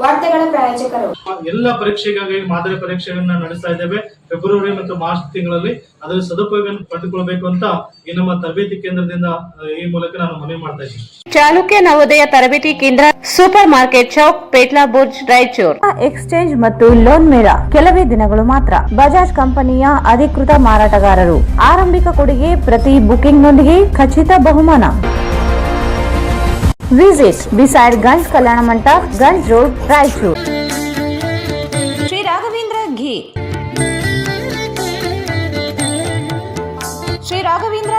ವಾರ್ತೆಗಳ ಪ್ರಾಯೋಜಕರು ಎಲ್ಲ ಪರೀಕ್ಷೆಗಾಗಿ ಮಾದರಿ ಪರೀಕ್ಷೆಗಳನ್ನ ನಡೆಸ್ತಾ ಇದ್ದೇವೆ. ಫೆಬ್ರವರಿ ಮತ್ತು ಮಾರ್ಚ್ ತಿಂಗಳಲ್ಲಿ ಅದರ ಸದುಪಯೋಗವನ್ನು ಪಡೆದುಕೊಳ್ಳಬೇಕು ಅಂತ ಈ ನಮ್ಮ ತರಬೇತಿ ಕೇಂದ್ರದಿಂದ ಈ ಮೂಲಕ ನಾನು ಮನವಿ ಮಾಡ್ತಾ ಇದ್ದೀನಿ. ಚಾಲುಕ್ಯ ನವೋದಯ ತರಬೇತಿ ಕೇಂದ್ರ, super market Chowk, Petla Burj, Raichur. Exchange ಮತ್ತು ಲೋನ್ ಮೇಳ ಕೆಲವೇ ದಿನಗಳು ಮಾತ್ರ. ಬಜಾಜ್ ಕಂಪನಿಯ ಅಧಿಕೃತ ಮಾರಾಟಗಾರರು. ಆರಂಭಿಕ ಕೊಡುಗೆ ಪ್ರತಿ ಬುಕಿಂಗ್ ನೊಂದಿಗೆ ಖಚಿತ ಬಹುಮಾನ. Visit beside Ganj Kalyana Mantapa, Ganj road, Raichur. Shri Raghavendra ಘೀ, ಶ್ರೀ ರಾಘವೇಂದ್ರ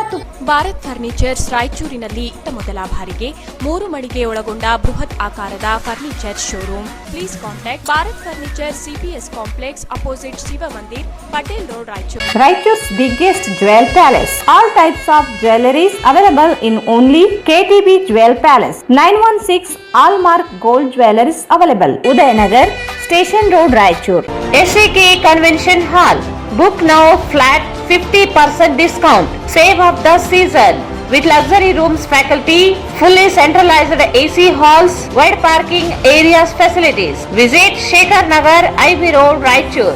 ಭಾರತ್ ಫರ್ನಿಚರ್ಸ್ ರಾಯಚೂರಿನಲ್ಲಿ ಮೊದಲ ಬಾರಿಗೆ 3 ಮಳಿಗೆ ಒಳಗೊಂಡ ಬೃಹತ್ ಆಕಾರದ furniture showroom. Please contact Bharat furniture, CPS complex, opposite Shiva Mandir, Patel road, Raichur. Raichuru's biggest jewel palace. All types of jewelries available in only KTB Jewel Palace. 916 Allmark Gold Jewelries available. Udayanagar, Station Road, Raichur. SAK Convention Hall. Book now, flat 50% discount. Save of the season. With luxury rooms, faculty, fully centralized AC halls, wide parking areas, facilities. Visit Shekhar Nagar, IB Road, Raichur.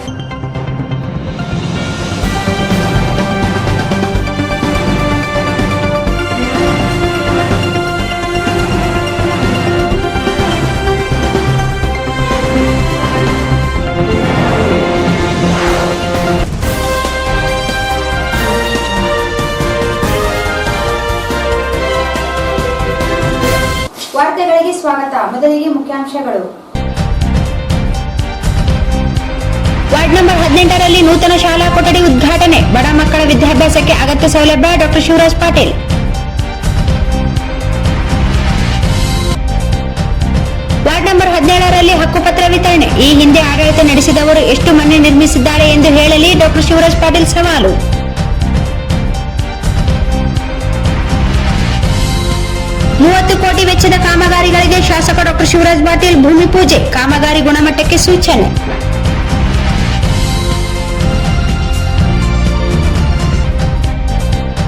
ವಾರ್ತೆಗಳಿಗೆ ಸ್ವಾಗತ. ಮೊದಲಿಗೆ ಮುಖ್ಯಾಂಶಗಳು. Ward number 18ರಲ್ಲಿ ನೂತನ ಶಾಲಾ ಕೊಠಡಿ ಉದ್ಘಾಟನೆ. ಬಡ ಮಕ್ಕಳ ವಿದ್ಯಾಭ್ಯಾಸಕ್ಕೆ ಅಗತ್ಯ ಸೌಲಭ್ಯ. Doctor Shivraj Patil. Ward number 17ರಲ್ಲಿ ಹಕ್ಕುಪತ್ರ ವಿತರಣೆ. ಈ ಹಿಂದೆ ಆಡಳಿತ ನಡೆಸಿದವರು ಎಷ್ಟು ಮನೆ ನಿರ್ಮಿಸಿದ್ದಾರೆ ಎಂದು ಹೇಳಲಿ. ಡಾಕ್ಟರ್ ಶಿವರಾಜ್ ಪಾಟೀಲ್ ಸವಾಲು. $30 ಕೋಟಿ ವೆಚ್ಚದ ಕಾಮಗಾರಿಗಳಿಗೆ ಶಾಸಕ ಡಾಕ್ಟರ್ ಶಿವರಾಜ್ ಪಾಟೀಲ್ ಭೂಮಿ ಪೂಜೆ. ಕಾಮಗಾರಿ ಗುಣಮಟ್ಟಕ್ಕೆ ಸೂಚನೆ.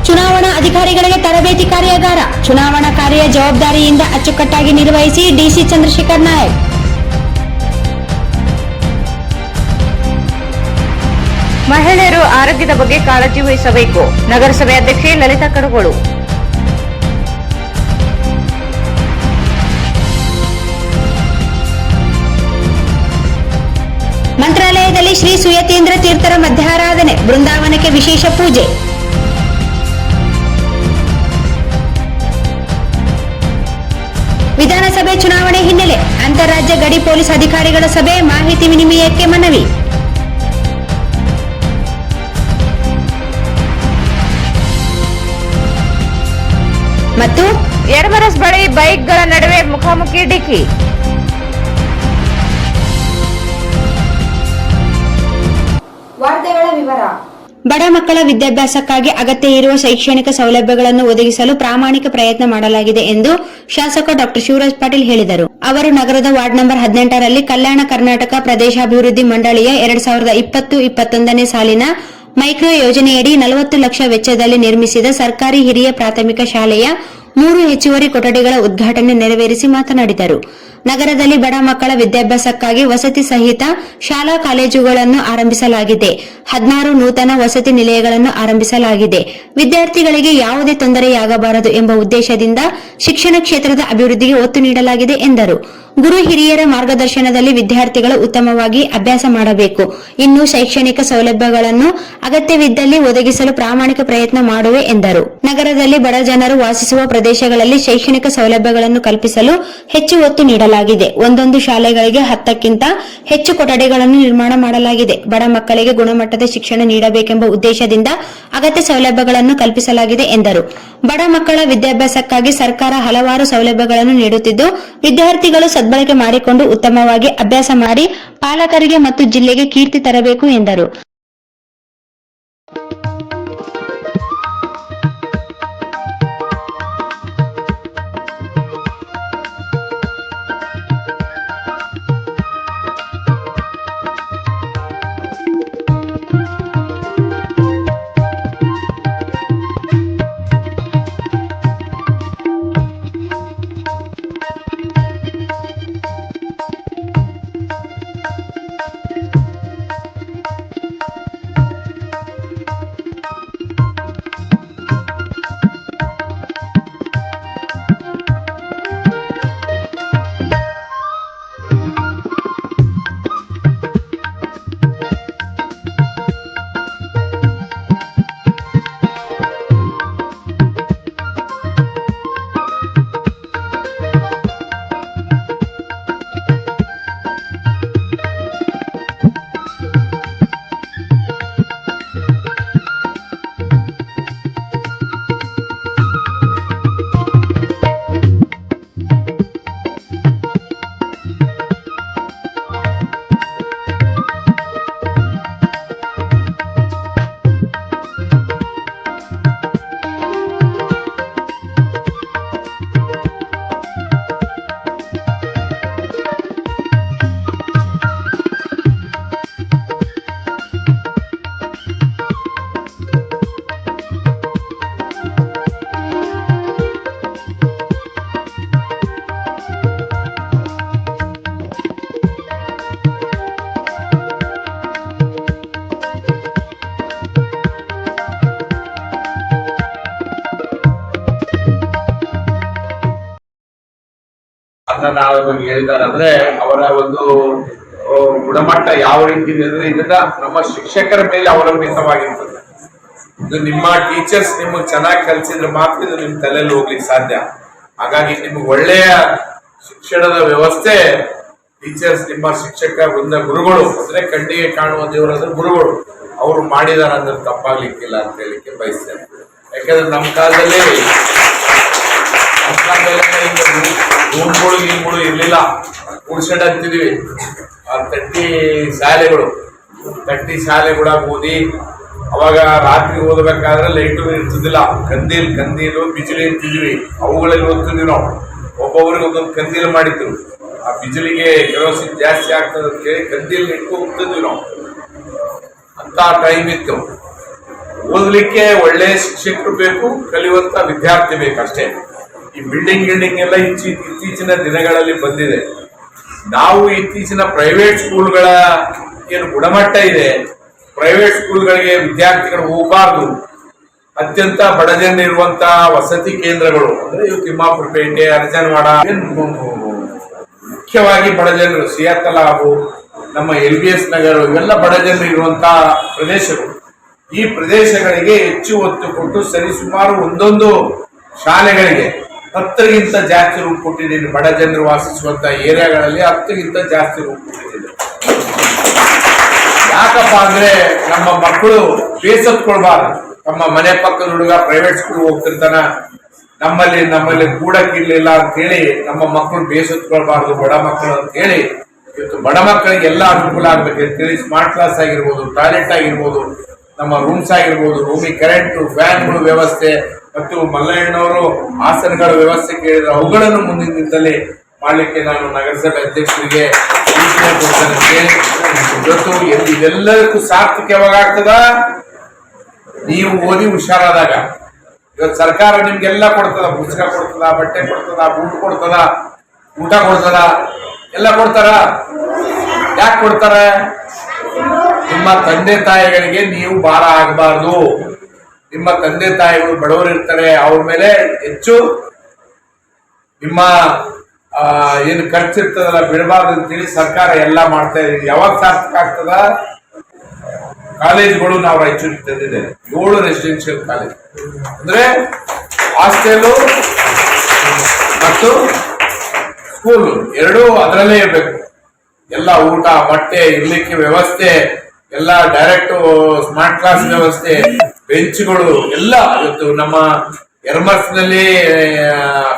ಚುನಾವಣಾ ಅಧಿಕಾರಿಗಳಿಗೆ ತರಬೇತಿ ಕಾರ್ಯಾಗಾರ. ಚುನಾವಣಾ ಕಾರ್ಯ ಜವಾಬ್ದಾರಿಯಿಂದ ಅಚ್ಚುಕಟ್ಟಾಗಿ ನಿರ್ವಹಿಸಿ. ಡಿಸಿ ಚಂದ್ರಶೇಖರ್ ನಾಯಕ್. ಮಹಿಳೆಯರು ಆರೋಗ್ಯದ ಬಗ್ಗೆ ಕಾಳಜಿ ವಹಿಸಬೇಕು. ನಗರಸಭೆ ಅಧ್ಯಕ್ಷೆ ಲಲಿತಾ ಕಡುಗೋಳು. ಮಂತ್ರಾಲಯದಲ್ಲಿ ಶ್ರೀ ಸುಯತೀಂದ್ರ ತೀರ್ಥರ ಮಧ್ಯಾರಾಧನೆ. ಬೃಂದಾವನಕ್ಕೆ ವಿಶೇಷ ಪೂಜೆ. ವಿಧಾನಸಭೆ ಚುನಾವಣೆ ಹಿನ್ನೆಲೆ ಅಂತಾರಾಜ್ಯ ಗಡಿ ಪೊಲೀಸ್ ಅಧಿಕಾರಿಗಳ ಸಭೆ. ಮಾಹಿತಿ ವಿನಿಮಯಕ್ಕೆ ಮನವಿ. ಮತ್ತು ಯರಮರಸ್ ಬಳಿ ಬೈಕ್ಗಳ ನಡುವೆ ಮುಖಾಮುಖಿ ಡಿಕ್ಕಿ. ವಾರ್ತೆಗಳ ವಿವರ. ಬಡ ಮಕ್ಕಳ ವಿದ್ಯಾಭ್ಯಾಸಕ್ಕಾಗಿ ಅಗತ್ಯ ಇರುವ ಶೈಕ್ಷಣಿಕ ಸೌಲಭ್ಯಗಳನ್ನು ಒದಗಿಸಲು ಪ್ರಾಮಾಣಿಕ ಪ್ರಯತ್ನ ಮಾಡಲಾಗಿದೆ ಎಂದು ಶಾಸಕ ಡಾಕ್ಟರ್ ಶಿವರಾಜ್ ಪಾಟೀಲ್ ಹೇಳಿದರು. ಅವರು ನಗರದ ವಾರ್ಡ್ ನಂಬರ್ 18ರಲ್ಲಿ ಕಲ್ಯಾಣ ಕರ್ನಾಟಕ ಪ್ರದೇಶಾಭಿವೃದ್ಧಿ ಮಂಡಳಿಯ 2020-21ನೇ ಸಾಲಿನ ಮೈಕ್ರೋ ಯೋಜನೆಯಡಿ 40 ಲಕ್ಷ ವೆಚ್ಚದಲ್ಲಿ ನಿರ್ಮಿಸಿದ ಸರ್ಕಾರಿ ಹಿರಿಯ ಪ್ರಾಥಮಿಕ ಶಾಲೆಯ 3 ಹೆಚ್ಚುವರಿ ಕೊಠಡಿಗಳ ಉದ್ಘಾಟನೆ ನೆರವೇರಿಸಿ ಮಾತನಾಡಿದರು. ನಗರದಲ್ಲಿ ಬಡ ಮಕ್ಕಳ ವಿದ್ಯಾಭ್ಯಾಸಕ್ಕಾಗಿ ವಸತಿ ಸಹಿತ ಶಾಲಾ ಕಾಲೇಜುಗಳನ್ನು ಆರಂಭಿಸಲಾಗಿದೆ. 16 ನೂತನ ವಸತಿ ನಿಲಯಗಳನ್ನು ಆರಂಭಿಸಲಾಗಿದೆ. ವಿದ್ಯಾರ್ಥಿಗಳಿಗೆ ಯಾವುದೇ ತೊಂದರೆಯಾಗಬಾರದು ಎಂಬ ಉದ್ದೇಶದಿಂದ ಶಿಕ್ಷಣ ಕ್ಷೇತ್ರದ ಅಭಿವೃದ್ಧಿಗೆ ಒತ್ತು ನೀಡಲಾಗಿದೆ ಎಂದರು. ಗುರು ಹಿರಿಯರ ಮಾರ್ಗದರ್ಶನದಲ್ಲಿ ವಿದ್ಯಾರ್ಥಿಗಳು ಉತ್ತಮವಾಗಿ ಅಭ್ಯಾಸ ಮಾಡಬೇಕು. ಇನ್ನು ಶೈಕ್ಷಣಿಕ ಸೌಲಭ್ಯಗಳನ್ನು ಅಗತ್ಯವಿದ್ದಲ್ಲಿ ಒದಗಿಸಲು ಪ್ರಾಮಾಣಿಕ ಪ್ರಯತ್ನ ಮಾಡುವೆ ಎಂದರು. ನಗರದಲ್ಲಿ ಬಡ ಜನರು ವಾಸಿಸುವ ಪ್ರದೇಶಗಳಲ್ಲಿ ಶೈಕ್ಷಣಿಕ ಸೌಲಭ್ಯಗಳನ್ನು ಕಲ್ಪಿಸಲು ಹೆಚ್ಚು ಒತ್ತು ನೀಡಲಾಗಿದೆ. ಒಂದೊಂದು ಶಾಲೆಗಳಿಗೆ 10ಕ್ಕಿಂತ ಹೆಚ್ಚು ಕೊಠಡಿಗಳನ್ನು ನಿರ್ಮಾಣ ಮಾಡಲಾಗಿದೆ. ಬಡ ಮಕ್ಕಳಿಗೆ ಗುಣಮಟ್ಟದ ಶಿಕ್ಷಣ ನೀಡಬೇಕೆಂಬ ಉದ್ದೇಶದಿಂದ ಅಗತ್ಯ ಸೌಲಭ್ಯಗಳನ್ನು ಕಲ್ಪಿಸಲಾಗಿದೆ ಎಂದರು. ಬಡ ಮಕ್ಕಳ ವಿದ್ಯಾಭ್ಯಾಸಕ್ಕಾಗಿ ಸರ್ಕಾರ ಹಲವಾರು ಸೌಲಭ್ಯಗಳನ್ನು ನೀಡುತ್ತಿದ್ದು, ವಿದ್ಯಾರ್ಥಿಗಳು ಸದ್ಬಳಕೆ ಮಾಡಿಕೊಂಡು ಉತ್ತಮವಾಗಿ ಅಭ್ಯಾಸ ಮಾಡಿ ಪಾಲಕರಿಗೆ ಮತ್ತು ಜಿಲ್ಲೆಗೆ ಕೀರ್ತಿ ತರಬೇಕು ಎಂದರು. ನಾವು ಹೇಳಿದ್ದಾರೆ. ಅಂದ್ರೆ ಅವರ ಒಂದು ಗುಣಮಟ್ಟ ಯಾವ ರೀತಿ ಇದೆ ಅಂದ್ರೆ ಇದನ್ನ ನಮ್ಮ ಶಿಕ್ಷಕರ ಮೇಲೆ ಅವಲಂಬಿತವಾಗಿರ್ತದೆ. ಇದು ನಿಮ್ಮ ಟೀಚರ್ಸ್ ನಿಮಗೆ ಚೆನ್ನಾಗಿ ಕಲಿಸಿದ್ರೆ ಮಾತ್ರ ಇದು ನಿಮ್ ತಲೆಯಲ್ಲಿ ಹೋಗ್ಲಿಕ್ಕೆ ಸಾಧ್ಯ. ಹಾಗಾಗಿ ನಿಮ್ಗೆ ಒಳ್ಳೆಯ ಶಿಕ್ಷಣದ ವ್ಯವಸ್ಥೆ ಟೀಚರ್ಸ್, ನಿಮ್ಮ ಶಿಕ್ಷಕ ವೃಂದ, ಗುರುಗಳು ಅಂದ್ರೆ ಕಣ್ಣಿಗೆ ಕಾಣುವ ದೇವರಾದ ಗುರುಗಳು ಅವರು ಮಾಡಿದಾರ ಅಂದ್ರೆ ತಪ್ಪಾಗ್ಲಿಕ್ಕಿಲ್ಲ ಅಂತ ಹೇಳಿಕ್ಕೆ ಬಯಸ್ತೇನೆ. ಯಾಕಂದ್ರೆ ನಮ್ಮ ಕಾಲದಲ್ಲಿ ರೂಮ್ಗಳು ಗೀಮ್ಗಳು ಇರ್ಲಿಲ್ಲ, ಕೂಡ್ಸೆಡ್ ಅಂತಿದ್ವಿ. ತಟ್ಟಿ ಶಾಲೆಗಳಾಗ ಓದಿ ಅವಾಗ ರಾತ್ರಿ ಓದಬೇಕಾದ್ರೆ ಲೈಟು ಇರ್ತಿದ್ದಿಲ್ಲ, ಕಂದೀಲು ಬಿಜಿಲಿ ಇರ್ತಿದ್ವಿ, ಅವುಗಳಲ್ಲಿ ಓದ್ತಿದ್ವಿ ನಾವು. ಒಬ್ಬೊಬ್ರಿಗೆ ಒಂದೊಂದು ಕಂದೀಲು ಮಾಡಿದ್ರು. ಆ ಬಿಜಿಲಿಗೆ ಕೆರೋಸಿನ್ ಜಾಸ್ತಿ ಆಗ್ತದೆ ಅಂತ ಹೇಳಿ ಕಂದೀಲ್ ಇಟ್ಟು ಹೋಗ್ತಿದ್ವಿ ನಾವು. ಅಂತ ಟೈಮ್ ಇತ್ತು. ಓದಲಿಕ್ಕೆ ಒಳ್ಳೆ ಶಿಕ್ಷಕರು ಬೇಕು, ಕಲಿಯುವಂತ ವಿದ್ಯಾರ್ಥಿ ಬೇಕು ಅಷ್ಟೇ. ಈ ಬಿಲ್ಡಿಂಗ್ ಎಲ್ಲ ಇತ್ತೀಚಿನ ದಿನಗಳಲ್ಲಿ ಬಂದಿದೆ. ನಾವು ಇತ್ತೀಚಿನ ಪ್ರೈವೇಟ್ ಸ್ಕೂಲ್ಗಳ ಏನು ಗುಣಮಟ್ಟ ಇದೆ, ಪ್ರೈವೇಟ್ ಸ್ಕೂಲ್ಗಳಿಗೆ ವಿದ್ಯಾರ್ಥಿಗಳು ಹೋಗಬಾರ್ದು. ಅತ್ಯಂತ ಬಡ ಜನರು ಇರುವಂತಹ ವಸತಿ ಕೇಂದ್ರಗಳು ಅಂದ್ರೆ ಇವು ತಿಮ್ಮಾಪುರ ಪೇಟೆ, ಅರ್ಜನವಾಡ, ಮುಖ್ಯವಾಗಿ ಬಡ ಜನರು, ಸಿಯಾತಲಾಬು, ನಮ್ಮ LBS ನಗರ, ಇವೆಲ್ಲ ಬಡ ಜನರು ಇರುವಂತಹ ಪ್ರದೇಶಗಳು. ಈ ಪ್ರದೇಶಗಳಿಗೆ ಹೆಚ್ಚು ಒತ್ತು ಕೊಟ್ಟು ಸರಿಸುಮಾರು ಒಂದೊಂದು ಶಾಲೆಗಳಿಗೆ 10ಗಿಂತ ಜಾಸ್ತಿ ರೂಮ್ ಕೊಟ್ಟಿದ್ದೀನಿ. ಬಡ ಜನರು ವಾಸಿಸುವಂತ ಏರಿಯಾಗಳಲ್ಲಿ 10ಗಿಂತ ಜಾಸ್ತಿ ರೂಮ್ ಕೊಟ್ಟಿದ್ದೀನಿ. ಯಾಕಪ್ಪ ಅಂದ್ರೆ ನಮ್ಮ ಮಕ್ಕಳು ಬೇಸತ್ಕೊಳ್ಬಾರ್ದು. ನಮ್ಮ ಮನೆ ಪಕ್ಕದ ಹುಡುಗ ಪ್ರೈವೇಟ್ ಸ್ಕೂಲ್ ಹೋಗ್ತಿರ್ತಾನ, ನಮ್ಮಲ್ಲಿ ಕೂಡಕ್ಕಿರ್ಲಿಲ್ಲ ಅಂತ ಹೇಳಿ ನಮ್ಮ ಮಕ್ಕಳು ಬೇಸತ್ಕೊಳ್ಬಾರ್ದು, ಬಡ ಮಕ್ಕಳು ಅಂತ ಹೇಳಿ ಇವತ್ತು ಬಡ ಮಕ್ಕಳಿಗೆ ಎಲ್ಲ ಅನುಕೂಲ ಆಗ್ಬೇಕು ಅಂತೇಳಿ ಸ್ಮಾರ್ಟ್ ಕ್ಲಾಸ್ ಆಗಿರ್ಬೋದು, ಟಾಯ್ಲೆಟ್ ಆಗಿರ್ಬೋದು, ನಮ್ಮ ರೂಮ್ಸ್ ಆಗಿರ್ಬೋದು, ರೂಮಿಗೆ ಕರೆಂಟ್ ಫ್ಯಾನ್ಗಳು ವ್ಯವಸ್ಥೆ ಮತ್ತು ಮಲ್ಲಯ್ಯನವರು ಆಸನಗಳ ವ್ಯವಸ್ಥೆ ಕೇಳಿದ್ರೆ ಅವುಗಳನ್ನು ಮುಂದಿನ ದಿನದಲ್ಲಿ ಮಾಡಲಿಕ್ಕೆ ನಾನು ನಗರಸಭೆ ಅಧ್ಯಕ್ಷರಿಗೆ ಸೂಚನೆ ಕೊಡ್ತೇನೆ. ಇವತ್ತು ಇದೆಲ್ಲದಕ್ಕೂ ಸಾರ್ಥಕ ಯಾವಾಗ ಆಗ್ತದ? ನೀವು ಓದಿ ಹುಷಾರಾದಾಗ. ಇವತ್ತು ಸರ್ಕಾರ ನಿಮ್ಗೆಲ್ಲ ಕೊಡ್ತದ, ಪುಸ್ತಕ ಕೊಡ್ತದ, ಬಟ್ಟೆ ಕೊಡ್ತದ, ಬೂಟ್ ಕೊಡ್ತದ, ಊಟ ಕೊಡ್ತದ, ಎಲ್ಲ ಕೊಡ್ತಾರ. ಯಾಕೆ ಕೊಡ್ತಾರ? ನಿಮ್ಮ ತಂದೆ ತಾಯಿಗಳಿಗೆ ನೀವು ಭಾರ ಆಗಬಾರ್ದು. ನಿಮ್ಮ ತಂದೆ ತಾಯಿಗಳು ಬಡವರು ಇರ್ತಾರೆ, ಅವ್ರ ಮೇಲೆ ಹೆಚ್ಚು ನಿಮ್ಮ ಏನು ಖರ್ಚಿರ್ತದಲ್ಲ ಬಿಡಬಾರ್ದು ಅಂತೇಳಿ ಸರ್ಕಾರ ಎಲ್ಲ ಮಾಡ್ತಾ ಇದೆ. ಯಾವಾಗ ಸಾರ್ಥಕ ಆಗ್ತದ? ಕಾಲೇಜುಗಳು ನಾವು ರಾಯಚೂರಿಗೆ ತಂದಿದ್ದೇವೆ 7 ರೆಸಿಡೆನ್ಷಿಯಲ್ ಕಾಲೇಜ್. ಅಂದ್ರೆ ಹಾಸ್ಟೆಲು ಮತ್ತು ಸ್ಕೂಲ್ ಎರಡೂ ಅದರಲ್ಲೇ ಇರಬೇಕು. ಎಲ್ಲ ಊಟ, ಬಟ್ಟೆ, ಇರ್ಲಿಕ್ಕೆ ವ್ಯವಸ್ಥೆ ಎಲ್ಲ, ಡೈರೆಕ್ಟ್ ಸ್ಮಾರ್ಟ್ ಕ್ಲಾಸ್ ವ್ಯವಸ್ಥೆ, ಬೆಂಚ್ಗಳು ಎಲ್ಲ. ಇವತ್ತು ನಮ್ಮ ಯರ್ಮರ್ಸ್ನಲ್ಲಿ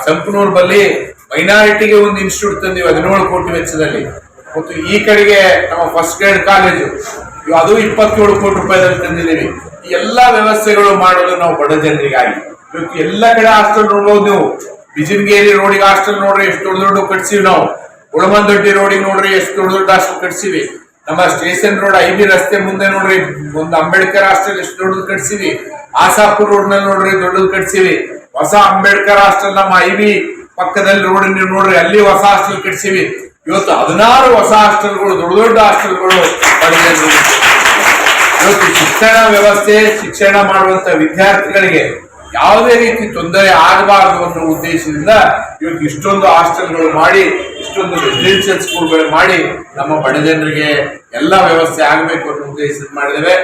ಸಂಪನೂರ್ ಬಲ್ಲಿ ಮೈನಾರಿಟಿಗೆ ಒಂದು ಇನ್ಸ್ಟಿಟ್ಯೂಟ್ ತಂದಿವಿ 17 ಕೋಟಿ ವೆಚ್ಚದಲ್ಲಿ. ಮತ್ತು ಈ ಕಡೆಗೆ ನಮ್ಮ ಫಸ್ಟ್ ಗ್ರೇಡ್ ಕಾಲೇಜು ಅದು 27 ಕೋಟಿ ರೂಪಾಯಿದಲ್ಲಿ ತಂದಿದ್ದೀವಿ. ಈ ಎಲ್ಲಾ ವ್ಯವಸ್ಥೆಗಳು ಮಾಡಲು ನಾವು ಬಡ ಜನರಿಗಾಗಿ. ಇವತ್ತು ಎಲ್ಲ ಕಡೆ ಹಾಸ್ಟೆಲ್ ನೋಡ್ಬೋದು ನೀವು. ಬಿಜಿನಗೇರಿ ರೋಡಿಗೆ ಹಾಸ್ಟೆಲ್ ನೋಡ್ರಿ ಎಷ್ಟು ದೊಡ್ಡ ಕಟ್ಸಿವಿ ನಾವು. ಉಳಮಂದೊಡ್ಡಿ ರೋಡಿಗೆ ನೋಡ್ರಿ ಎಷ್ಟು ದೊಡ್ಡ ಹಾಸ್ಟೆಲ್ ಕಟ್ಸಿವಿ. ನಮ್ಮ ಸ್ಟೇಷನ್ ರೋಡ್ IB ರಸ್ತೆ ಮುಂದೆ ನೋಡ್ರಿ ಒಂದು ಅಂಬೇಡ್ಕರ್ ಹಾಸ್ಟೆಲ್ ಎಷ್ಟು ದೊಡ್ಡದು ಕಟ್ಸಿವಿ. ಆಸಾಪುರ್ ರೋಡ್ ನಲ್ಲಿ ನೋಡ್ರಿ ದೊಡ್ಡದು ಕಟ್ಸಿವಿ. ಹೊಸ ಅಂಬೇಡ್ಕರ್ ಹಾಸ್ಟೆಲ್ ನಮ್ಮ IB ಪಕ್ಕದಲ್ಲಿ ರೋಡ್ ನೀವು ನೋಡ್ರಿ ಅಲ್ಲಿ ಹೊಸ ಹಾಸ್ಟೆಲ್ ಕಟ್ಸಿವಿ. ಇವತ್ತು 16 ಹೊಸ ಹಾಸ್ಟೆಲ್ಗಳು, ದೊಡ್ಡ ಹಾಸ್ಟೆಲ್ಗಳು ಇವತ್ತು ಶಿಕ್ಷಣ ವ್ಯವಸ್ಥೆ, ಶಿಕ್ಷಣ ಮಾಡುವಂತ ವಿದ್ಯಾರ್ಥಿಗಳಿಗೆ ಯಾವುದೇ ರೀತಿ ತೊಂದರೆ ಆಗಬಾರದು ಅನ್ನೋ ಉದ್ದೇಶದಿಂದ ಇವತ್ತು ಇಷ್ಟೊಂದು ಹಾಸ್ಟೆಲ್ಗಳು ಮಾಡಿ, ಇಷ್ಟೊಂದು ರೆಸಿಡೆನ್ಷಿಯಲ್ ಸ್ಕೂಲ್ಗಳು ಮಾಡಿ ನಮ್ಮ ಬಡ ಜನರಿಗೆ ಎಲ್ಲ ವ್ಯವಸ್ಥೆ ಆಗಬೇಕು ಅನ್ನೋ ಉದ್ದೇಶದಿಂದ ಮಾಡಿದ್ದೇವೆ.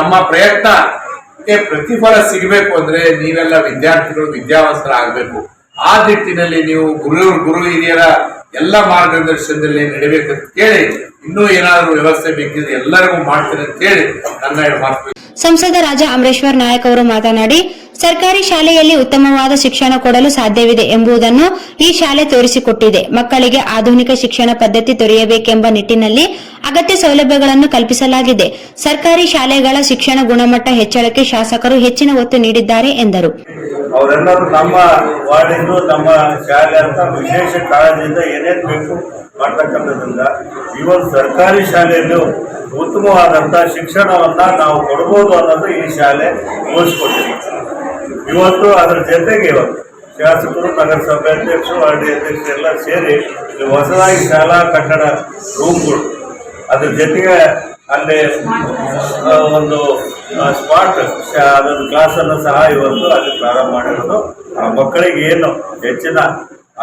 ನಮ್ಮ ಪ್ರಯತ್ನಕ್ಕೆ ಪ್ರತಿಫಲ ಸಿಗಬೇಕು ಅಂದ್ರೆ ನೀವೆಲ್ಲ ವಿದ್ಯಾರ್ಥಿಗಳು ವಿದ್ಯಾವಂತರಾಗಬೇಕು. ಆ ನಿಟ್ಟಿನಲ್ಲಿ ನೀವು ಗುರು ಹಿರಿಯರ ಎಲ್ಲ ಮಾರ್ಗದರ್ಶನದಲ್ಲಿ ನಡೀಬೇಕಂತ ಕೇಳಿ, ಇನ್ನೂ ಏನಾದರೂ ವ್ಯವಸ್ಥೆ ಬೇಕಿದ್ರೆ ಎಲ್ಲರಿಗೂ ಮಾಡ್ತೇನೆ ಅಂತ ಹೇಳಿ ನನ್ನ ಮಾತು. ಸಂಸದ ರಾಜಾ ಅಮರೇಶ್ವರ್ ನಾಯಕ್ ಅವರು ಮಾತನಾಡಿ, ಸರ್ಕಾರಿ ಶಾಲೆಯಲ್ಲಿ ಉತ್ತಮವಾದ ಶಿಕ್ಷಣ ಕೊಡಲು ಸಾಧ್ಯವಿದೆ ಎಂಬುದನ್ನು ಈ ಶಾಲೆ ತೋರಿಸಿಕೊಟ್ಟಿದೆ. ಮಕ್ಕಳಿಗೆ ಆಧುನಿಕ ಶಿಕ್ಷಣ ಪದ್ಧತಿ ದೊರೆಯಬೇಕೆಂಬ ನಿಟ್ಟಿನಲ್ಲಿ ಅಗತ್ಯ ಸೌಲಭ್ಯಗಳನ್ನು ಕಲ್ಪಿಸಲಾಗಿದೆ. ಸರ್ಕಾರಿ ಶಾಲೆಗಳ ಶಿಕ್ಷಣ ಗುಣಮಟ್ಟ ಹೆಚ್ಚಳಕ್ಕೆ ಶಾಸಕರು ಹೆಚ್ಚಿನ ಒತ್ತು ನೀಡಿದ್ದಾರೆ ಎಂದರು. ಅವರೆಲ್ಲರೂ ನಮ್ಮ ವಾರ್ಡಿಂದು ನಮ್ಮ ಶಾಲೆ ಅಂತ ವಿಶೇಷ ಕಾಳಜಿಯಿಂದ ಏನೇನು ಬೇಕು ಮಾಡ್ತಕ್ಕಂಥದ್ರಿಂದ ಈ ಒಂದು ಸರ್ಕಾರಿ ಶಾಲೆಯಲ್ಲೂ ಉತ್ತಮವಾದಂಥ ಶಿಕ್ಷಣವನ್ನ ನಾವು ಕೊಡ್ಬೋದು ಅನ್ನೋದು ಈ ಶಾಲೆ ತೋರಿಸ್ಕೊಟ್ಟಿದೆ. ಇವತ್ತು ಅದರ ಜೊತೆಗೆ ಇವತ್ತು ಶಾಸಕರು, ನಗರಸಭೆ ಅಧ್ಯಕ್ಷರು, ವಾರ್ಡಿ ಅಧ್ಯಕ್ಷರು ಎಲ್ಲ ಸೇರಿ ಹೊಸದಾಗಿ ಶಾಲಾ ಕಟ್ಟಡ ರೂಮ್ಗಳು, ಅದ್ರ ಜೊತೆಗೆ ಅಲ್ಲಿ ಒಂದು ಸ್ಮಾರ್ಟ್ ಅದೊಂದು ಕ್ಲಾಸನ್ನು ಸಹ ಇವತ್ತು ಅಲ್ಲಿ ಪ್ರಾರಂಭ ಮಾಡಿರೋದು. ಆ ಮಕ್ಕಳಿಗೆ ಏನು ಹೆಚ್ಚಿನ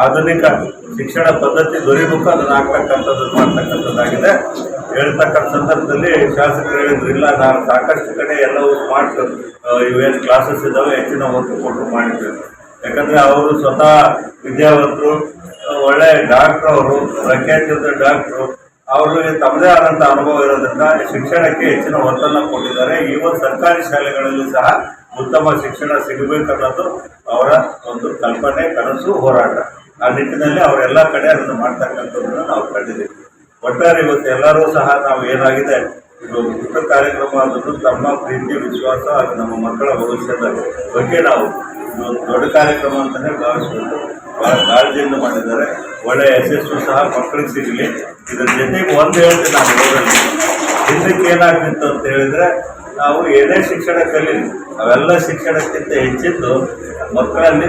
ಆಧುನಿಕ ಶಿಕ್ಷಣ ಪದ್ಧತಿ ದೊರೆಯಬೇಕು, ಅದನ್ನು ಮಾಡ್ತಕ್ಕಂಥದ್ದಾಗಿದೆ. ಹೇಳ್ತಕ್ಕಂಥ ಸಂದರ್ಭದಲ್ಲಿ ಶಾಸಕರು ಹೇಳಿದ್ರು, ಇಲ್ಲ ನಾನು ಸಾಕಷ್ಟು ಕಡೆ ಎಲ್ಲವೂ ಸ್ಮಾರ್ಟ್ ಇವೇನು ಕ್ಲಾಸಸ್ ಇದ್ದಾವೆ ಹೆಚ್ಚಿನ ಒತ್ತು ಕೊಟ್ಟು ಮಾಡಿದ್ದೇವೆ. ಯಾಕಂದರೆ ಅವರು ಸ್ವತಃ ವಿದ್ಯಾವಂತರು, ಒಳ್ಳೆ ಡಾಕ್ಟ್ರು, ಅವರು ಪ್ರಖ್ಯಾತಿಯಾದ ಡಾಕ್ಟ್ರು, ಅವ್ರಿಗೆ ತಮ್ಮದೇ ಆದಂಥ ಅನುಭವ ಇರೋದ್ರಿಂದ ಶಿಕ್ಷಣಕ್ಕೆ ಹೆಚ್ಚಿನ ಒತ್ತನ್ನು ಕೊಟ್ಟಿದ್ದಾರೆ. ಇವತ್ತು ಸರ್ಕಾರಿ ಶಾಲೆಗಳಲ್ಲೂ ಸಹ ಉತ್ತಮ ಶಿಕ್ಷಣ ಸಿಗಬೇಕನ್ನೋದು ಅವರ ಒಂದು ಕಲ್ಪನೆ, ಕನಸು, ಹೋರಾಟ. ಆ ನಿಟ್ಟಿನಲ್ಲಿ ಅವರೆಲ್ಲ ಕಡೆ ಅದನ್ನು ಮಾಡ್ತಕ್ಕಂಥದ್ದನ್ನು ನಾವು ಕಂಡಿದ್ದೀವಿ. ಒಟ್ಟಾರೆ ಇವತ್ತು ಎಲ್ಲರೂ ಸಹ ನಾವು ಏನಾಗಿದೆ, ಇದು ಪುಟ್ಟ ಕಾರ್ಯಕ್ರಮ ಅನ್ನೋದು ತಮ್ಮ ಪ್ರೀತಿ, ವಿಶ್ವಾಸ ಹಾಗೂ ನಮ್ಮ ಮಕ್ಕಳ ಭವಿಷ್ಯದ ಬಗ್ಗೆ ನಾವು ಒಂದು ದೊಡ್ಡ ಕಾರ್ಯಕ್ರಮ ಅಂತಲೇ ಭಾವಿಸ್ಬಿಟ್ಟು ಭಾಳ ಕಾಳಜಿಯಿಂದ ಮಾಡಿದ್ದಾರೆ. ಒಳ್ಳೆಯ ಯಶಸ್ಸು ಸಹ ಮಕ್ಕಳಿಗೆ ಸಿಗಲಿ. ಇದರ ಜೊತೆಗೆ ಒಂದು ಹೇಳ್ತೀನಿ, ನಾವು ಊರಲ್ಲಿ ಹಿಂದಕ್ಕೆ ಏನಾಗ್ತಿತ್ತು ಅಂತ ಹೇಳಿದರೆ, ನಾವು ಏನೇ ಶಿಕ್ಷಣ ಕಲೀಲಿ ಅವೆಲ್ಲ ಶಿಕ್ಷಣಕ್ಕಿಂತ ಹೆಚ್ಚಿದ್ದು ಮಕ್ಕಳಲ್ಲಿ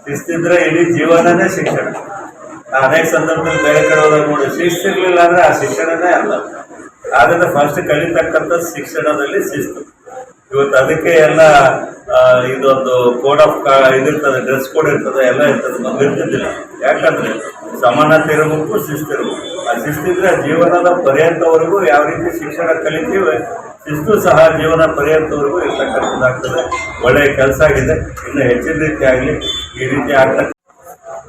ಶಿಸ್ತಿದ್ರೆ ಇಡೀ ಜೀವನನೇ ಶಿಕ್ಷಣ. ಅನೇಕ ಸಂದರ್ಭದಲ್ಲಿ ಬೇರೆ ಕಡೆ ಹೋದಾಗ ನೋಡಿ, ಶಿಸ್ತಿರ್ಲಿಲ್ಲ ಅಂದರೆ ಆ ಶಿಕ್ಷಣನೇ ಅಲ್ಲ. ಆದ್ದರಿಂದ ಫಸ್ಟ್ ಕಲಿತಕ್ಕಂಥದ್ದು ಶಿಕ್ಷಣದಲ್ಲಿ ಶಿಸ್ತು. ಇವತ್ತು ಅದಕ್ಕೆ ಎಲ್ಲ ಇದೊಂದು ಕೋಡ್ ಆಫ್ ಇದಿರ್ತದೆ, ಡ್ರೆಸ್ ಕೋಡ್ ಇರ್ತದೆ, ಎಲ್ಲ ಇರ್ತದೆ. ನಮ್ಗೆ ಇರ್ತಿದ್ದಿಲ್ಲ. ಯಾಕಂದರೆ ಸಮಾನತೆ ಇರಬೇಕು, ಶಿಸ್ತಿರಬೇಕು. ಆ ಶಿಸ್ತಿದ್ರೆ ಜೀವನದ ಪರ್ಯಂತವರೆಗೂ ಯಾವ ರೀತಿ ಶಿಕ್ಷಣ ಕಲಿತೀವಿ, ಶಿಸ್ತು ಸಹ ಜೀವನ ಪರ್ಯಂತವರೆಗೂ ಇರ್ತಕ್ಕಂಥದ್ದಾಗ್ತದೆ. ಒಳ್ಳೆಯ ಕೆಲಸ ಆಗಿದೆ. ಇನ್ನು ಹೆಚ್ಚಿನ ರೀತಿ ಆಗಲಿ. ಈ ರೀತಿ ಆಗ್ತಕ್ಕ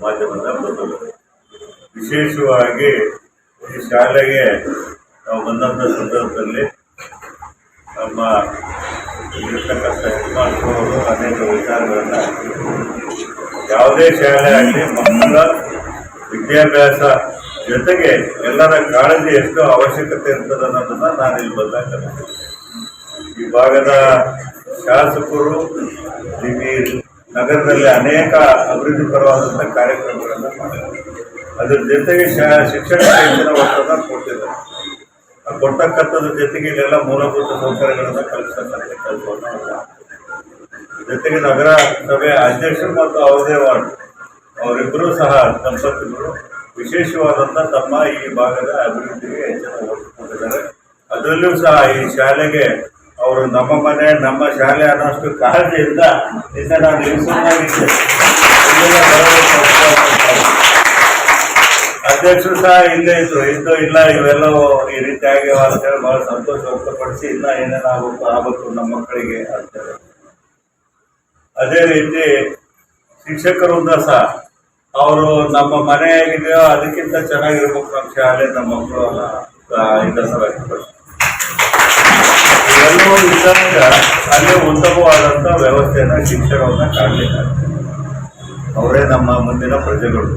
ಮಾಧ್ಯಮದ ಬದಲು ವಿಶೇಷವಾಗಿ ಈ ಶಾಲೆಗೆ ನಾವು ಬಂದಂಥ ಸಂದರ್ಭದಲ್ಲಿ ನಮ್ಮ ಇರ್ತಕ್ಕಂಥ ಹೆಡ್ಮಾಸ್ಟರ್ ಅನೇಕ ವಿಚಾರಗಳನ್ನು, ಯಾವುದೇ ಶಾಲೆ ಆಗಲಿ ಮಕ್ಕಳ ವಿದ್ಯಾಭ್ಯಾಸ ಜೊತೆಗೆ ಎಲ್ಲರ ಕಾಳಜಿ ಎಷ್ಟು ಅವಶ್ಯಕತೆ ಇರ್ತದೆ ಅನ್ನೋದನ್ನು ನಾನು ಇಲ್ಲಿ ಬಂದಾಗ ಈ ಭಾಗದ ಶಾಸಕರು ಈ ನಗರದಲ್ಲಿ ಅನೇಕ ಅಭಿವೃದ್ಧಿ ಪರವಾದಂಥ ಕಾರ್ಯಕ್ರಮಗಳನ್ನು ಮಾಡಿದ್ದಾರೆ. ಅದ್ರ ಜೊತೆಗೆ ಶಿಕ್ಷಣಕ್ಕೆ ಹೆಚ್ಚಿನ ಒತ್ತನ್ನು ಕೊಟ್ಟಿದ್ದಾರೆ. ಕೊಡ್ತಕ್ಕಂಥದ್ರ ಜೊತೆಗೆ ಇಲ್ಲೆಲ್ಲ ಮೂಲಭೂತ ಸೌಕರ್ಯಗಳನ್ನು ಕಲ್ಪಿಸತಕ್ಕಂಥ ಕೆಲಸವನ್ನು, ಜೊತೆಗೆ ನಗರ ಸಭೆ ಅಧ್ಯಕ್ಷರು ಮತ್ತು ಅವರದೇ ವಾರ್ಡ್ ಅವರಿಬ್ಬರೂ ಸಹ ದಂಪತಿಗಳು ವಿಶೇಷವಾದಂಥ ತಮ್ಮ ಈ ಭಾಗದ ಅಭಿವೃದ್ಧಿಗೆ ಹೆಚ್ಚಿನ ಒತ್ತು ಕೊಟ್ಟಿದ್ದಾರೆ. ಅದರಲ್ಲೂ ಸಹ ಈ ಶಾಲೆಗೆ ಅವರು ನಮ್ಮ ಮನೆ ನಮ್ಮ ಶಾಲೆ ಅನ್ನೋಷ್ಟು ಕಾಳಜಿಯಿಂದ ಇಂದ ನಾನು ನಿಲ್ಲಿಸಿದ್ದೆ. ಅಧ್ಯಕ್ಷರು ಸಹ ಇಲ್ಲೇ ಇದ್ದು ಇಲ್ಲ ಇವೆಲ್ಲವೂ ಈ ರೀತಿ ಆಗ್ಯಾವ ಅಂತೇಳಿ ಬಹಳ ಸಂತೋಷ ವ್ಯಕ್ತಪಡಿಸಿ ಇಲ್ಲ ಏನೇನು ಆಗಬೇಕು ನಮ್ಮ ಮಕ್ಕಳಿಗೆ ಅಂತೇಳಿ. ಅದೇ ರೀತಿ ಶಿಕ್ಷಕರಿಂದ ಸಹ ಅವರು ನಮ್ಮ ಮನೆ ಆಗಿದೆಯೋ ಅದಕ್ಕಿಂತ ಚೆನ್ನಾಗಿರ್ಬೇಕು ನಮ್ಮ ಶಾಲೆ, ನಮ್ಮ ಮಕ್ಕಳು ಇದನ್ನು ವ್ಯಕ್ತಪಡಿಸಿ ಇವೆಲ್ಲವೂ ಇದ್ದಾಗ ಅಲ್ಲೇ ಉತ್ತಮವಾದಂಥ ವ್ಯವಸ್ಥೆಯನ್ನು ಶಿಕ್ಷಣವನ್ನು ಕಾಣಲಿಕ್ಕಾಗ್ತದೆ. ಅವರೇ ನಮ್ಮ ಮುಂದಿನ ಪ್ರಜೆಗಳು.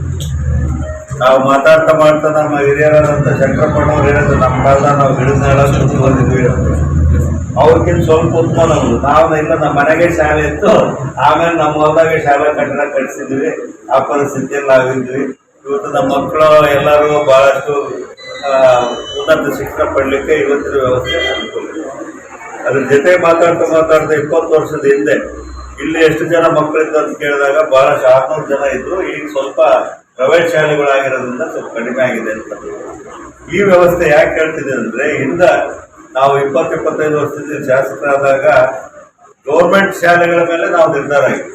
ನಾವು ಮಾತಾಡ್ತಾ ನಮ್ಮ ಹಿರಿಯರಾದಂಥ ಶಂಕರಪ್ಪನವ್ರು ಹೇಳಿದ್ರು, ನಮ್ಮ ಕಾಲದ ನಾವು ಗಿಡದ ಓದಿದ್ವಿ, ಅವ್ರಿಗಿಂತ ಸ್ವಲ್ಪ ಉತ್ತಮ ನಮ್ದು. ನಾವು ಇಲ್ಲ ನಮ್ಮ ಮನೆಗೆ ಶಾಲೆ ಇತ್ತು, ಆಮೇಲೆ ನಮ್ಮ ಹೊಲದಾಗೆ ಶಾಲಾ ಕಟ್ಟಡ ಕಟ್ಟಿಸಿದ್ವಿ. ಆ ಪರಿಸ್ಥಿತಿಯಲ್ಲಿ ನಾವಿದ್ವಿ. ಇವತ್ತು ನಮ್ಮ ಮಕ್ಕಳು ಎಲ್ಲರೂ ಬಹಳಷ್ಟು ಉನ್ನತ ಶಿಕ್ಷಣ ಪಡಲಿಕ್ಕೆ ಇವತ್ತಿನ ವ್ಯವಸ್ಥೆ ಅನುಕೂಲ. ಅದ್ರ ಜೊತೆ ಮಾತಾಡ್ತಾ 20 ವರ್ಷದ ಹಿಂದೆ ಇಲ್ಲಿ ಎಷ್ಟು ಜನ ಮಕ್ಕಳಿದ್ದು ಅಂತ ಕೇಳಿದಾಗ ಬಹಳಷ್ಟು 600 ಜನ ಇದ್ರು. ಈಗ ಸ್ವಲ್ಪ ಪ್ರೈವೇಟ್ ಶಾಲೆಗಳಾಗಿರೋದ್ರಿಂದ ಸ್ವಲ್ಪ ಕಡಿಮೆ ಆಗಿದೆ ಅಂತ. ಈ ವ್ಯವಸ್ಥೆ ಯಾಕೆ ಹೇಳ್ತಿದೆ ಅಂದರೆ, ಹಿಂದ ನಾವು 20-25 ವರ್ಷದಿಂದ ಶಾಸಕರಾದಾಗ ಗೌರ್ಮೆಂಟ್ ಶಾಲೆಗಳ ಮೇಲೆ ನಾವು ನಿರ್ಧಾರ ಆಗಿದೆ.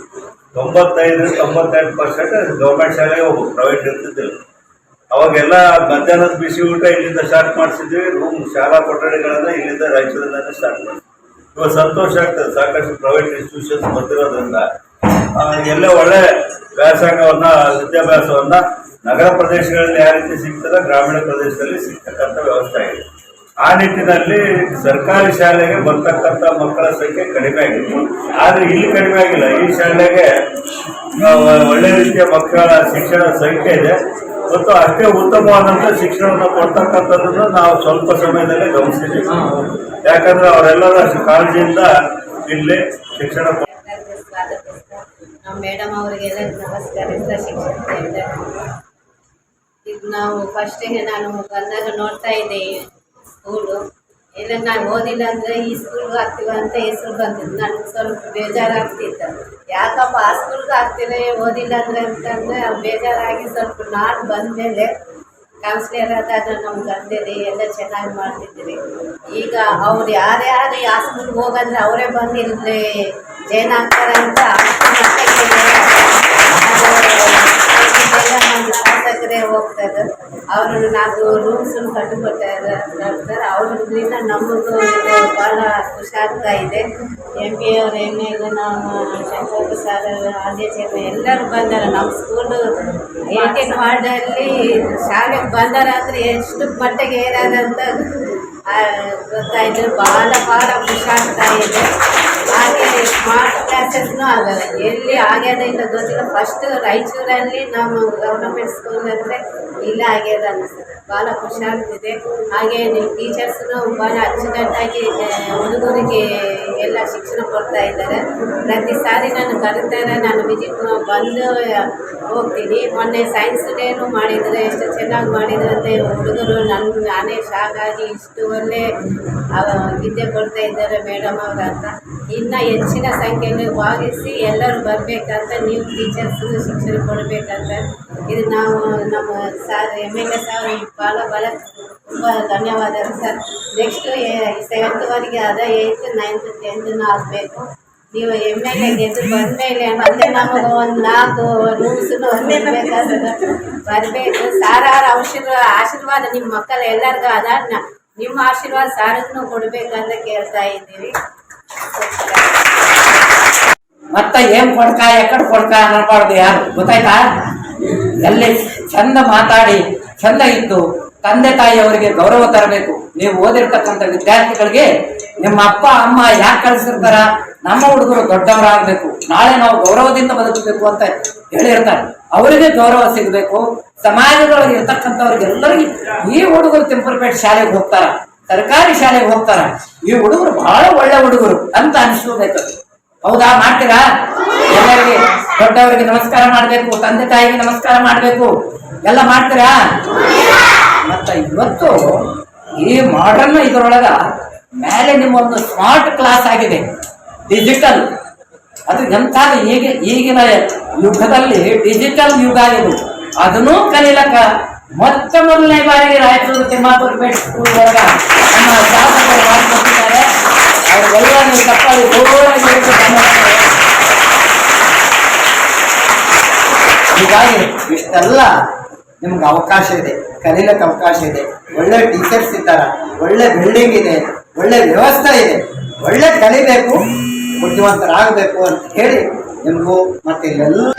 95-98% ಗೌರ್ಮೆಂಟ್ ಶಾಲೆಗೆ ಹೋಗ್ಬೇಕು, ಪ್ರೈವೇಟ್ ಇರ್ತಿದ್ದಿಲ್ಲ. ಅವಾಗೆಲ್ಲ ಮಧ್ಯಾಹ್ನದ ಬಿಸಿ ಊಟ ಇಲ್ಲಿಂದ ಸ್ಟಾರ್ಟ್ ಮಾಡಿಸಿದ್ವಿ. ಶಾಲಾ ಕೊಠಡಿಗಳನ್ನ ಇಲ್ಲಿಂದ ರಾಯಚೂರಿನಿಂದ ಸ್ಟಾರ್ಟ್ ಮಾಡಿದ್ವಿ. ಇವಾಗ ಸಂತೋಷ ಆಗ್ತದೆ, ಸಾಕಷ್ಟು ಪ್ರೈವೇಟ್ ಇನ್ಸ್ಟಿಟ್ಯೂಷನ್ಸ್ ಬಂದಿರೋದ್ರಿಂದ ಎಲ್ಲ ಒಳ್ಳೆ ವಿದ್ಯಾಭ್ಯಾಸವನ್ನ ನಗರ ಪ್ರದೇಶಗಳಲ್ಲಿ ಯಾವ ರೀತಿ ಸಿಗ್ತದೆ, ಗ್ರಾಮೀಣ ಪ್ರದೇಶದಲ್ಲಿ ಸಿಗ್ತಕ್ಕಂಥ ವ್ಯವಸ್ಥೆ ಆಗಿದೆ. ಆ ನಿಟ್ಟಿನಲ್ಲಿ ಸರ್ಕಾರಿ ಶಾಲೆಗೆ ಬರ್ತಕ್ಕಂಥ ಮಕ್ಕಳ ಸಂಖ್ಯೆ ಕಡಿಮೆ ಆಗಿದೆ. ಆದರೆ ಇಲ್ಲಿ ಕಡಿಮೆ ಆಗಿಲ್ಲ. ಈ ಶಾಲೆಗೆ ಒಳ್ಳೆ ರೀತಿಯ ಮಕ್ಕಳ ಶಿಕ್ಷಣ ಸಂಖ್ಯೆ ಇದೆ ಮತ್ತು ಅಷ್ಟೇ ಉತ್ತಮವಾದಂಥ ಶಿಕ್ಷಣವನ್ನು ಕೊಡ್ತಕ್ಕಂಥದ್ದನ್ನು ನಾವು ಸ್ವಲ್ಪ ಸಮಯದಲ್ಲೇ ಗಮನಿಸಿದ್ದೀವಿ. ಯಾಕಂದ್ರೆ ಅವರೆಲ್ಲರ ಕಾಳಜಿಯಿಂದ ಇಲ್ಲಿ ಶಿಕ್ಷಣ ಮೇಡಮ್ ಅವರಿಗೆಲ್ಲ ನಮಸ್ಕರಿಸ್ತ ಶಿಕ್ಷಣ. ಈಗ ನಾವು ಫಸ್ಟಿಗೆ ನಾನು ಬಂದಾಗ ನೋಡ್ತಾ ಇದ್ದೆ ಸ್ಕೂಲು ಎಲ್ಲ ನಾನು ಓದಿಲ್ಲ ಅಂದರೆ ಈ ಸ್ಕೂಲ್ಗೆ ಆಗ್ತೀವ ಅಂತ ಹೆಸರು ಬಂದಿದ್ದು. ನನಗೆ ಸ್ವಲ್ಪ ಬೇಜಾರಾಗ್ತಿತ್ತು, ಯಾಕಪ್ಪ ಆ ಸ್ಕೂಲ್ಗೆ ಆಗ್ತಿಲ್ಲ ಓದಿಲ್ಲ ಅಂದರೆ ಅಂತಂದರೆ ಬೇಜಾರಾಗಿ ಸ್ವಲ್ಪ ನಾನು ಬಂದಮೇಲೆ ಕೌನ್ಸಿಲರ್ ಆದಾಗ ನಮ್ಗೆ ಅಂದಿರಿ ಎಲ್ಲ ಚೆನ್ನಾಗಿ ಮಾಡ್ತಿದ್ರಿ. ಈಗ ಅವ್ರು ಯಾರ್ಯಾರು ಆ ಸ್ಕೂಲ್ಗೆ ಹೋಗಂದ್ರೆ ಅವರೇ ಬಂದು ಇಲ್ಲಿ ಜೈನ್ ಆಗ್ತಾರೆ ಅಂತ ನಮ್ಮ ಶಾಸಕರೇ ಹೋಗ್ತಾರೆ. ಅವರು 4 ರೂಮ್ಸ್ ಕಟ್ಟಿಕೊಡ್ತಾರೆ. ಅವ್ರಿಂದ ನಮಗೂ ಇದು ಭಾಳ ಖುಷಿ ಆಗ್ತಾ ಇದೆ. MP ಅವರು ಎಣ್ಣೆಗೂ ನಮ್ಮ ಶಂಕರ್ ಸರ್ ಆದೇಶನ ಎಲ್ಲರೂ ಬಂದಾರ. ನಮ್ಮ ಸ್ಕೂಲು 18 ವಾರ್ಡಲ್ಲಿ ಶಾಲೆಗೆ ಬಂದಾರ ಅಂದರೆ ಎಷ್ಟು ಮಟ್ಟಿಗೆ ಏನಾದಂತ ಗೊತ್ತಾಯಿತು. ಭಾಳ ಖುಷಿ ಆಗ್ತಾ ಇದೆ. ಹಾಗೆ ಸ್ಮಾರ್ಟ್ ಕ್ಲಾಸಸ್ನೂ ಆಗಲ್ಲ, ಎಲ್ಲಿ ಆಗ್ಯದ ಇಲ್ಲ ಗೊತ್ತಿಲ್ಲ. ಫಸ್ಟ್ ರಾಯಚೂರಲ್ಲಿ ನಮ್ಮ ಗೌರ್ಮೆಂಟ್ ಸ್ಕೂಲ್ ಅಂದರೆ ಇಲ್ಲ ಆಗ್ಯದ ಅನ್ನಿಸ್ತದೆ. ಭಾಳ ಖುಷಿ ಆಗ್ತಿದೆ. ಹಾಗೆ ನಿಮ್ಮ ಟೀಚರ್ಸ್ನು ಭಾಳ ಅಚ್ಚುಕಟ್ಟಾಗಿ ಹುಡುಗರಿಗೆ ಎಲ್ಲ ಶಿಕ್ಷಣ ಕೊಡ್ತಾ ಇದ್ದಾರೆ. ಪ್ರತಿ ಸಾರಿ ನಾನು ಕರೀತಾರೆ, ನಾನು ವಿಸಿಟ್ ಬಂದು ಹೋಗ್ತೀನಿ. ಮೊನ್ನೆ ಸೈನ್ಸ್ ಡೇನು ಮಾಡಿದರೆ ಎಷ್ಟು ಚೆನ್ನಾಗಿ ಮಾಡಿದ್ರಂತೆ ಹುಡುಗರು. ನಾನೇ ಶಾಕ್ ಆಗಿ ಇಷ್ಟು ಒಳ್ಳೆ ವಿದ್ಯೆ ಕೊಡ್ತಾ ಇದ್ದಾರೆ ಮೇಡಮ್ ಅವರು ಅಂತ. ಇನ್ನು ಹೆಚ್ಚಿನ ಸಂಖ್ಯೆಯಲ್ಲಿ ಭಾಗಿಸಿ ಎಲ್ಲರೂ ಬರಬೇಕಂತ, ನೀವು ಟೀಚರ್ಸ್ ಶಿಕ್ಷಣ ಕೊಡಬೇಕಂತ ಇದು ನಾವು ನಮ್ಮ ಸರ್ MLA ಸರ್ ಭಾಳ ತುಂಬ ಧನ್ಯವಾದಗಳು ಸರ್. ನೆಕ್ಸ್ಟು 7th ವರೆಗೆ ಅದ 8th 9th 10th ಆಗಬೇಕು. ನೀವು MLA ಗೆದ್ದು ಬಂದಮೇಲೆ ಮತ್ತೆ ನಮಗೆ ಒಂದು 4 ರೂಮ್ಸನ್ನು ಬರಬೇಕು. ಸಾರಾರ ಆಶೀರ್ವಾದ ನಿಮ್ಮ ಮಕ್ಕಳ ಎಲ್ಲರಿಗೂ ಅದ. ನಿಮ್ಮ ಆಶೀರ್ವಾದ ಸಾರಿಗೂ ಕೊಡಬೇಕಂತ ಕೇಳ್ತಾ ಇದ್ದೀವಿ. ಮತ್ತ ಏನ್ ಕೊಡ್ಕ ಎಕಡೆ ಕೊಡ್ಕ ಅನ್ನಬಾರ್ದು, ಯಾರು ಗೊತ್ತಾಯ್ತಾ? ಎಲ್ಲಿ ಚಂದ ಮಾತಾಡಿ ಚಂದ ಇದ್ದು ತಂದೆ ತಾಯಿಯವರಿಗೆ ಗೌರವ ತರಬೇಕು. ನೀವು ಓದಿರ್ತಕ್ಕಂಥ ವಿದ್ಯಾರ್ಥಿಗಳಿಗೆ ನಿಮ್ಮ ಅಪ್ಪ ಅಮ್ಮ ಯಾಕೆ ಕಳಿಸಿರ್ತಾರ, ನಮ್ಮ ಹುಡುಗರು ದೊಡ್ಡವರಾಗಬೇಕು, ನಾಳೆ ನಾವು ಗೌರವದಿಂದ ಬದುಕಬೇಕು ಅಂತ ಹೇಳಿರ್ತಾರೆ. ಅವರಿಗೆ ಗೌರವ ಸಿಗಬೇಕು. ಸಮಾಜದೊಳಗೆ ಇರ್ತಕ್ಕಂಥವ್ರಿಗೆಲ್ಲರಿಗೆ ಈ ಹುಡುಗರು ತಿಂಪರಪೇಟೆ ಶಾಲೆಗೆ ಹೋಗ್ತಾರ, ಸರ್ಕಾರಿ ಶಾಲೆಗೆ ಹೋಗ್ತಾರ, ಈ ಹುಡುಗರು ಬಹಳ ಒಳ್ಳೆ ಹುಡುಗರು ಅಂತ ಅನಿಸ್ಬೇಕು. ಹೌದಾ? ಮಾಡ್ತೀರಾ? ಎಲ್ಲರಿಗೆ ದೊಡ್ಡವರಿಗೆ ನಮಸ್ಕಾರ ಮಾಡ್ಬೇಕು, ತಂದೆ ತಾಯಿಗೆ ನಮಸ್ಕಾರ ಮಾಡ್ಬೇಕು, ಎಲ್ಲ ಮಾಡ್ತೀರಾ? ಮತ್ತ ಇವತ್ತು ಈ ಮಾಡರ್ನ್ ಇದರೊಳಗ ಮೇಲೆ ನಿಮ್ಮೊಂದು ಸ್ಮಾರ್ಟ್ ಕ್ಲಾಸ್ ಆಗಿದೆ, ಡಿಜಿಟಲ್. ಅದು ಎಂತ ಈಗಿನ ಯುಗದಲ್ಲಿ ಡಿಜಿಟಲ್ ಯುಗ ಇದು. ಅದನ್ನೂ ಕಲೀಲಕ್ಕ ಮೊದಲನೇ ಬಾರಿಗೆ ರಾಯಚೂರು ತಿಮ್ಮಾಪುರಪೇಟೆ ಸ್ಕೂಲ್ ಒಳಗ ನಮ್ಮ ಶಾಸಕರು ಮಾಡಿಕೊಟ್ಟಿದ್ದಾರೆ. ಅವರೆಲ್ಲ ನೀವು ತಪ್ಪಾಗಿ ಹೀಗಾಗಿ ಇಷ್ಟೆಲ್ಲ ನಿಮ್ಗೆ ಅವಕಾಶ ಇದೆ, ಕಲೀಲಕ್ಕೆ ಅವಕಾಶ ಇದೆ. ಒಳ್ಳೆ ಟೀಚರ್ಸ್ ಇದ್ದಾರ, ಒಳ್ಳೆ ಬಿಲ್ಡಿಂಗ್ ಇದೆ, ಒಳ್ಳೆ ವ್ಯವಸ್ಥೆ ಇದೆ. ಒಳ್ಳೆ ಕಲಿಬೇಕು, ಬುದ್ಧಿವಂತರಾಗಬೇಕು ಅಂತ ಹೇಳಿ ನಿಮಗೂ ಮತ್ತೆ ಇಲ್ಲೆಲ್ಲ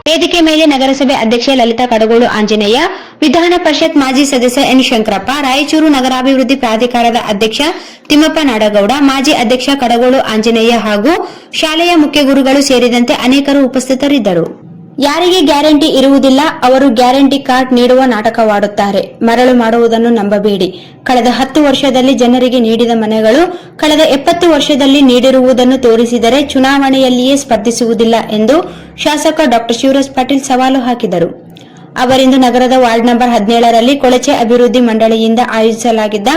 ವೇದಿಕೆ ಮೇಲೆ ನಗರಸಭೆ ಅಧ್ಯಕ್ಷೆ ಲಲಿತಾ ಕಡಗೋಳು ಆಂಜನೇಯ, ವಿಧಾನ ಪರಿಷತ್ ಮಾಜಿ ಸದಸ್ಯ ಎನ್ ಶಂಕರಪ್ಪ, ರಾಯಚೂರು ನಗರಾಭಿವೃದ್ಧಿ ಪ್ರಾಧಿಕಾರದ ಅಧ್ಯಕ್ಷ ತಿಮ್ಮಪ್ಪ ನಾಡಗೌಡ, ಮಾಜಿ ಅಧ್ಯಕ್ಷ ಕಡಗೋಳು ಆಂಜನೇಯ ಹಾಗೂ ಶಾಲೆಯ ಮುಖ್ಯ ಗುರುಗಳು ಸೇರಿದಂತೆ ಅನೇಕರು ಉಪಸ್ಥಿತರಿದ್ದರು. ಯಾರಿಗೆ ಗ್ಯಾರಂಟಿ ಇರುವುದಿಲ್ಲ, ಅವರು ಗ್ಯಾರಂಟಿ ಕಾರ್ಡ್ ನೀಡುವ ನಾಟಕವಾಡುತ್ತಾರೆ. ಮರಳು ಮಾಡುವುದನ್ನು ನಂಬಬೇಡಿ. ಕಳೆದ 10 ವರ್ಷದಲ್ಲಿ ಜನರಿಗೆ ನೀಡಿದ ಮನೆಗಳು ಕಳೆದ 70 ವರ್ಷದಲ್ಲಿ ನೀಡಿರುವುದನ್ನು ತೋರಿಸಿದರೆ ಚುನಾವಣೆಯಲ್ಲಿಯೇ ಸ್ಪರ್ಧಿಸುವುದಿಲ್ಲ ಎಂದು ಶಾಸಕ ಡಾ ಶಿವರಾಜ್ ಪಾಟೀಲ್ ಸವಾಲು ಹಾಕಿದರು. ಅವರಿಂದು ನಗರದ ವಾರ್ಡ್ ನಂಬರ್ 17ರಲ್ಲಿ ಕೊಳಚೆ ಅಭಿವೃದ್ಧಿ ಮಂಡಳಿಯಿಂದ ಆಯೋಜಿಸಲಾಗಿದ್ದ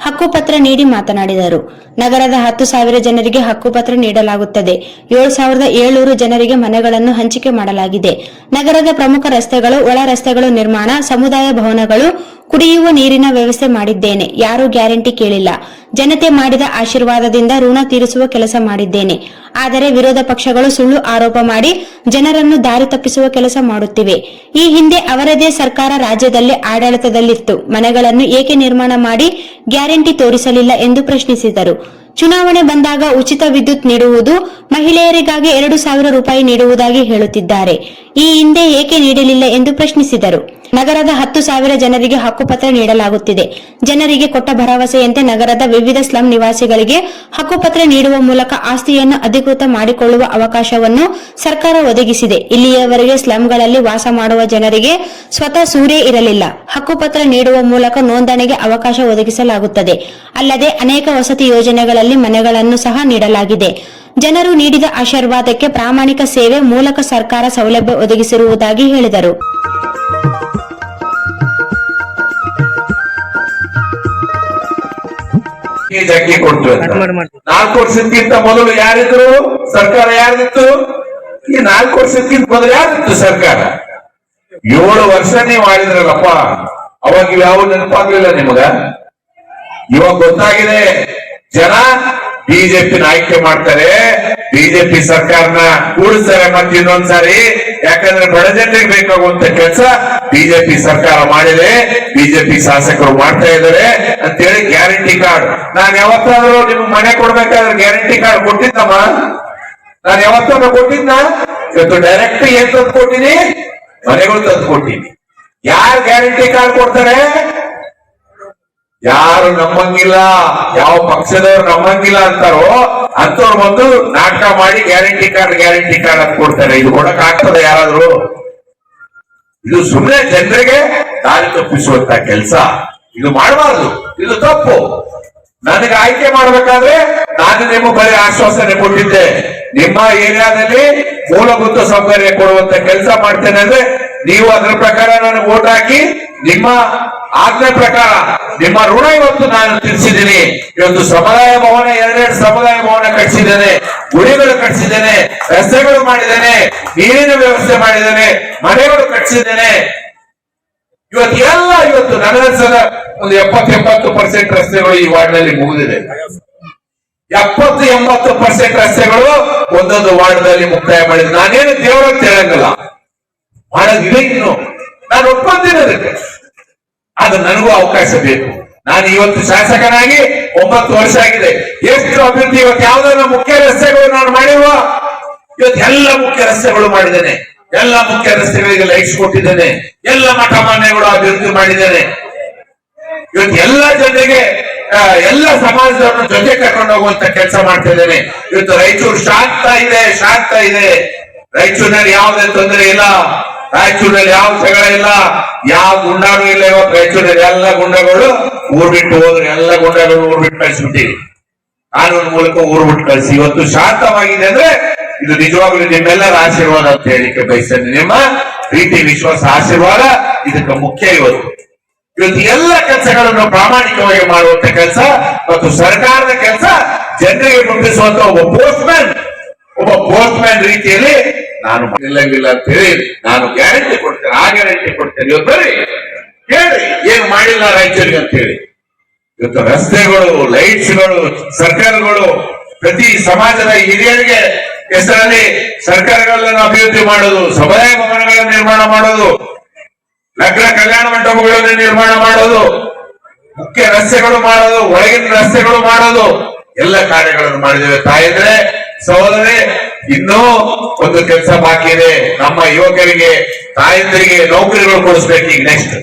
ಹಕ್ಕುಪತ್ರ ನೀಡಿ ಮಾತನಾಡಿದರು. ನಗರದ 10,000 ಜನರಿಗೆ ಹಕ್ಕುಪತ್ರ ನೀಡಲಾಗುತ್ತದೆ. 7,700 ಜನರಿಗೆ ಮನೆಗಳನ್ನು ಹಂಚಿಕೆ ಮಾಡಲಾಗಿದೆ. ನಗರದ ಪ್ರಮುಖ ರಸ್ತೆಗಳು, ಒಳ ರಸ್ತೆಗಳು ನಿರ್ಮಾಣ, ಸಮುದಾಯ ಭವನಗಳು, ಕುಡಿಯುವ ನೀರಿನ ವ್ಯವಸ್ಥೆ ಮಾಡಿದ್ದೇನೆ. ಯಾರೂ ಗ್ಯಾರಂಟಿ ಕೇಳಿಲ್ಲ. ಜನತೆ ಮಾಡಿದ ಆಶೀರ್ವಾದದಿಂದ ಋಣ ತೀರಿಸುವ ಕೆಲಸ ಮಾಡಿದ್ದೇನೆ. ಆದರೆ ವಿರೋಧ ಪಕ್ಷಗಳು ಸುಳ್ಳು ಆರೋಪ ಮಾಡಿ ಜನರನ್ನು ದಾರಿ ತಪ್ಪಿಸುವ ಕೆಲಸ ಮಾಡುತ್ತಿವೆ. ಈ ಹಿಂದೆ ಅವರದೇ ಸರ್ಕಾರ ರಾಜ್ಯದಲ್ಲಿ ಆಡಳಿತದಲ್ಲಿತ್ತು. ಮನೆಗಳನ್ನು ಏಕೆ ನಿರ್ಮಾಣ ಮಾಡಿ ಗ್ಯಾರಂಟಿ ತೋರಿಸಲಿಲ್ಲ ಎಂದು ಪ್ರಶ್ನಿಸಿದರು. ಚುನಾವಣೆ ಬಂದಾಗ ಉಚಿತ ವಿದ್ಯುತ್ ನೀಡುವುದು, ಮಹಿಳೆಯರಿಗಾಗಿ 2,000 ರೂಪಾಯಿ ನೀಡುವುದಾಗಿ ಹೇಳುತ್ತಿದ್ದಾರೆ. ಈ ಹಿಂದೆ ಏಕೆ ನೀಡಲಿಲ್ಲ ಎಂದು ಪ್ರಶ್ನಿಸಿದರು. ನಗರದ 10,000 ಜನರಿಗೆ ಹಕ್ಕುಪತ್ರ ನೀಡಲಾಗುತ್ತಿದೆ. ಜನರಿಗೆ ಕೊಟ್ಟ ಭರವಸೆಯಂತೆ ನಗರದ ವಿವಿಧ ಸ್ಲಂ ನಿವಾಸಿಗಳಿಗೆ ಹಕ್ಕುಪತ್ರ ನೀಡುವ ಮೂಲಕ ಆಸ್ತಿಯನ್ನು ಅಧಿಕೃತ ಮಾಡಿಕೊಳ್ಳುವ ಅವಕಾಶವನ್ನು ಸರ್ಕಾರ ಒದಗಿಸಿದೆ. ಇಲ್ಲಿಯವರೆಗೆ ಸ್ಲಂಗಳಲ್ಲಿ ವಾಸ ಮಾಡುವ ಜನರಿಗೆ ಸ್ವತಃ ಸೂರೇ ಇರಲಿಲ್ಲ. ಹಕ್ಕುಪತ್ರ ನೀಡುವ ಮೂಲಕ ನೋಂದಣಿಗೆ ಅವಕಾಶ ಒದಗಿಸಲಾಗುತ್ತದೆ. ಅಲ್ಲದೆ ಅನೇಕ ವಸತಿ ಯೋಜನೆಗಳಲ್ಲಿ ಮನೆಗಳನ್ನು ಸಹ ನೀಡಲಾಗಿದೆ. ಜನರು ನೀಡಿದ ಆಶೀರ್ವಾದಕ್ಕೆ ಪ್ರಾಮಾಣಿಕ ಸೇವೆ ಮೂಲಕ ಸರ್ಕಾರ ಸೌಲಭ್ಯ ಒದಗಿಸಿರುವುದಾಗಿ ಹೇಳಿದರು. ಅಕ್ಕಿ ಕೊಡ್ತೀವಿ ಅಂತ 4 ವರ್ಷಕ್ಕಿಂತ ಮೊದಲು ಯಾರಿದ್ರು ಸರ್ಕಾರ? ಯಾರಿತ್ತು? ಈ 4 ವರ್ಷಕ್ಕಿಂತ ಮೊದಲು ಯಾರಿತ್ತು ಸರ್ಕಾರ? 7 ವರ್ಷ ನೀವು ಆಳಿದ್ರಲ್ಲಪ್ಪ. ಅವಾಗ ಯಾವ ನೆನಪಾಗ್ಲಿಲ್ಲ ನಿಮಗ? ಇವಾಗ ಗೊತ್ತಾಗಿದೆ. ಜನ ಬಿಜೆಪಿನ ಆಯ್ಕೆ ಮಾಡ್ತಾರೆ, ಬಿಜೆಪಿ ಸರ್ಕಾರನ ಕೂಡಿಸ್ತಾರೆ ಮತ್ತೆ ಇನ್ನೊಂದ್ಸಾರಿ. ಯಾಕಂದ್ರೆ ಬಡ ಜನರಿಗೆ ಬೇಕಾಗುವಂತ ಕೆಲಸ ಬಿಜೆಪಿ ಸರ್ಕಾರ ಮಾಡಿದೆ, ಬಿಜೆಪಿ ಶಾಸಕರು ಮಾಡ್ತಾ ಇದ್ದಾರೆ ಅಂತೇಳಿ ಗ್ಯಾರಂಟಿ ಕಾರ್ಡ್. ನಾನು ಯಾವತ್ತಾದ್ರೂ ನಿಮ್ಗೆ ಮನೆ ಕೊಡ್ಬೇಕಾದ್ರೆ ಗ್ಯಾರಂಟಿ ಕಾರ್ಡ್ ಕೊಟ್ಟಿದ್ದಮ್ಮ? ನಾನು ಯಾವತ್ತಾದ್ರೂ ಕೊಟ್ಟಿದ್ನ? ಇವತ್ತು ಡೈರೆಕ್ಟ್ ಏನ್ ತಂದು ಕೊಟ್ಟಿನಿ? ಮನೆಗಳು ತಂದು ಕೊಟ್ಟಿನಿ. ಯಾರು ಗ್ಯಾರಂಟಿ ಕಾರ್ಡ್ ಕೊಡ್ತಾರೆ? ಯಾರು ನಮ್ಮಂಗಿಲ್ಲ, ಯಾವ ಪಕ್ಷದವ್ರು ನಮ್ಮಂಗಿಲ್ಲ ಅಂತಾರೋ ಅಂತವ್ರು ಬಂದು ನಾಟಕ ಮಾಡಿ ಗ್ಯಾರಂಟಿ ಕಾರ್ಡ್ ಅಂತ ಕೊಡ್ತಾರೆ. ಇದು ಕೊಡಕ್ ಆಗ್ತದೆ ಯಾರಾದ್ರೂ? ಇದು ಸುಮ್ಮನೆ ಜನರಿಗೆ ದಾರಿ ತಪ್ಪಿಸುವಂತ ಕೆಲಸ. ಇದು ಮಾಡಬಾರ್ದು, ಇದು ತಪ್ಪು. ನನಗೆ ಆಯ್ಕೆ ಮಾಡ್ಬೇಕಾದ್ರೆ ನಾನು ನಿಮಗೆ ಬರೀ ಆಶ್ವಾಸನೆ ಕೊಟ್ಟಿದ್ದೆ. ನಿಮ್ಮ ಏರಿಯಾದಲ್ಲಿ ಮೂಲಭೂತ ಸೌಕರ್ಯ ಕೊಡುವಂತ ಕೆಲಸ ಮಾಡ್ತೇನೆ ಅಂದ್ರೆ ನೀವು ಅದರ ಪ್ರಕಾರ ನನಗೆ ವೋಟ್ ಹಾಕಿ ನಿಮ್ಮ ಆಜ್ಞೆ ಪ್ರಕಾರ ನಿಮ್ಮ ಋಣ ಇವತ್ತು ನಾನು ತೀರಿಸಿದ್ದೀನಿ. ಇವತ್ತು ಸಮುದಾಯ ಭವನ 2 ಸಮುದಾಯ ಭವನ ಕಟ್ಟಿಸಿದ್ದೇನೆ, ಗುಡಿಗಳು ಕಟ್ಟಿಸಿದ್ದೇನೆ, ರಸ್ತೆಗಳು ಮಾಡಿದ್ದೇನೆ, ನೀರಿನ ವ್ಯವಸ್ಥೆ ಮಾಡಿದ್ದೇನೆ, ಮನೆಗಳು ಕಟ್ಟಿಸಿದ್ದೇನೆ. ಇವತ್ತು ನಗರಸಭೆ ಒಂದು 70-80% ರಸ್ತೆಗಳು ಈ ವಾರ್ಡ್ನಲ್ಲಿ ಮುಗಿದಿದೆ. 70-80% ರಸ್ತೆಗಳು ಒಂದೊಂದು ವಾರ್ಡ್ನಲ್ಲಿ ಮುಕ್ತಾಯ ಮಾಡಿದೆ. ನಾನೇನು ದೇವರಂತ ಹೇಳಂಗಿಲ್ಲ, ಮಾಡೋದಿದೆ. ಇನ್ನು ನಾನು ಒಪ್ಕೊಂತೀನಿ ಅದಕ್ಕೆ. ಅದು ನನಗೂ ಅವಕಾಶ ಬೇಕು. ನಾನು ಇವತ್ತು ಶಾಸಕನಾಗಿ 9 ವರ್ಷ ಆಗಿದೆ. ಎಷ್ಟು ಅಭಿವೃದ್ಧಿ! ಇವತ್ತು ಯಾವ್ದಾದ್ರು ಮುಖ್ಯ ರಸ್ತೆಗಳು ನಾನು ಮಾಡಿರುವ? ಇವತ್ತು ಎಲ್ಲ ಮುಖ್ಯ ರಸ್ತೆಗಳು ಮಾಡಿದ್ದೇನೆ. ಎಲ್ಲ ಮುಖ್ಯ ರಸ್ತೆಗಳಿಗೆ ಲೈಟ್ಸ್ ಕೊಟ್ಟಿದ್ದೇನೆ. ಎಲ್ಲ ಮಠ ಮಾನ್ಯಗಳು ಅಭಿವೃದ್ಧಿ ಮಾಡಿದ್ದೇನೆ. ಇವತ್ತು ಎಲ್ಲ ಜನರಿಗೆ, ಎಲ್ಲ ಸಮಾಜದವ್ರನ್ನ ಜೊತೆ ಕರ್ಕೊಂಡು ಹೋಗುವಂತ ಕೆಲಸ ಮಾಡ್ತಿದ್ದೇನೆ. ಇವತ್ತು ರಾಯಚೂರು ಶಾಂತ ಇದೆ. ರಾಯಚೂರಿನಲ್ಲಿ ಯಾವುದೇ ತೊಂದರೆ ಇಲ್ಲ. ರಾಯಚೂರಿನಲ್ಲಿ ಯಾವ ಜಗಳ ಇಲ್ಲ, ಯಾವ ಗುಂಡಾರು ಇಲ್ಲ. ಇವತ್ತು ರಾಯಚೂರಿನಲ್ಲಿ ಎಲ್ಲ ಗುಂಡಗಳು ಊರ್ ಬಿಟ್ಟು ಹೋದ್ರು. ಎಲ್ಲ ಗುಂಡಗಳು ಊರ್ ಬಿಟ್ಟು ಕಳಿಸ್ಬಿಟ್ಟಿವಿ. ಕಾನೂನು ಮೂಲಕ ಊರ್ ಬಿಟ್ಟು ಕಳಿಸಿ ಇವತ್ತು ಶಾಂತವಾಗಿದೆ ಅಂದ್ರೆ ಇದು ನಿಜವಾಗ್ಲೂ ನಿಮ್ಮೆಲ್ಲರ ಆಶೀರ್ವಾದ ಅಂತ ಹೇಳಿಕೆ ಬಯಸ್ತೇನೆ. ನಿಮ್ಮ ಪ್ರೀತಿ, ವಿಶ್ವಾಸ, ಆಶೀರ್ವಾದ ಇದಕ್ಕೆ ಮುಖ್ಯ. ಇವತ್ತು ಎಲ್ಲ ಕೆಲಸಗಳನ್ನು ಪ್ರಾಮಾಣಿಕವಾಗಿ ಮಾಡುವಂತ ಕೆಲಸ ಮತ್ತು ಸರ್ಕಾರದ ಕೆಲಸ ಜನರಿಗೆ ಮುಟ್ಟಿಸುವಂತ ಒಬ್ಬ ಪೋಸ್ಟ್ಮ್ಯಾನ್ ರೀತಿಯಲ್ಲಿ ನಾನು ಇಲ್ಲಂಗಿಲ್ಲ ಅಂತ ಹೇಳಿ ನಾನು ಗ್ಯಾರಂಟಿ ಕೊಡ್ತೇನೆ. ಆ ಗ್ಯಾರಂಟಿ ಕೊಡ್ತೇನೆ. ಇವತ್ತು ಬರೀ ಹೇಳಿ ಏನು ಮಾಡಿಲ್ಲ ರಾಯಚೂರಿಗೆ ಅಂತ ಹೇಳಿ. ಇವತ್ತು ರಸ್ತೆಗಳು, ಲೈಟ್ಸ್ಗಳು, ಸರ್ಕಾರಗಳು ಪ್ರತಿ ಸಮಾಜದ ಹಿರಿಯರಿಗೆ ಹೆಸರಲ್ಲಿ ಸರ್ಕಾರಗಳನ್ನು ಅಭಿವೃದ್ಧಿ ಮಾಡೋದು, ಸಮುದಾಯ ಭವನಗಳನ್ನು ನಿರ್ಮಾಣ ಮಾಡೋದು, ಲಗ್ನ ಕಲ್ಯಾಣ ಮಂಟಪಗಳನ್ನು ನಿರ್ಮಾಣ ಮಾಡೋದು, ಮುಖ್ಯ ರಸ್ತೆಗಳು ಮಾಡೋದು, ಒಳಗಿನ ರಸ್ತೆಗಳು ಮಾಡೋದು, ಎಲ್ಲ ಕಾರ್ಯಗಳನ್ನು ಮಾಡಿದ್ದೇವೆ. ತಾಯಿದ್ರೆ, ಸಹೋದರೇ, ಇನ್ನೂ ಒಂದು ಕೆಲಸ ಬಾಕಿ ಇದೆ. ನಮ್ಮ ಯುವಕರಿಗೆ, ತಾಯಂದರಿಗೆ ನೌಕರಿಗಳು ಕೊಡಿಸ್ಬೇಕು. ಈಗ ನೆಕ್ಸ್ಟ್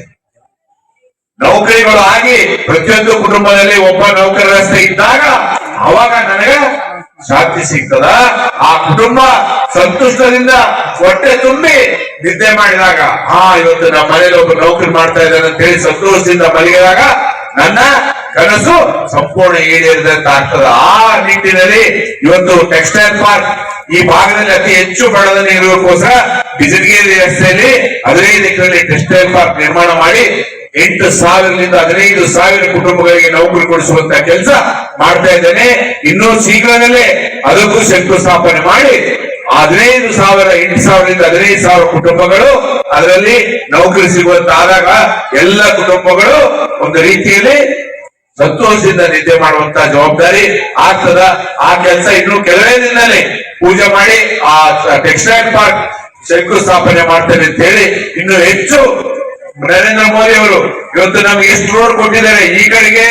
ನೌಕರಿಗಳು ಆಗಿ ಪ್ರತಿಯೊಂದು ಕುಟುಂಬದಲ್ಲಿ ಒಬ್ಬ ನೌಕರರಷ್ಟೇ ಇದ್ದಾಗ ಅವಾಗ ನನಗೆ ಶಾಂತಿ ಸಿಗ್ತದ. ಆ ಕುಟುಂಬ ಸಂತುಷ್ಟದಿಂದ ಹೊಟ್ಟೆ ತುಂಬಿ ನಿದ್ದೆ ಮಾಡಿದಾಗ, ಇವತ್ತು ನಮ್ಮ ಮನೇಲಿ ಒಬ್ಬ ನೌಕರಿ ಮಾಡ್ತಾ ಇದ್ದಾನೆ ಅಂತ ಹೇಳಿ ಸಂತೋಷದಿಂದ ಮಲಗಿದಾಗ ನನ್ನ ಕನಸು ಸಂಪೂರ್ಣ ಈಡೇರಿದಂತಾಗ್ತದೆ. ಆ ನಿಟ್ಟಿನಲ್ಲಿ ಇವತ್ತು ಟೆಕ್ಸ್ಟೈಲ್ ಪಾರ್ಕ್ ಈ ಭಾಗದಲ್ಲಿ ಅತಿ ಹೆಚ್ಚು ಬಡದಲ್ಲಿ ಇರುವುದಕ್ಕೋಸ್ಕರ ಬಿಜನಗೇರಿ ರಸ್ತೆಯಲ್ಲಿ 15 ಎಕರೆಯಲ್ಲಿ ಟೆಕ್ಸ್ಟೈಲ್ ಪಾರ್ಕ್ ನಿರ್ಮಾಣ ಮಾಡಿ 8,000ರಿಂದ 15,000 ಕುಟುಂಬಗಳಿಗೆ ನೌಕರಿ ಕೊಡಿಸುವಂತ ಕೆಲಸ ಮಾಡ್ತಾ ಇದ್ದೇನೆ. ಇನ್ನೂ ಶೀಘ್ರದಲ್ಲೇ ಅದಕ್ಕೂ ಶಂಕುಸ್ಥಾಪನೆ ಮಾಡಿ 15,000 8,000ರಿಂದ 15,000 ಕುಟುಂಬಗಳು ಅದರಲ್ಲಿ ನೌಕರಿ ಸಿಗುವಂತ ಆದಾಗ ಎಲ್ಲ ಕುಟುಂಬಗಳು ಒಂದು ರೀತಿಯಲ್ಲಿ ಸಂತೋಷದಿಂದ ನಿದ್ದೆ ಮಾಡುವಂತ ಜವಾಬ್ದಾರಿ ಆಗ್ತದ. ಆ ಕೆಲಸ ಇನ್ನು ಕೆಲವೇ ದಿನದಲ್ಲಿ ಪೂಜೆ ಮಾಡಿ ಆ ಟೆಕ್ಸ್ಟೈಲ್ ಪಾರ್ಕ್ ಶಂಕುಸ್ಥಾಪನೆ ಮಾಡ್ತೇನೆ ಅಂತ ಹೇಳಿ ಇನ್ನು ಹೆಚ್ಚು ನರೇಂದ್ರ ಮೋದಿ ಅವರು ಇವತ್ತು ನಮ್ಗೆ ಎಷ್ಟು ರೋಡ್ ಕೊಟ್ಟಿದ್ದಾರೆ. ಈ ಕಡೆಗೆ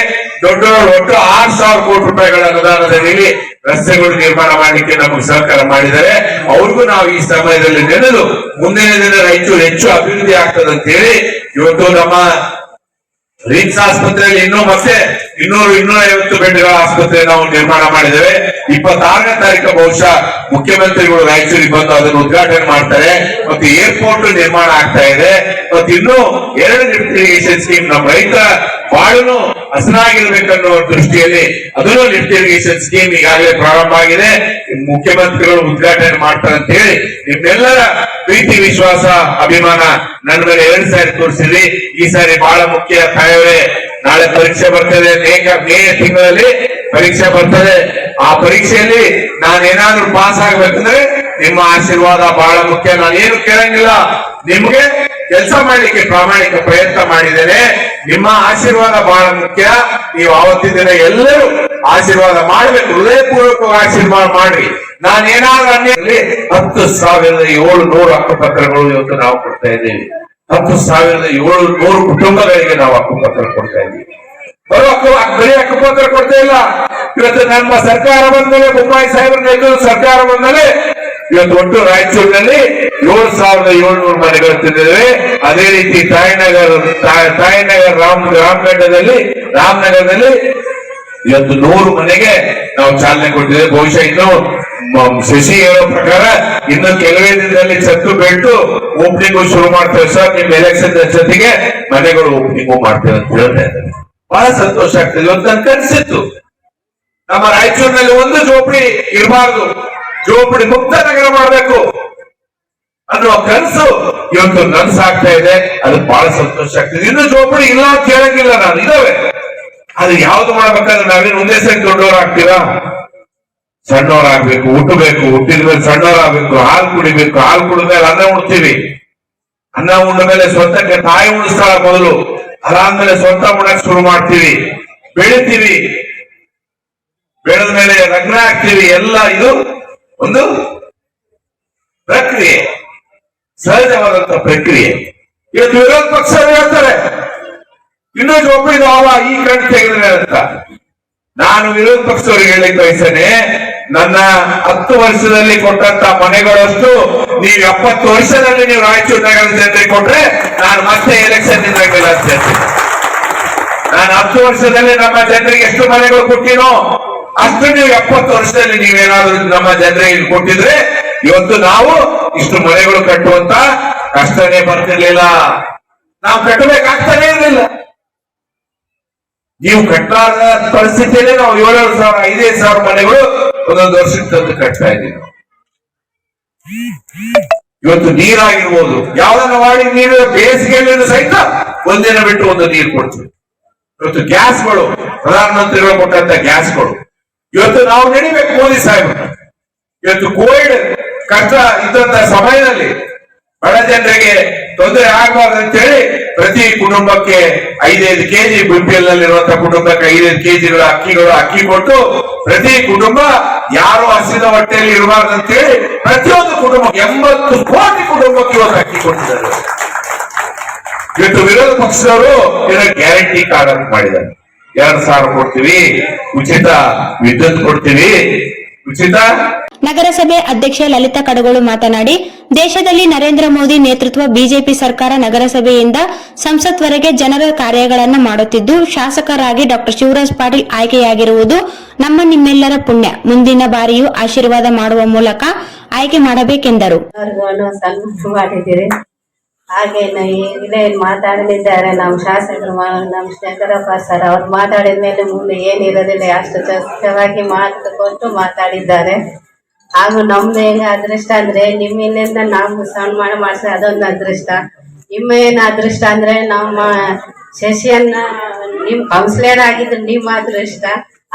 ದೊಡ್ಡ ರೋಡ್ ಒಟ್ಟು 6,000 ಕೋಟಿ ರೂಪಾಯಿಗಳ ಅನುದಾನದಲ್ಲಿ ರಸ್ತೆಗಳು ನಿರ್ಮಾಣ ಮಾಡಲಿಕ್ಕೆ ನಮಗೆ ಸಹಕಾರ ಮಾಡಿದ್ದಾರೆ. ಅವ್ರಿಗೂ ನಾವು ಈ ಸಮಯದಲ್ಲಿ ನೆನೆದು ಮುಂದಿನ ದಿನ ರಾಯಚೂರು ಹೆಚ್ಚು ಅಭಿವೃದ್ಧಿ ಆಗ್ತದೆ ಅಂತ ಹೇಳಿ ಇವತ್ತು ನಮ್ಮ ರಿಮ್ಸ್ ಆಸ್ಪತ್ರೆಯಲ್ಲಿ ಮತ್ತೆ 250 ಬೆಡ್ಗಳ ಆಸ್ಪತ್ರೆ ನಾವು ನಿರ್ಮಾಣ ಮಾಡಿದ್ದೇವೆ. 26ನೇ ತಾರೀಕು ಬಹುಶಃ ಮುಖ್ಯಮಂತ್ರಿಗಳು ರಾಯಚೂರಿಗೆ ಬಂದು ಅದನ್ನು ಉದ್ಘಾಟನೆ ಮಾಡ್ತಾರೆ. ಮತ್ತು ಏರ್ಪೋರ್ಟ್ ನಿರ್ಮಾಣ ಆಗ್ತಾ ಇದೆ. ಮತ್ತು ಇನ್ನೂ 2 ಲಿಫ್ಟ್ ಇರಿಗೇಷನ್ ಸ್ಕೀಮ್ ನಮ್ಮ ರೈತರ ಬಾಳನು ಹಸನಾಗಿರ್ಬೇಕನ್ನೋ ದೃಷ್ಟಿಯಲ್ಲಿ ಅದನ್ನು ಲಿಫ್ಟ್ ಇರಿಗೇಷನ್ ಸ್ಕೀಮ್ ಈಗಾಗಲೇ ಪ್ರಾರಂಭ ಆಗಿದೆ. ಮುಖ್ಯಮಂತ್ರಿಗಳು ಉದ್ಘಾಟನೆ ಮಾಡ್ತಾರೆ ಅಂತ ಹೇಳಿ ನಿಮ್ಮೆಲ್ಲರ ಪ್ರೀತಿ ವಿಶ್ವಾಸ ಅಭಿಮಾನ ನನ್ನ ಮೇಲೆ 2 ಸಾರಿ ತೋರಿಸಿದ್ರಿ. ಈ ಸಾರಿ ಬಹಳ ಮುಖ್ಯ ತಾಯವರೇ, ನಾಳೆ ಪರೀಕ್ಷೆ ಬರ್ತದೆ. ಮೇ ತಿಂಗಳಲ್ಲಿ ಪರೀಕ್ಷೆ ಬರ್ತದೆ. ಆ ಪರೀಕ್ಷೆಯಲ್ಲಿ ನಾನೇನಾದ್ರೂ ಪಾಸ್ ಆಗ್ಬೇಕಂದ್ರೆ ನಿಮ್ಮ ಆಶೀರ್ವಾದ ಬಹಳ ಮುಖ್ಯ. ನಾನೇನು ಕೇಳಂಗಿಲ್ಲ, ನಿಮ್ಗೆ ಕೆಲಸ ಮಾಡ್ಲಿಕ್ಕೆ ಪ್ರಾಮಾಣಿಕ ಪ್ರಯತ್ನ ಮಾಡಿದ್ದೇನೆ. ನಿಮ್ಮ ಆಶೀರ್ವಾದ ಬಹಳ ಮುಖ್ಯ. ನೀವು ಆವತ್ತಿನ ದಿನ ಎಲ್ಲರೂ ಆಶೀರ್ವಾದ ಮಾಡ್ಬೇಕು, ಹೃದಯಪೂರ್ವಕವಾಗಿ ಆಶೀರ್ವಾದ ಮಾಡ್ರಿ. ನಾನೇನಾದ್ರೂ 10,700 ಹಕ್ಕುಪತ್ರಗಳು ಇವತ್ತು ನಾವು ಕೊಡ್ತಾ ಇದ್ದೀವಿ. 10,700 ಕುಟುಂಬಗಳಿಗೆ ನಾವು ಹಕ್ಕುಪತ್ರ ಕೊಡ್ತಾ ಇದ್ದೀವಿ. ಬರೀ ಹಕ್ಕುಪತ್ರ ಕೊಡ್ತಾ ಇಲ್ಲ. ಇವತ್ತು ನಮ್ಮ ಸರ್ಕಾರ ಬಂದ್ಮೇಲೆ, ಬೊಮ್ಮಾಯಿ ಸಾಹೇಬರ ನೇತೃತ್ವದ ಸರ್ಕಾರ ಬಂದ್ಮೇಲೆ ಇವತ್ತು ಒಟ್ಟು ರಾಯಚೂರಿನಲ್ಲಿ 7,700 ಮನೆಗಳು ತಂದಿದ್ದೇವೆ. ಅದೇ ರೀತಿ ತಾಯಿನಗರ ರಾಮನಗರದಲ್ಲಿ ಇವತ್ತು 100 ಮನೆಗೆ ನಾವು ಚಾಲನೆ ಕೊಟ್ಟಿದ್ದೇವೆ. ಬಹುಶಃ ಇನ್ನು ಶಶಿ ಹೇಳೋ ಪ್ರಕಾರ ಇನ್ನು ಕೆಲವೇ ದಿನದಲ್ಲಿ ಚತ್ತು ಬೆಟ್ಟು ಓಪನಿಂಗು ಶುರು ಮಾಡ್ತೇವೆ ಸರ್. ನಿಮ್ ಎಲೆಕ್ಷನ್ ಜೊತೆಗೆ ಮನೆಗಳು ಓಪನಿಂಗು ಮಾಡ್ತೇವೆ ಅಂತ ಹೇಳ್ತಾ ಇದ್ದಾರೆ. ಬಹಳ ಸಂತೋಷ ಆಗ್ತದೆ. ಇವತ್ತು ನನ್ ಕನಸಿತ್ತು, ನಮ್ಮ ರಾಯಚೂರಿನಲ್ಲಿ ಒಂದು ಜೋಪಡಿ ಇರಬಾರ್ದು, ಜೋಪಡಿ ಮುಕ್ತ ನಗರ ಮಾಡಬೇಕು ಅನ್ನುವ ಕನಸು ಇವತ್ತು ನನ್ಸಾಗ್ತಾ ಇದೆ. ಅದು ಬಹಳ ಸಂತೋಷ ಆಗ್ತದೆ. ಇನ್ನು ಜೋಪಡಿ ಇಲ್ಲ ಅಂತ ಕೇಳಂಗಿಲ್ಲ ನಾನು, ಇದಾವೆ. ಅದು ಯಾವ್ದು ಮಾಡ್ಬೇಕಾದ್ರೆ ನಾವೇನು ಒಂದೇ ಸರಿ ದೊಡ್ಡವರಾಗ್ತೀರಾ? ಸಣ್ಣವರಾಗ್ಬೇಕು, ಹುಟ್ಟಬೇಕು, ಹುಟ್ಟಿದ ಮೇಲೆ ಸಣ್ಣವರಾಗ್ಬೇಕು, ಹಾಲು ಕುಡಿಬೇಕು, ಹಾಲು ಕುಡಿದ ಮೇಲೆ ಅನ್ನ ಉಣ್ತೀವಿ, ಅನ್ನ ಉಂಡ ಮೇಲೆ ಸ್ವಂತಕ್ಕೆ ತಾಯಿ ಉಣಿಸ್ತಾಳ ಮೊದಲು, ಅದಾದ್ಮೇಲೆ ಸ್ವಂತ ಉಣಕ್ ಶುರು ಮಾಡ್ತೀವಿ, ಬೆಳಿತೀವಿ, ಬೆಳೆದ ಮೇಲೆ ಲಗ್ನ ಆಗ್ತೀವಿ. ಎಲ್ಲ ಇದು ಒಂದು ಪ್ರಕ್ರಿಯೆ, ಸಹಜವಾದಂತ ಪ್ರಕ್ರಿಯೆ. ಇವತ್ತು ವಿರೋಧ ಪಕ್ಷ ಹೇಳ್ತಾರೆ ಇನ್ನೂ ಜೋಪಡಿ ಈ ಕಣ್ಣು ತೆಗೆದ್ರೆ ಅಂತ. ನಾನು ವಿರೋಧ ಪಕ್ಷದವರಿಗೆ ಹೇಳಿಕ್ ಬಯಸ್ತೇನೆ, ನನ್ನ 10 ವರ್ಷದಲ್ಲಿ ಕೊಟ್ಟಂತ ಮನೆಗಳಷ್ಟು ನೀವು 70 ವರ್ಷದಲ್ಲಿ ನೀವು ರಾಯಚೂರು ನಗರದ ಜನರಿಗೆ ಕೊಟ್ರೆ ನಾನು ಮತ್ತೆ ಎಲೆಕ್ಷನ್ ನಿಂದಾಗಿಲ್ಲ ಅಂತ ಹೇಳ್ತೀನಿ. ನಾನು 10 ವರ್ಷದಲ್ಲಿ ನಮ್ಮ ಜನರಿಗೆ ಎಷ್ಟು ಮನೆಗಳು ಕೊಟ್ಟಿನೋ ಅಷ್ಟು ನೀವು 70 ವರ್ಷದಲ್ಲಿ ನೀವೇನಾದ್ರೂ ನಮ್ಮ ಜನರಿಗೆ ಕೊಟ್ಟಿದ್ರೆ ಇವತ್ತು ನಾವು ಇಷ್ಟು ಮನೆಗಳು ಕಟ್ಟುವಂತ ಕಷ್ಟನೇ ಬರ್ತಿರ್ಲಿಲ್ಲ, ನಾವು ಕಟ್ಟಬೇಕಾಗ್ತಾನೆ ಇರಲಿಲ್ಲ. ನೀವು ಕಟ್ಟಲಾರದ ಪರಿಸ್ಥಿತಿಯಲ್ಲಿ ನಾವು 7,000 5,000 ಮನೆಗಳು ಒಂದೊಂದು ವರ್ಷಕ್ಕೆ ತಂದು ಕಟ್ತಾ ಇದ್ದೀವಿ. ಇವತ್ತು ನೀರಾಗಿರ್ಬೋದು, ಯಾವ್ದನ್ನ ಮಾಡಿ ನೀರು ಬೇಸಿಗೆಯಲ್ಲಿ ಸಹಿತ ಒಂದಿನ ಬಿಟ್ಟು ಒಂದು ನೀರು ಕೊಡ್ತೀವಿ. ಇವತ್ತು ಗ್ಯಾಸ್ಗಳು, ಪ್ರಧಾನಮಂತ್ರಿಗಳು ಕೊಟ್ಟಂತ ಗ್ಯಾಸ್ಗಳು ಇವತ್ತು ನಾವು ನಡಿಬೇಕು ಮೋದಿ ಸಾಹೇಬ್. ಇವತ್ತು ಕೋವಿಡ್ ಕಷ್ಟ ಇದ್ದಂತ ಸಮಯದಲ್ಲಿ ಬಡ ಜನರಿಗೆ ತೊಂದರೆ ಆಗಬಾರ್ದು ಅಂತ ಹೇಳಿ ಪ್ರತಿ ಕುಟುಂಬಕ್ಕೆ 5-5 ಕೆಜಿ BPL ನಲ್ಲಿರುವಂತಹ ಕುಟುಂಬಕ್ಕೆ 5-5 ಕೆಜಿಗಳ ಅಕ್ಕಿ ಕೊಟ್ಟು ಪ್ರತಿ ಕುಟುಂಬ ಯಾರು ಹಸಿದ ಹೊಟ್ಟೆಯಲ್ಲಿ ಇರಬಾರ್ದು ಅಂತ ಹೇಳಿ ಪ್ರತಿಯೊಂದು ಕುಟುಂಬ 80 ಕೋಟಿ ಕುಟುಂಬಕ್ಕೆ ಇವತ್ತು ಅಕ್ಕಿ ಕೊಟ್ಟಿದ್ದಾರೆ. ಇವತ್ತು ವಿರೋಧ ಪಕ್ಷದವರು ಗ್ಯಾರಂಟಿ ಕಾರ್ಡ್ ಅಂತ ಮಾಡಿದ್ದಾರೆ. 2,000 ಕೊಡ್ತೀವಿ, ಉಚಿತ ವಿದ್ಯುತ್ ಕೊಡ್ತೀವಿ, ಉಚಿತ. ನಗರಸಭೆ ಅಧ್ಯಕ್ಷೆ ಲಲಿತಾ ಕಡಗೋಳು ಮಾತನಾಡಿ, ದೇಶದಲ್ಲಿ ನರೇಂದ್ರ ಮೋದಿ ನೇತೃತ್ವ ಬಿಜೆಪಿ ಸರ್ಕಾರ ನಗರಸಭೆಯಿಂದ ಸಂಸತ್ವರೆಗೆ ಜನರ ಕಾರ್ಯಗಳನ್ನು ಮಾಡುತ್ತಿದ್ದು, ಶಾಸಕರಾಗಿ ಡಾಕ್ಟರ್ ಶಿವರಾಜ್ ಪಾಟೀಲ್ ಆಯ್ಕೆಯಾಗಿರುವುದು ನಮ್ಮ ನಿಮ್ಮೆಲ್ಲರ ಪುಣ್ಯ. ಮುಂದಿನ ಬಾರಿಯೂ ಆಶೀರ್ವಾದ ಮಾಡುವ ಮೂಲಕ ಆಯ್ಕೆ ಮಾಡಬೇಕೆಂದರು. ಸನ್ಮಾನ ಮಾಡಿದ್ದೀರಿ, ಹಾಗೇನು ಇಲ್ಲೇ ಮಾತಾಡಲಿದ್ದಾರೆ ನಮ್ಮ ಶಾಸಕರು ನಮ್ಮ ಶಂಕರಪ್ಪ ಸರ್ ಅವ್ರು ಮಾತಾಡಿದ ಮೇಲೆ ಮುಂದೆ ಏನಿರೋದಿಲ್ಲ ಅಷ್ಟು ಸ್ಪಷ್ಟವಾಗಿ ಮಾತು ಕೊಟ್ಟು ಮಾತಾಡಿದ್ದಾರೆ. ಹಾಗೂ ನಮ್ದು ಹೆಂಗ ಅದೃಷ್ಟ ಅಂದ್ರೆ ನಿಮ್ಮಿಂದ ನಾವು ಸನ್ಮಾನ ಮಾಡಿಸಿ ಅದೊಂದು ಅದೃಷ್ಟ. ನಿಮ್ಮ ಏನು ಅದೃಷ್ಟ ಅಂದ್ರೆ ನಮ್ಮ ಶಶಿಯನ್ನ ನಿಮ್ ಕೌನ್ಸಿಲರ್ ಆಗಿದ್ದು ನಿಮ್ಮ ಅದೃಷ್ಟ.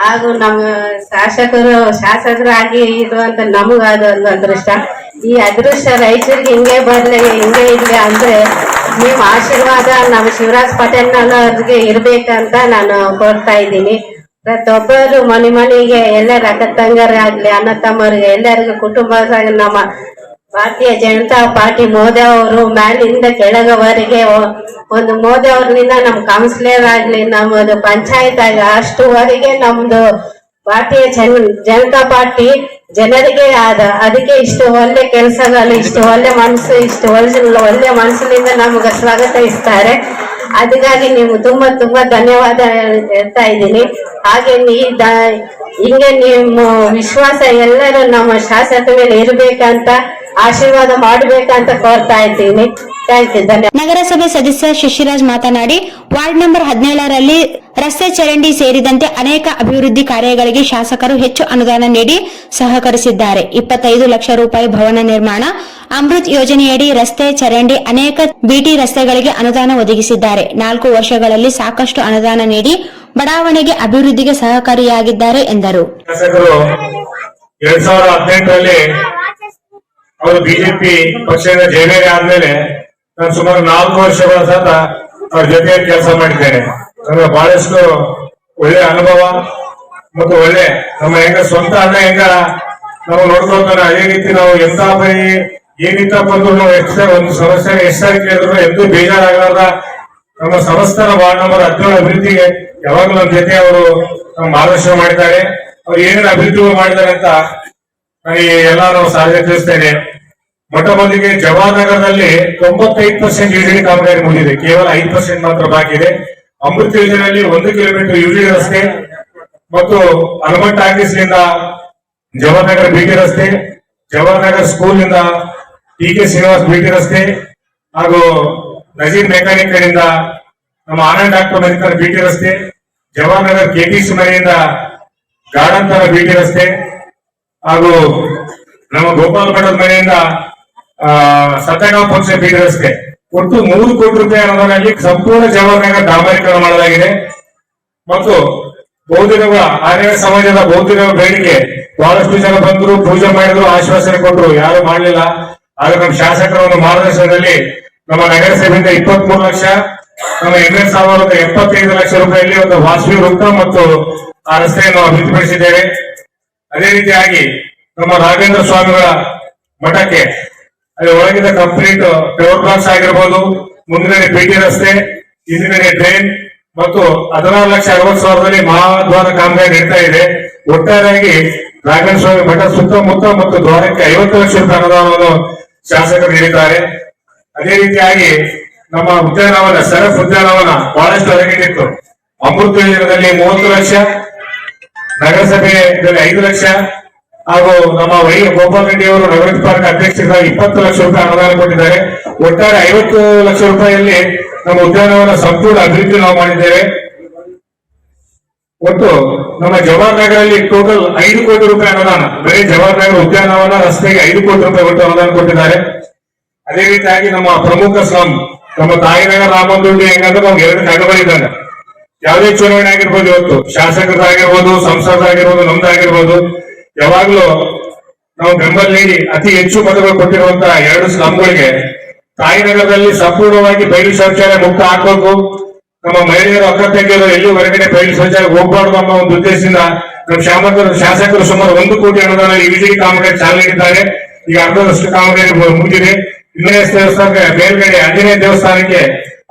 ಹಾಗೂ ನಮ್ಮ ಶಾಸಕರಾಗಿ ಇರುವಂತ ನಮಗ ಅದೊಂದು ಅದೃಷ್ಟ. ಈ ಅದೃಷ್ಟ ರಾಯಚೂರಿಗೆ ಹಿಂಗೆ ಬರ್ಲಿ ಹಿಂಗೆ ಇರ್ಲಿ ಅಂದ್ರೆ ನಿಮ್ಮ ಆಶೀರ್ವಾದ ನಮ್ಮ ಶಿವರಾಜ್ ಪಾಟೀಲ್ ಅವ್ರಿಗೆ ಇರ್ಬೇಕಂತ ನಾನು ಕೋರ್ತಾ ಇದ್ದೀನಿ. ಪ್ರತಿಯೊಬ್ಬರು ಮನೆಗೆ ಎಲ್ಲರ ಅಕ್ಕ ತಂಗರಾಗ್ಲಿ ಅಣ್ಣ ತಮ್ಮರಿಗೆ ಎಲ್ಲರಿಗೂ ಕುಟುಂಬ ನಮ್ಮ ಭಾರತೀಯ ಜನತಾ ಪಾರ್ಟಿ ಮೋದಿ ಅವರು ಮ್ಯಾಲಿಂದ ಕೆಳಗವರೆಗೆ ಒಂದು ಮೋದಿ ಅವ್ರನಿಂದ ನಮ್ ಕೌನ್ಸಿಲರ್ ಆಗ್ಲಿ ನಮ್ಮದು ಪಂಚಾಯತ್ ಆಗ ಅಷ್ಟುವರೆಗೆ ನಮ್ದು ಭಾರತೀಯ ಜನತಾ ಪಾರ್ಟಿ ಜನರಿಗೆ ಅದಕ್ಕೆ ಇಷ್ಟು ಒಳ್ಳೆ ಕೆಲಸಗಳು, ಇಷ್ಟು ಒಳ್ಳೆ ಮನಸ್ಸು, ಇಷ್ಟು ಒಳ್ಳೆ ಮನಸ್ಸಿನಿಂದ ನಮ್ಗೆ ಸ್ವಾಗತಿಸ್ತಾರೆ. ಅದಕ್ಕಾಗಿ ನೀವು ತುಂಬಾ ತುಂಬಾ ಧನ್ಯವಾದ ಹೇಳ್ತಾ ಇದ್ದೀನಿ. ಹಾಗೆ ಹಿಂಗೆ ನಿಮ್ಮ ವಿಶ್ವಾಸ ಎಲ್ಲರೂ ನಮ್ಮ ಶಾಸಕ ಮೇಲೆ ಇರ್ಬೇಕಂತ ಆಶೀರ್ವಾದ ಮಾಡ್ಬೇಕಂತ ಕೋರ್ತಾ ಇದ್ದೀನಿ. Thank you. ಧನ್ಯವಾದ. ನಗರಸಭೆ ಸದಸ್ಯ ಶಶಿರಾಜ್ ಮಾತನಾಡಿ ವಾರ್ಡ್ ನಂಬರ್ 17ರಲ್ಲಿ ರಸ್ತೆ ಚರಂಡಿ ಸೇರಿದಂತೆ ಅನೇಕ ಅಭಿವೃದ್ಧಿ ಕಾರ್ಯಗಳಿಗೆ ಶಾಸಕರು ಹೆಚ್ಚು ಅನುದಾನ ನೀಡಿ ಸಹಕರಿಸಿದ್ದಾರೆ. 25 ಲಕ್ಷ ರೂಪಾಯಿ ಭವನ ನಿರ್ಮಾಣ, ಅಮೃತ್ ಯೋಜನೆಯಡಿ ರಸ್ತೆ ಚರಂಡಿ, ಅನೇಕ ಬಿಟಿ ರಸ್ತೆಗಳಿಗೆ ಅನುದಾನ ಒದಗಿಸಿದ್ದಾರೆ. 4 ವರ್ಷಗಳಲ್ಲಿ ಸಾಕಷ್ಟು ಅನುದಾನ ನೀಡಿ ಬಡಾವಣೆಗೆ ಅಭಿವೃದ್ಧಿಗೆ ಸಹಕಾರಿಯಾಗಿದ್ದಾರೆ ಎಂದರು. 2018ರಲ್ಲಿ ಅವರು ಬಿಜೆಪಿ ಪಕ್ಷದ ಜಯಬೇರೆ ಆದ್ಮೇಲೆ ನಾನು ಸುಮಾರು 4 ವರ್ಷಗಳ ಸತ ಅವ್ರ ಜೊತೆ ಕೆಲಸ ಮಾಡಿದ್ದೇನೆ. ನನಗೆ ಬಹಳಷ್ಟು ಒಳ್ಳೆ ಅನುಭವ ಮತ್ತು ಒಳ್ಳೆ ನಮ್ಮ ಹೆಂಗ ಸ್ವಂತ ಅಣ್ಣ ಹೆಂಗ ನಾವು ನೋಡ್ಕೊಳ್ತಾನೆ ಅದೇ ರೀತಿ ನಾವು ಎಂತ ಏನಿತ್ತ ಬಂದ್ರು ಒಂದು ಸಮಸ್ಯೆ ಎಷ್ಟಾಗಿ ಕೇಳಿದ್ರು ಎಂದೂ ಬೇಜಾರಾಗಲಾರ್ದ ನಮ್ಮ ಸಂಸ್ಥಾನ ವಾರ್ಡ್ ನಂಬರ್ 17 ಅಭಿವೃದ್ಧಿಗೆ ಯಾವಾಗಲೂ ನಮ್ಮ ಜೊತೆ ಅವರು ಮಾರ್ಗದರ್ಶನ ಮಾಡಿದ್ದಾರೆ. ಅವ್ರು ಏನೇನು ಅಭಿವೃದ್ಧಿ ಮಾಡಿದ್ದಾರೆ ಅಂತ ಎಲ್ಲ ನಾವು ಸಾಧನೆ ತಿಳಿಸ್ತೇನೆ. ಮೊಟ್ಟ ಮೊದಲಿಗೆ ಜವಾಹರ್ ನಗರದಲ್ಲಿ 95% ಯುಜಿಡಿ ಕಾಮಗಾರಿ ಮುಗಿದಿದೆ, ಕೇವಲ 5% ಮಾತ್ರ ಬಾಕಿ ಇದೆ. ಅಮೃತ ಯೋಜನೆಯಲ್ಲಿ 1 ಕಿಲೋಮೀಟರ್ ಯುಜಿಡಿ ರಸ್ತೆ ಮತ್ತು ಹನುಮಂತ ಟಾಕೀಸ್ನಿಂದ ಜವಾಹರ್ ನಗರ ಬಿಟಿ ರಸ್ತೆ, ಜವಾಹರ್ ನಗರ್ ಸ್ಕೂಲ್ ನಿಂದ ಟಿ.ಕೆ. ಶ್ರೀನಿವಾಸ್ ಬಿಟಿ ರಸ್ತೆ ಹಾಗೂ ನಜೀರ್ ಮೆಕ್ಯಾನಿಕ್ ಕಡೆಯಿಂದ ನಮ್ಮ ಆನಂದ್ ಡಾಕ್ಟರ್ ಮೆಡಿಕಲ್ ಬಿಟಿ ರಸ್ತೆ, ಜವಾಹರ್ ನಗರ್ ಕೆಟಿಸಿ ಮನೆಯಿಂದ ಗಾರ್ಡನ್ ತರ ಬಿಟಿ ರಸ್ತೆ ಹಾಗೂ ನಮ್ಮ ಗೋಪಾಲ್ ಮಠದ ಮನೆಯಿಂದ ಸತ್ಯಗಾಂವ್ ಪಕ್ಷ ಬಿಟಿ ರಸ್ತೆ, ಒಟ್ಟು 3 ಕೋಟಿ ರೂಪಾಯಿ ಅನುದಾನದಲ್ಲಿ ಸಂಪೂರ್ಣ ಜವಾಹರ್ ನಗರ ಡಾಂಬರೀಕರಣ ಮಾಡಲಾಗಿದೆ. ಮತ್ತು ಬಹುದಿನಗಳ ಆರ್ಯ ಸಮಾಜದ ಬಹುದಿನಗಳ ಬೇಡಿಕೆ ಬಹಳಷ್ಟು ಜನ ಬಂದ್ರು, ಪೂಜೆ ಮಾಡಿದ್ರು, ಆಶ್ವಾಸನೆ ಕೊಟ್ಟರು, ಯಾರು ಮಾಡಲಿಲ್ಲ. ಆಗ ನಮ್ಮ ಶಾಸಕರ ಒಂದು ಮಾರ್ಗದರ್ಶನದಲ್ಲಿ ನಮ್ಮ ನಗರಸಭೆಯಿಂದ 23 ಲಕ್ಷ, ನಮ್ಮ MS ಅವರು 75 ಲಕ್ಷ ರೂಪಾಯಿಯಲ್ಲಿ ಒಂದು ವಾಸವಿ ವೃತ್ತ ಮತ್ತು ಆ ರಸ್ತೆಯನ್ನು ಅಭಿವೃದ್ಧಿಪಡಿಸಿದ್ದೇವೆ. ಅದೇ ರೀತಿಯಾಗಿ ನಮ್ಮ ರಾಘವೇಂದ್ರ ಸ್ವಾಮಿಗಳ ಮಠಕ್ಕೆ ಅಲ್ಲಿ ಒಳಗಿದ ಕಂಪ್ಲೀಟ್ ಪೇವರ್ ಬ್ಲಾಕ್ಸ್ ಆಗಿರ್ಬೋದು, ಮುಂದಿನ ಬಿಟಿ ರಸ್ತೆ, ಹಿಂದಿನ ಡ್ರೈನ್ ಮತ್ತು 16,60,000 ಮಹಾದ್ವಾರ ಕಾಮಗಾರಿ ನಡೀತಾ ಇದೆ. ಒಟ್ಟಾರೆಯಾಗಿ ರಾಘವೇಂದ್ರ ಸ್ವಾಮಿ ಮಠ ಸುತ್ತಮುತ್ತ ಮತ್ತು ದ್ವಾರಕ್ಕೆ 50 ಲಕ್ಷ ರೂಪಾಯಿ ಅನುದಾನವನ್ನು ಶಾಸಕರು ನೀಡಿದ್ದಾರೆ. ಅದೇ ರೀತಿಯಾಗಿ ನಮ್ಮ ಉದ್ಯಾನವನ ಸರಫ್ ಉದ್ಯಾನವನ ಬಹಳಷ್ಟು ಹೊರಗಿಟ್ಟಿತ್ತು. ಅಮೃತ ಯೋಜನೆಯಲ್ಲಿ 30 ಲಕ್ಷ, ನಗರಸಭೆಯಲ್ಲಿ 5 ಲಕ್ಷ ಹಾಗೂ ನಮ್ಮ ಗೋಪಾಲ್ ರೆಡ್ಡಿ ಅವರು ನಗರ ಪಾರ್ಕ್ ಅಧ್ಯಕ್ಷರಾಗಿ 20 ಲಕ್ಷ ರೂಪಾಯಿ ಅನುದಾನ ಕೊಟ್ಟಿದ್ದಾರೆ. ಒಟ್ಟಾರೆ 50 ಲಕ್ಷ ರೂಪಾಯಿಯಲ್ಲಿ ನಮ್ಮ ಉದ್ಯಾನವನ ಸಂಪೂರ್ಣ ಅಭಿವೃದ್ಧಿ ನಾವು ಮಾಡಿದ್ದೇವೆ. ಒಟ್ಟು ನಮ್ಮ ಜವಾಹರ್ ನಗರಲ್ಲಿ ಟೋಟಲ್ 5 ಕೋಟಿ ರೂಪಾಯಿ ಅನುದಾನ, ಬರೀ ಜವಾಹರ್ ನಗರ ಉದ್ಯಾನವನ ರಸ್ತೆಗೆ 5 ಕೋಟಿ ರೂಪಾಯಿ ಒಟ್ಟು ಅನುದಾನ ಕೊಟ್ಟಿದ್ದಾರೆ. ಅದೇ ರೀತಿಯಾಗಿ ನಮ್ಮ ಪ್ರಮುಖ ಸ್ಲಮ್ ನಮ್ಮ ತಾಯಿನಗರ ರಾಮದುಂಡಿ ಹೆಂಗಂದ್ರೆ ನಮ್ಗೆ 2 ಕಣ್ಣುಗಳಿದ್ದಾನೆ. ಯಾವುದೇ ಚುನಾವಣೆ ಆಗಿರ್ಬೋದು, ಇವತ್ತು ಶಾಸಕರಾಗಿರ್ಬೋದು, ಸಂಸದರಾಗಿರ್ಬೋದು, ನಮ್ದಾಗಿರ್ಬೋದು, ಯಾವಾಗ್ಲೂ ನಾವು ಬೆಂಬಲ ನೀಡಿ ಅತಿ ಹೆಚ್ಚು ಮತಗಳು ಕೊಟ್ಟಿರುವಂತಹ 2 ಸ್ಲಮ್ಗಳಿಗೆ ತಾಯಿನಗರದಲ್ಲಿ ಸಂಪೂರ್ಣವಾಗಿ ಬಯಲು ಶೌಚಾಲಯ ಮುಕ್ತ ಹಾಕಬೇಕು. ನಮ್ಮ ಮಹಿಳೆಯರು ಅಕ್ಕ ತಂಗಿಯರು ಎಲ್ಲಿ ಹೊರಗಡೆ ಬಯಲು ಶೌಚಾಲಯ ಹೋಗಬಾರ್ದು ಅನ್ನೋ ಒಂದು ಉದ್ದೇಶದಿಂದ ನಮ್ಮ ಶಾಸಕರು ಸುಮಾರು 1 ಕೋಟಿ ಅನುದಾನ ಯುಜಿಡಿ ಕಾಮಗಾರಿ ಚಾಲನೆ ನೀಡಿದ್ದಾರೆ. ಈಗ ಅರ್ಧದಷ್ಟು ಕಾಮಗಾರಿ ಮುಗಿದಿದೆ. ಇನ್ನೇ ದೇವಸ್ಥಾನಕ್ಕೆ ಮೇಲ್ಗಡೆ ಆಂಜನೇಯ ದೇವಸ್ಥಾನಕ್ಕೆ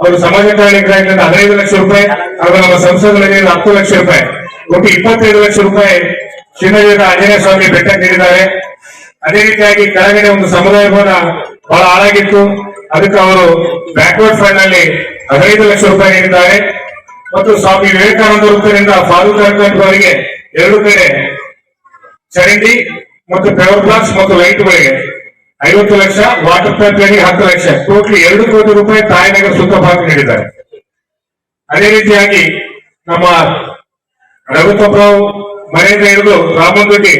ಅವರು ಸಮಾಜ ಕಲ್ಯಾಣ ಇಲಾಖೆಯಿಂದ 15 ಲಕ್ಷ ರೂಪಾಯಿ ಹಾಗೂ ನಮ್ಮ ಸಂಸದರಿಗೆ 10 ಲಕ್ಷ ರೂಪಾಯಿ, ಒಟ್ಟು 25 ಲಕ್ಷ ರೂಪಾಯಿ ಶ್ರೀನಗರದ ಆಂಜನೇಯ ಸ್ವಾಮಿ ಬೆಟ್ಟ ನೀಡಿದ್ದಾರೆ. ಅದೇ ರೀತಿಯಾಗಿ ಕೆಳಗಡೆ ಒಂದು ಸಮುದಾಯ ಭವನ ಬಹಳ ಹಾಳಾಗಿತ್ತು, ಅದಕ್ಕೆ ಅವರು ಬ್ಯಾಕ್ವರ್ಡ್ ಫಂಡ್ ನಲ್ಲಿ 15 ಲಕ್ಷ ರೂಪಾಯಿ ನೀಡಿದ್ದಾರೆ. ಮತ್ತು ಸ್ವಾಮಿ ವಿವೇಕಾನಂದ ವೃತ್ತದಿಂದ ಫಾರೂಕ್ ಅವರಿಗೆ 2 ಕಡೆ ಚರಂಡಿ ಮತ್ತು ಪವರ್ ಬ್ಲಾಕ್ಸ್ ಮತ್ತು ಲೈಟ್ಗಳಿಗೆ 50 lakh, water pipeline 10 lakh, totally 2 ಕೋಟಿ ರೂಪಾಯಿ ತಾಯಿನಗರ ಸುತ್ತ ಭಾಗ ನೀಡಿದ್ದಾರೆ. ಅದೇ ರೀತಿಯಾಗಿ ನಮ್ಮ ರಘುತ್ತಪ್ಪರಾವ್ ಮನೆಯಿಂದ ಹಿಡಿದು ರಾಮನಗುಡಿ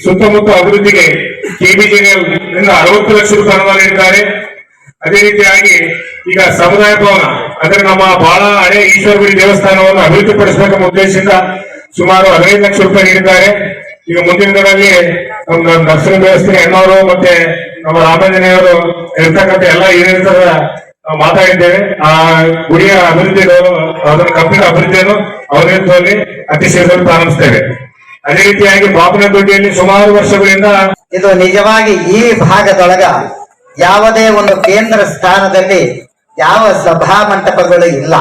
ಸುತ್ತಮುತ್ತ ಅಭಿವೃದ್ಧಿಗೆ ಕೆಬಿಜಿಎಲ್ 60 ಲಕ್ಷ ರೂಪಾಯಿ ಅನುದಾನ ನೀಡಿದ್ದಾರೆ. ಅದೇ ರೀತಿಯಾಗಿ ಈಗ ಸಮುದಾಯ ಭವನ ಅಂದ್ರೆ ನಮ್ಮ ಬಹಳ ಹಳೆ ಈಶ್ವರಗುಡಿ ದೇವಸ್ಥಾನವನ್ನು ಅಭಿವೃದ್ಧಿಪಡಿಸಬೇಕೆಂಬ ಉದ್ದೇಶದಿಂದ ಸುಮಾರು 15 ಲಕ್ಷ ರೂಪಾಯಿ ನೀಡಿದ್ದಾರೆ. ಈಗ ಮುಂದಿನ ದಿನಗಳಲ್ಲಿ ನಮ್ಮ ನರ್ಸರಿ ವ್ಯವಸ್ಥೆ ಹೆಣ್ಣವರು ಮತ್ತೆ ನಮ್ಮ ರಾಮಾಂಜನೇಯವರು ಇರ್ತಕ್ಕಂಥ ಎಲ್ಲ ಹಿರಿಯರ ಮಾತಾಡಿದ್ದೇವೆ. ಆ ಗುಡಿಯ ಅಭಿವೃದ್ಧಿ ಅದರ ಕಂಪ್ಲೀಟ್ ಅಭಿವೃದ್ಧಿಯನ್ನು ಅವರ ನೇತೃತ್ವದಲ್ಲಿ ಅತಿ ಶೀಘ್ರದಲ್ಲಿ ಪ್ರಾರಂಭಿಸ್ತೇವೆ. ಅದೇ ರೀತಿಯಾಗಿ ಬಾಪನಗುಡಿಯಲ್ಲಿ ಸುಮಾರು ವರ್ಷಗಳಿಂದ ಇದು ನಿಜವಾಗಿ ಈ ಭಾಗದೊಳಗ ಯಾವುದೇ ಒಂದು ಕೇಂದ್ರ ಸ್ಥಾನದಲ್ಲಿ ಯಾವ ಸಭಾ ಮಂಟಪಗಳು ಇಲ್ಲ.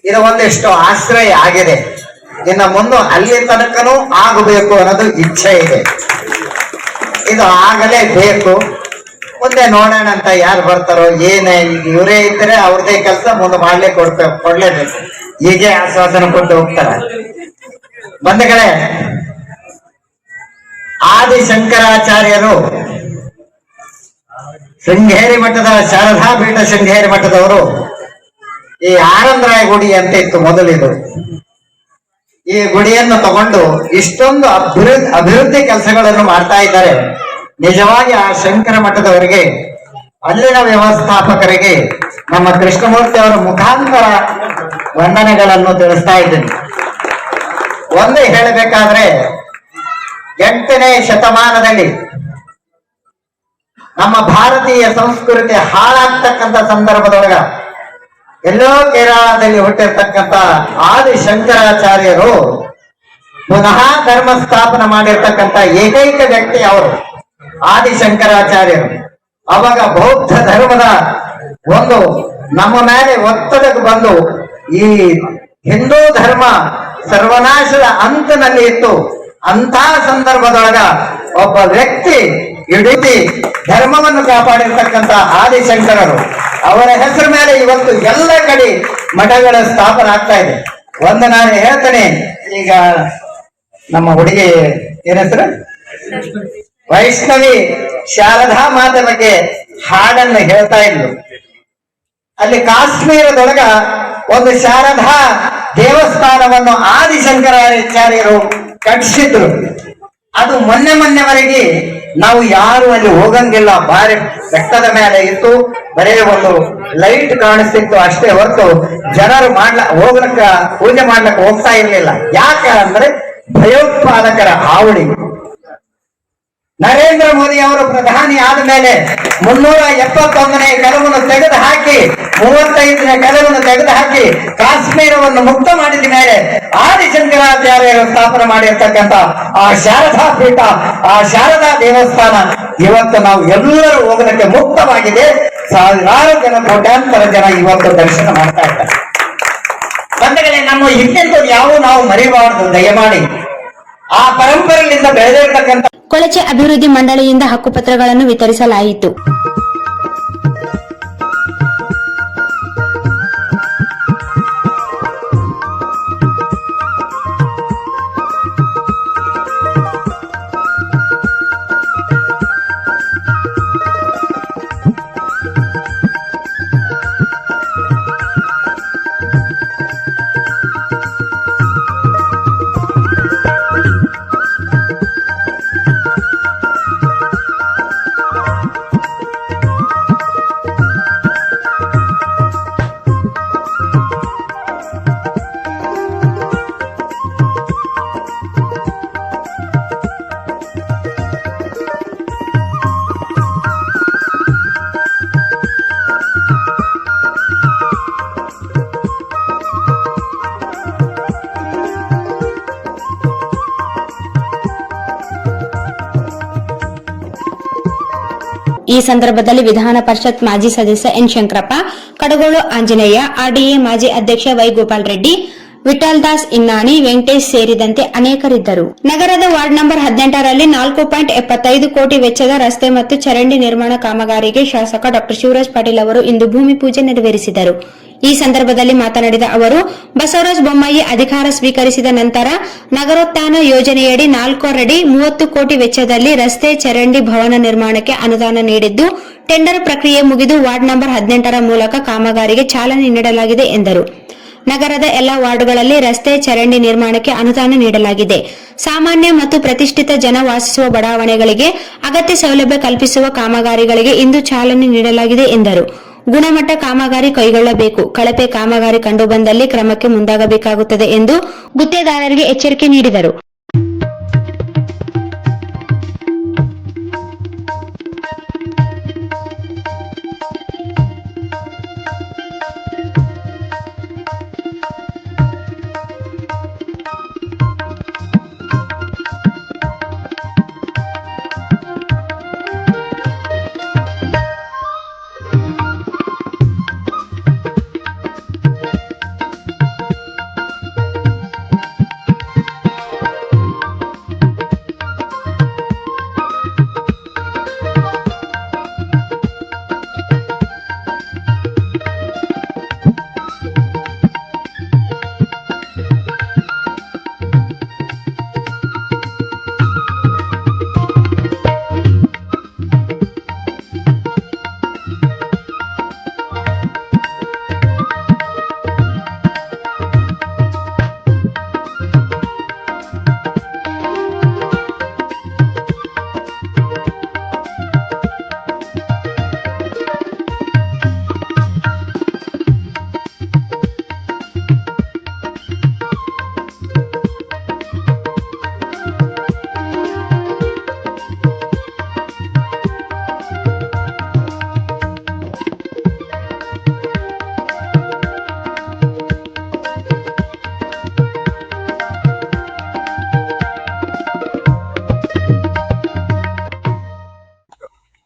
ಇದು ಒಂದಿಷ್ಟು ಆಶ್ರಯ ಆಗಿದೆ. ಇನ್ನು ಮುಂದೆ ಅಲ್ಲಿ ತನಕನೂ ಆಗಬೇಕು ಅನ್ನೋದು ಇಚ್ಛೆ ಇದೆ. ಇದು ಆಗಲೇಬೇಕು. ಮುಂದೆ ನೋಡೋಣ ಅಂತ ಯಾರು ಬರ್ತಾರೋ ಏನೇ, ಇವರೇ ಇದ್ರೆ ಅವ್ರದೇ ಕೆಲಸ ಮುಂದೆ ಕೊಡ್ಲೇಬೇಕು. ಹೀಗೆ ಆಶ್ವಾಸನೆ ಕೊಟ್ಟು ಹೋಗ್ತಾರೆ. ಬಂಧುಗಳೇ, ಆದಿಶಂಕರಾಚಾರ್ಯರು ಶೃಂಗೇರಿ ಮಠದ ಶಾರದಾ ಪೀಠ ಶೃಂಗೇರಿ ಮಠದವರು ಈ ಆನಂದರಾಯ ಗುಡಿ ಅಂತ ಇತ್ತು ಮೊದಲಿದು. ಈ ಗುಡಿಯನ್ನು ತಗೊಂಡು ಇಷ್ಟೊಂದು ಅಭಿವೃದ್ಧಿ ಕೆಲಸಗಳನ್ನು ಮಾಡ್ತಾ ಇದ್ದಾರೆ. ನಿಜವಾಗಿ ಆ ಶಂಕರ ಮಠದವರಿಗೆ, ಅಲ್ಲಿನ ವ್ಯವಸ್ಥಾಪಕರಿಗೆ ನಮ್ಮ ಕೃಷ್ಣಮೂರ್ತಿ ಅವರ ಮುಖಾಂತರ ವಂದನೆಗಳನ್ನು ತಿಳಿಸ್ತಾ ಇದ್ದೀನಿ. ಒಂದೇ ಹೇಳಬೇಕಾದ್ರೆ 8ನೇ ಶತಮಾನದಲ್ಲಿ ನಮ್ಮ ಭಾರತೀಯ ಸಂಸ್ಕೃತಿ ಹಾಳಾಗ್ತಕ್ಕಂಥ ಸಂದರ್ಭದೊಳಗ ಎಲ್ಲೋ ಕೇರಳದಲ್ಲಿ ಹುಟ್ಟಿರ್ತಕ್ಕಂಥ ಆದಿಶಂಕರಾಚಾರ್ಯರು ಪುನಃ ಧರ್ಮ ಸ್ಥಾಪನೆ ಮಾಡಿರ್ತಕ್ಕಂಥ ಏಕೈಕ ವ್ಯಕ್ತಿ ಅವರು ಆದಿಶಂಕರಾಚಾರ್ಯರು. ಅವಾಗ ಬೌದ್ಧ ಧರ್ಮದ ಒಂದು ನಮ್ಮ ಮೇಲೆ ಒತ್ತಡಕ್ಕೆ ಬಂದು ಈ ಹಿಂದೂ ಧರ್ಮ ಸರ್ವನಾಶದ ಅಂತನಲ್ಲಿ ಇತ್ತು. ಅಂತ ಸಂದರ್ಭದೊಳಗ ಒಬ್ಬ ವ್ಯಕ್ತಿ ಇಡೀ ಧರ್ಮವನ್ನು ಕಾಪಾಡಿರ್ತಕ್ಕಂಥ ಆದಿಶಂಕರರು, ಅವರ ಹೆಸರು ಮೇಲೆ ಇವತ್ತು ಎಲ್ಲ ಕಡೆ ಮಠಗಳ ಸ್ಥಾಪನೆ ಆಗ್ತಾ ಇದೆ. ಒಂದು ನಾನು ಹೇಳ್ತೇನೆ, ಈಗ ನಮ್ಮ ಹುಡುಗಿ ಏನ ಹೆಸರು ವೈಷ್ಣವಿ ಶಾರದಾ ಮಾತೆ ಬಗ್ಗೆ ಹಾಡನ್ನು ಹೇಳ್ತಾ ಇದ್ಲು. ಅಲ್ಲಿ ಕಾಶ್ಮೀರದೊಳಗ ಒಂದು ಶಾರದಾ ದೇವಸ್ಥಾನವನ್ನು ಆದಿಶಂಕರಾಚಾರ್ಯರು ಕಟ್ಟಿಸಿದ್ರು. ಅದು ಮೊನ್ನೆವರೆಗೆ ನಾವು ಯಾರು ಅಲ್ಲಿ ಹೋಗಂಗಿಲ್ಲ. ಬಾರಿ ಬೆಟ್ಟದ ಮೇಲೆ ಇತ್ತು, ಬರೇ ಒಂದು ಲೈಟ್ ಕಾಣಿಸ್ತಿತ್ತು ಅಷ್ಟೇ ಹೊರತು ಜನರು ಹೋಗ್ಲಕ್ಕ ಪೂಜೆ ಮಾಡ್ಲಕ್ಕ ಹೋಗ್ತಾ ಇರ್ಲಿಲ್ಲ. ಯಾಕೆ ಅಂದ್ರೆ ಭಯೋತ್ಪಾದಕರ ಹಾವಳಿ. ನರೇಂದ್ರ ಮೋದಿ ಅವರು ಪ್ರಧಾನಿ ಆದ ಮೇಲೆ 371ನೇ ಕಲವನ್ನು ತೆಗೆದು ಹಾಕಿ 35ನೇ ಕಲವನ್ನು ತೆಗೆದು ಹಾಕಿ ಕಾಶ್ಮೀರವನ್ನು ಮುಕ್ತ ಮಾಡಿದ ಮೇಲೆ ಆದಿಶಂಕರಾಚಾರ್ಯರು ಸ್ಥಾಪನೆ ಮಾಡಿರ್ತಕ್ಕಂಥ ಆ ಶಾರದಾ ಪೀಠ, ಆ ಶಾರದಾ ದೇವಸ್ಥಾನ ಇವತ್ತು ನಾವು ಎಲ್ಲರೂ ಹೋಗೋದಕ್ಕೆ ಮುಕ್ತವಾಗಿದೆ. ಸಾವಿರಾರು ಜನ, ಕೋಟ್ಯಾಂತರ ಜನ ಇವತ್ತು ದರ್ಶನ ಮಾಡ್ತಾ ಇದ್ದಾರೆ. ಬಂಧುಗಳೇ, ನಮ್ಮ ಹಿಂದೆಂದೂ ಯಾವ ನಾವು ಮರಿಬಾರದು. ದಯಮಾಡಿ ಆ ಪರಂಪರೆಯಿಂದ ಬೆಳೆದಿರ್ತಕ್ಕಂಥ ಕೊಳಚೆ ಅಭಿವೃದ್ಧಿ ಮಂಡಳಿಯಿಂದ ಹಕ್ಕುಪತ್ರಗಳನ್ನು ವಿತರಿಸಲಾಯಿತು. ಈ ಸಂದರ್ಭದಲ್ಲಿ ವಿಧಾನ ಪರಿಷತ್ ಮಾಜಿ ಸದಸ್ಯ ಎನ್ ಶಂಕರಪ್ಪ, ಕಡಗೋಳು ಆಂಜನೇಯ, ಆರ್ಡಿಎ ಮಾಜಿ ಅಧ್ಯಕ್ಷ ವೈ ಗೋಪಾಲ್ ರೆಡ್ಡಿ, ವಿಠಲ್ ದಾಸ್ ಇನ್ನಾಣಿ, ವೆಂಕಟೇಶ್ ಸೇರಿದಂತೆ ಅನೇಕರಿದ್ದರು. ನಗರದ ವಾರ್ಡ್ ನಂಬರ್ 18ರಲ್ಲಿ 4.75 ಕೋಟಿ ವೆಚ್ಚದ ರಸ್ತೆ ಮತ್ತು ಚರಂಡಿ ನಿರ್ಮಾಣ ಕಾಮಗಾರಿಗೆ ಶಾಸಕ ಡಾ ಶಿವರಾಜ್ ಪಾಟೀಲ್ ಅವರು ಇಂದು ಭೂಮಿ ಪೂಜೆ ನೆರವೇರಿಸಿದರು. ಈ ಸಂದರ್ಭದಲ್ಲಿ ಮಾತನಾಡಿದ ಅವರು, ಬಸವರಾಜ ಬೊಮ್ಮಾಯಿ ಅಧಿಕಾರ ಸ್ವೀಕರಿಸಿದ ನಂತರ ನಗರೋತ್ಥಾನ ಯೋಜನೆಯಡಿ 4 ಅಡಿ 30 ಕೋಟಿ ವೆಚ್ಚದಲ್ಲಿ ರಸ್ತೆ, ಚರಂಡಿ, ಭವನ ನಿರ್ಮಾಣಕ್ಕೆ ಅನುದಾನ ನೀಡಿದ್ದು, ಟೆಂಡರ್ ಪ್ರಕ್ರಿಯೆ ಮುಗಿದು ವಾರ್ಡ್ ನಂಬರ್ 18ರ ಮೂಲಕ ಕಾಮಗಾರಿಗೆ ಚಾಲನೆ ನೀಡಲಾಗಿದೆ ಎಂದರು. ನಗರದ ಎಲ್ಲ ವಾರ್ಡ್ಗಳಲ್ಲಿ ರಸ್ತೆ, ಚರಂಡಿ ನಿರ್ಮಾಣಕ್ಕೆ ಅನುದಾನ ನೀಡಲಾಗಿದೆ. ಸಾಮಾನ್ಯ ಮತ್ತು ಪ್ರತಿಷ್ಠಿತ ಜನ ವಾಸಿಸುವ ಬಡಾವಣೆಗಳಿಗೆ ಅಗತ್ಯ ಸೌಲಭ್ಯ ಕಲ್ಪಿಸುವ ಕಾಮಗಾರಿಗಳಿಗೆ ಇಂದು ಚಾಲನೆ ನೀಡಲಾಗಿದೆ ಎಂದರು. ಗುಣಮಟ್ಟ ಕಾಮಗಾರಿ ಕೈಗೊಳ್ಳಬೇಕು. ಕಳಪೆ ಕಾಮಗಾರಿ ಕಂಡುಬಂದಲ್ಲಿ ಕ್ರಮಕ್ಕೆ ಮುಂದಾಗಬೇಕಾಗುತ್ತದೆ ಎಂದು ಗುತ್ತೇದಾರರಿಗೆ ಎಚ್ಚರಿಕೆ ನೀಡಿದರು.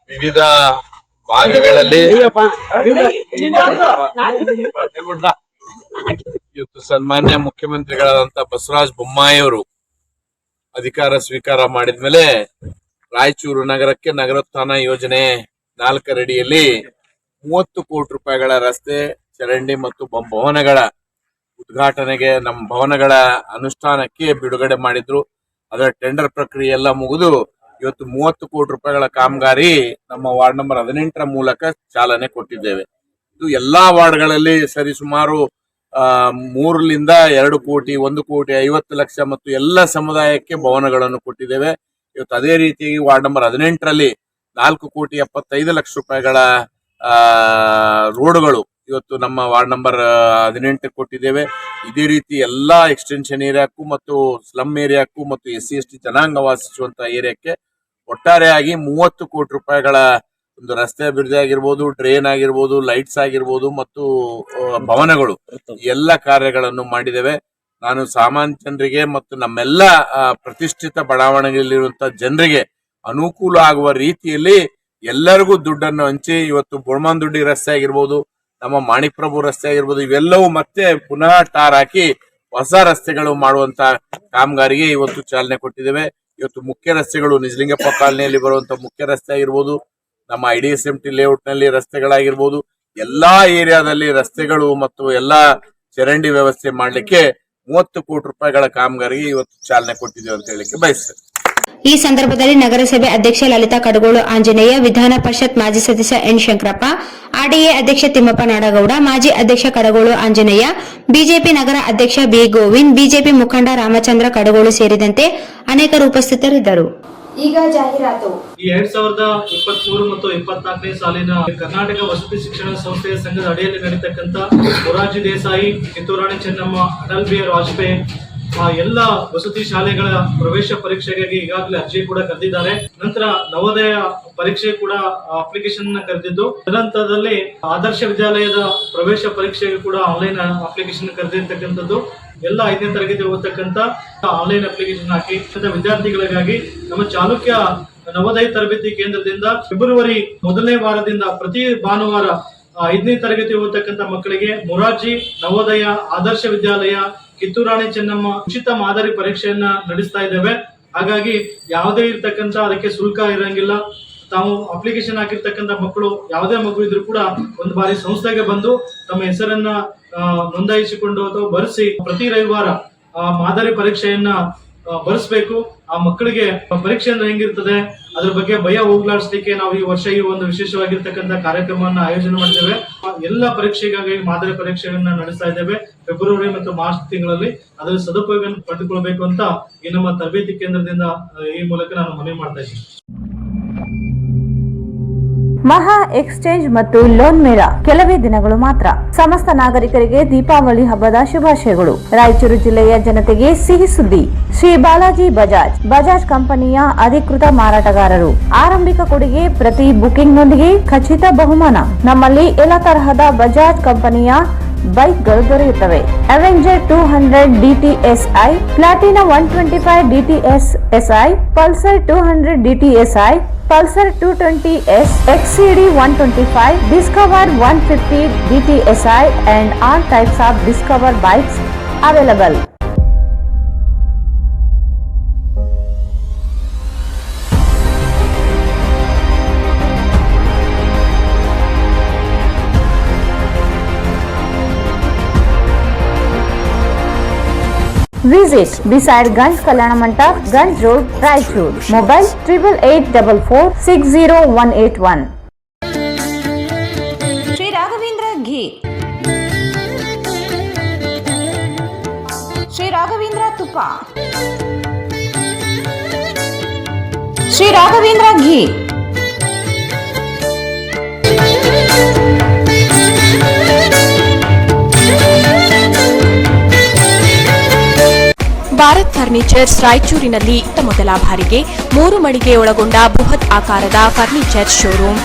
ವಿವಿಧ ಭಾಗಗಳಲ್ಲಿ ಇವತ್ತು ಸನ್ಮಾನ್ಯ ಮುಖ್ಯಮಂತ್ರಿಗಳಾದಂತ ಬಸವರಾಜ ಬೊಮ್ಮಾಯಿ ಅವರು ಅಧಿಕಾರ ಸ್ವೀಕಾರ ಮಾಡಿದ್ಮೇಲೆ ರಾಯಚೂರು ನಗರಕ್ಕೆ ನಗರೋತ್ಥಾನ ಯೋಜನೆ 4 ಅಡಿಯಲ್ಲಿ 30 ಕೋಟಿ ರೂಪಾಯಿಗಳ ರಸ್ತೆ, ಚರಂಡಿ ಮತ್ತು ಭವನಗಳ ಉದ್ಘಾಟನೆಗೆ, ನಮ್ಮ ಭವನಗಳ ಅನುಷ್ಠಾನಕ್ಕೆ ಬಿಡುಗಡೆ ಮಾಡಿದ್ರು. ಅದರ ಟೆಂಡರ್ ಪ್ರಕ್ರಿಯೆ ಎಲ್ಲ ಮುಗಿದು ಇವತ್ತು 30 ಕೋಟಿ ರೂಪಾಯಿಗಳ ಕಾಮಗಾರಿ ನಮ್ಮ ವಾರ್ಡ್ ನಂಬರ್ 18ರ ಮೂಲಕ ಚಾಲನೆ ಕೊಟ್ಟಿದ್ದೇವೆ. ಇದು ಎಲ್ಲಾ ವಾರ್ಡ್ಗಳಲ್ಲಿ ಸರಿಸುಮಾರು 3ರಿಂದ 2 ಕೋಟಿ, 1 ಕೋಟಿ 50 ಲಕ್ಷ ಮತ್ತು ಎಲ್ಲ ಸಮುದಾಯಕ್ಕೆ ಭವನಗಳನ್ನು ಕೊಟ್ಟಿದ್ದೇವೆ. ಇವತ್ತು ಅದೇ ರೀತಿಯಾಗಿ ವಾರ್ಡ್ ನಂಬರ್ 18ರಲ್ಲಿ 4 ಕೋಟಿ 75 ಲಕ್ಷ ರೂಪಾಯಿಗಳ ರೋಡ್ಗಳು ಇವತ್ತು ನಮ್ಮ ವಾರ್ಡ್ ನಂಬರ್ 18 ಕೊಟ್ಟಿದ್ದೇವೆ. ಇದೇ ರೀತಿ ಎಲ್ಲಾ ಎಕ್ಸ್ಟೆನ್ಷನ್ ಏರಿಯಾಕ್ಕೂ ಮತ್ತು ಸ್ಲಮ್ ಏರಿಯಾಕ್ಕೂ ಮತ್ತು SC/ST ಜನಾಂಗ ವಾಸಿಸುವಂತ ಏರಿಯಾಕ್ಕೆ ಒಟ್ಟಾರೆಯಾಗಿ 30 ಕೋಟಿ ರೂಪಾಯಿಗಳ ಒಂದು ರಸ್ತೆ ಅಭಿವೃದ್ಧಿ ಆಗಿರ್ಬೋದು, ಡ್ರೈನ್ ಆಗಿರ್ಬೋದು, ಲೈಟ್ಸ್ ಆಗಿರ್ಬೋದು ಮತ್ತು ಭವನಗಳು ಎಲ್ಲ ಕಾರ್ಯಗಳನ್ನು ಮಾಡಿದ್ದೇವೆ. ನಾನು ಸಾಮಾನ್ಯ ಜನರಿಗೆ ಮತ್ತು ನಮ್ಮೆಲ್ಲ ಪ್ರತಿಷ್ಠಿತ ಬಡಾವಣೆಗಳಲ್ಲಿರುವಂತಹ ಜನರಿಗೆ ಅನುಕೂಲ ಆಗುವ ರೀತಿಯಲ್ಲಿ ಎಲ್ಲರಿಗೂ ದುಡ್ಡನ್ನು ಹಂಚಿ ಇವತ್ತು ಬೊಳ್ಮಾನ್ದುಡ್ಡಿ ರಸ್ತೆ ಆಗಿರ್ಬೋದು, ನಮ್ಮ ಮಾಣಿಪ್ರಭು ರಸ್ತೆ ಆಗಿರ್ಬೋದು, ಇವೆಲ್ಲವೂ ಮತ್ತೆ ಪುನಃ ಟಾರ್ ಹಾಕಿ ಹೊಸ ರಸ್ತೆಗಳು ಮಾಡುವಂತ ಕಾಮಗಾರಿಗೆ ಇವತ್ತು ಚಾಲನೆ ಕೊಟ್ಟಿದ್ದೇವೆ. ಇವತ್ತು ಮುಖ್ಯ ರಸ್ತೆಗಳು ನಿಜಲಿಂಗಪ್ಪ ಕಾಲನಿಯಲ್ಲಿ ಬರುವಂತ ಮುಖ್ಯ ರಸ್ತೆ ಆಗಿರ್ಬೋದು, ನಮ್ಮ IDSMT ಲೇಔಟ್ ನಲ್ಲಿ ರಸ್ತೆಗಳಾಗಿರ್ಬೋದು, ಎಲ್ಲಾ ಏರಿಯಾದಲ್ಲಿ ರಸ್ತೆಗಳು ಮತ್ತು ಎಲ್ಲಾ ಚರಂಡಿ ವ್ಯವಸ್ಥೆ ಮಾಡ್ಲಿಕ್ಕೆ 30 ಕೋಟಿ ರೂಪಾಯಿಗಳ ಕಾಮಗಾರಿಗೆ ಇವತ್ತು ಚಾಲನೆ ಕೊಟ್ಟಿದ್ದೇವೆ ಅಂತ ಹೇಳಿಕ್ಕೆ ಬಯಸ್ತೇನೆ. ಈ ಸಂದರ್ಭದಲ್ಲಿ ನಗರಸಭೆ ಅಧ್ಯಕ್ಷ ಲಲಿತಾ ಕಡಗೋಳು ಆಂಜನೇಯ, ವಿಧಾನ ಪರಿಷತ್ ಮಾಜಿ ಸದಸ್ಯ ಎನ್ ಶಂಕರಪ್ಪ, RDA ಅಧ್ಯಕ್ಷ ತಿಮ್ಮಪ್ಪ ನಾಡಗೌಡ, ಮಾಜಿ ಅಧ್ಯಕ್ಷ ಕಡಗೋಳು ಆಂಜನೇಯ, ಬಿಜೆಪಿ ನಗರ ಅಧ್ಯಕ್ಷ ಬಿ ಗೋವಿಂದ್, ಬಿಜೆಪಿ ಮುಖಂಡ ರಾಮಚಂದ್ರ ಕಡಗೋಳು ಸೇರಿದಂತೆ ಅನೇಕರು ಉಪಸ್ಥಿತರಿದ್ದರು. ಈಗ ಜಾಹೀರಾತು. ಈ 2023 ಮತ್ತು 24ನೇ ಸಾಲಿನ ಕರ್ನಾಟಕ ವಸತಿ ಶಿಕ್ಷಣ ಸಂಸ್ಥೆಯ ಸಂಘದ ಅಡಿಯಲ್ಲಿ ನಡೀತಕ್ಕಂಥ ಮೊರಾರ್ಜಿ ದೇಸಾಯಿ, ಕಿತ್ತೂರಾಣಿ ಚೆನ್ನಮ್ಮ, ಅಟಲ್ ಬಿಹಾರಿ ವಾಜಪೇಯಿ ಎಲ್ಲ ವಸತಿ ಶಾಲೆಗಳ ಪ್ರವೇಶ ಪರೀಕ್ಷೆಗಾಗಿ ಈಗಾಗಲೇ ಅರ್ಜಿ ಕೂಡ ಕರೆದಿದ್ದಾರೆ. ನಂತರ ನವೋದಯ ಪರೀಕ್ಷೆ ಕೂಡ ಅಪ್ಲಿಕೇಶನ್ ಕರೆದಿದ್ದು, ತದನಂತರದಲ್ಲಿ ಆದರ್ಶ ವಿದ್ಯಾಲಯದ ಪ್ರವೇಶ ಪರೀಕ್ಷೆಗೆ ಕೂಡ ಆನ್ಲೈನ್ ಅಪ್ಲಿಕೇಶನ್ ಕರೆದಿರ್ತಕ್ಕಂಥದ್ದು. ಎಲ್ಲ 5ನೇ ತರಗತಿ ಓದತಕ್ಕಂತ ಆನ್ಲೈನ್ ಅಪ್ಲಿಕೇಶನ್ ಹಾಕಿ ವಿದ್ಯಾರ್ಥಿಗಳಿಗಾಗಿ ನಮ್ಮ ಚಾಲುಕ್ಯ ನವೋದಯ ತರಬೇತಿ ಕೇಂದ್ರದಿಂದ ಫೆಬ್ರವರಿ 1ನೇ ವಾರದಿಂದ ಪ್ರತಿ ಭಾನುವಾರ 5ನೇ ತರಗತಿ ಓದತಕ್ಕಂತ ಮಕ್ಕಳಿಗೆ ಮೊರಾರ್ಜಿ ನವೋದಯ ಆದರ್ಶ ವಿದ್ಯಾಲಯ ಕಿತ್ತೂರಾಣಿ ಚೆನ್ನಮ್ಮ ಉಚಿತ ಮಾದರಿ ಪರೀಕ್ಷೆಯನ್ನ ನಡೆಸ್ತಾ ಇದ್ದೇವೆ. ಹಾಗಾಗಿ ಯಾವುದೇ ಇರ್ತಕ್ಕಂಥ ಅದಕ್ಕೆ ಶುಲ್ಕ ಇರಂಗಿಲ್ಲ. ತಾವು ಅಪ್ಲಿಕೇಶನ್ ಹಾಕಿರ್ತಕ್ಕಂಥ ಮಕ್ಕಳು ಯಾವುದೇ ಮಗು ಇದ್ರೂ ಕೂಡ ಒಂದು ಬಾರಿ ಸಂಸ್ಥೆಗೆ ಬಂದು ತಮ್ಮ ಹೆಸರನ್ನ ನೋಂದಾಯಿಸಿಕೊಂಡು ಅಥವಾ ಬರೆಸಿ ಪ್ರತಿ ರವಿವಾರ ಮಾದರಿ ಪರೀಕ್ಷೆಯನ್ನ ಬರೆಸಬೇಕು. ಆ ಮಕ್ಕಳಿಗೆ ಪರೀಕ್ಷೆ ಅಂದ್ರೆ ಹೆಂಗಿರ್ತದೆ ಅದ್ರ ಬಗ್ಗೆ ಭಯ ಹೋಗ್ಲಾಡಿಸ್ಲಿಕ್ಕೆ ನಾವು ಈ ವರ್ಷ ಈ ಒಂದು ವಿಶೇಷವಾಗಿರ್ತಕ್ಕಂಥ ಕಾರ್ಯಕ್ರಮವನ್ನ ಆಯೋಜನೆ ಮಾಡಿದ್ದೇವೆ. ಎಲ್ಲ ಪರೀಕ್ಷೆಗಾಗಿ ಮಾದರಿ ಪರೀಕ್ಷೆಯನ್ನ ನಡೆಸ್ತಾ ಇದ್ದೇವೆ. ಫೆಬ್ರವರಿ ಮತ್ತು ಮಾರ್ಚ್ ತಿಂಗಳಲ್ಲಿ ಅದರ ಸದುಪಯೋಗ ಪಡೆದುಕೊಳ್ಬೇಕು ಅಂತ ಈ ನಮ್ಮ ತರಬೇತಿ ಕೇಂದ್ರದಿಂದ ಈ ಮೂಲಕ ನಾನು ಮನವಿ ಮಾಡ್ತಾ ಇದ್ದೀನಿ. ಮಹಾ ಎಕ್ಸ್ಚೇಂಜ್ ಮತ್ತು ಲೋನ್ ಮೇಳ ಕೆಲವೇ ದಿನಗಳು ಮಾತ್ರ. ಸಮಸ್ತ ನಾಗರಿಕರಿಗೆ ದೀಪಾವಳಿ ಹಬ್ಬದ ಶುಭಾಶಯಗಳು. ರಾಯಚೂರು ಜಿಲ್ಲೆಯ ಜನತೆಗೆ ಸಿಹಿ ಸುದ್ದಿ. ಶ್ರೀ ಬಾಲಾಜಿ ಬಜಾಜ್ ಕಂಪನಿಯ ಅಧಿಕೃತ ಮಾರಾಟಗಾರರು. ಆರಂಭಿಕ ಕೊಡುಗೆ ಪ್ರತಿ ಬುಕಿಂಗ್ ನೊಂದಿಗೆ ಖಚಿತ ಬಹುಮಾನ. ನಮ್ಮಲ್ಲಿ ಎಲ್ಲ ತರಹದ ಬಜಾಜ್ ಕಂಪನಿಯ ಬೈಕ್ಗಳು ದೊರೆಯುತ್ತವೆ. Avenger 200 DTSI, Platina 125 DTSI, Pulsar 200 DTSI, Pulsar 220S, XCD 125, Discover 150 DTSI and all types of Discover bikes available. Visit beside Ganj Kalyana Mandap, Ganj Road, Raichur. Mobile 8844600181. Sri Raghavendra Ghee, Sri Raghavendra Tupa, Sri Raghavendra Ghee. Bharat furnitures ರಾಯಚೂರಿನಲ್ಲಿ ಮೊದಲ ಬಾರಿಗೆ 3 ಮಳಿಗೆ ಒಳಗೊಂಡ ಬೃಹತ್ ಆಕಾರದ furniture showroom.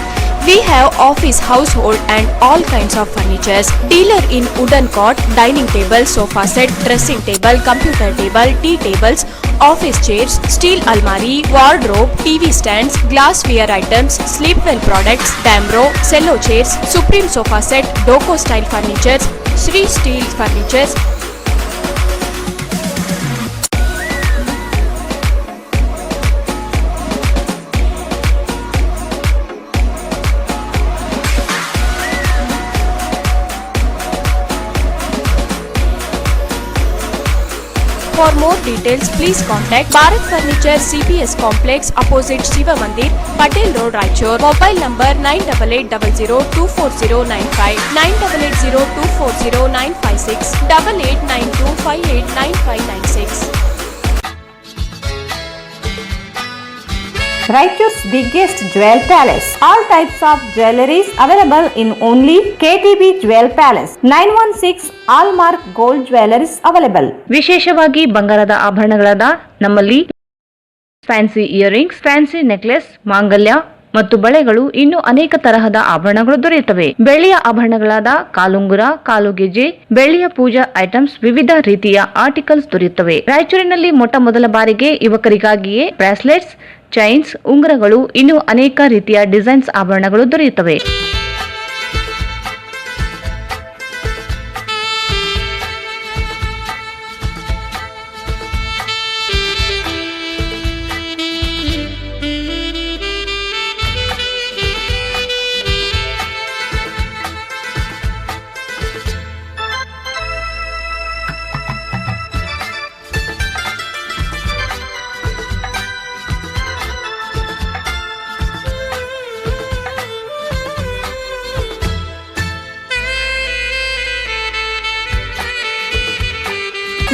We have office, household and all kinds of furnitures. Dealer in wooden cot, dining table, sofa set, dressing table, computer table, tea tables, office chairs, steel almari, wardrobe, TV stands, glassware items, sleepwell products, Damro, cello chairs, Supreme sofa set, Doco style furnitures, Sri Steel furnitures. For more details, please contact Bharat Furniture CPS Complex opposite Shiva Mandir, Patel Road, Raichur. Mobile number 9880240959, 9880240956, 8892589596. Raichur's biggest jewel palace. All types of jewelries available in only KTB Jewel Palace. 916 Allmark Gold Jewelries available. ವಿಶೇಷವಾಗಿ ಬಂಗಾರದ ಆಭರಣಗಳಾದ ನಮ್ಮಲ್ಲಿ fancy earrings, fancy necklace, ಮಾಂಗಲ್ಯ ಮತ್ತು ಬಳೆಗಳು ಇನ್ನೂ ಅನೇಕ ತರಹದ ಆಭರಣಗಳು ದೊರೆಯುತ್ತವೆ. ಬೆಳ್ಳಿಯ ಆಭರಣಗಳಾದ ಕಾಲುಂಗುರ, ಕಾಲುಗೆಜೆ, ಬೆಳ್ಳಿಯ ಪೂಜಾ ಐಟಮ್ಸ್, ವಿವಿಧ ರೀತಿಯ ಆರ್ಟಿಕಲ್ಸ್ ದೊರೆಯುತ್ತವೆ. ರಾಯಚೂರಿನಲ್ಲಿ ಮೊದಲ ಬಾರಿಗೆ ಯುವಕರಿಗಾಗಿಯೇ ಬ್ರಾಸ್ಲೆಟ್ಸ್, ಚೈನ್ಸ್, ಉಂಗುರಗಳು, ಇನ್ನೂ ಅನೇಕ ರೀತಿಯ ಡಿಸೈನ್ಸ್ ಆಭರಣಗಳು ದೊರೆಯುತ್ತವೆ.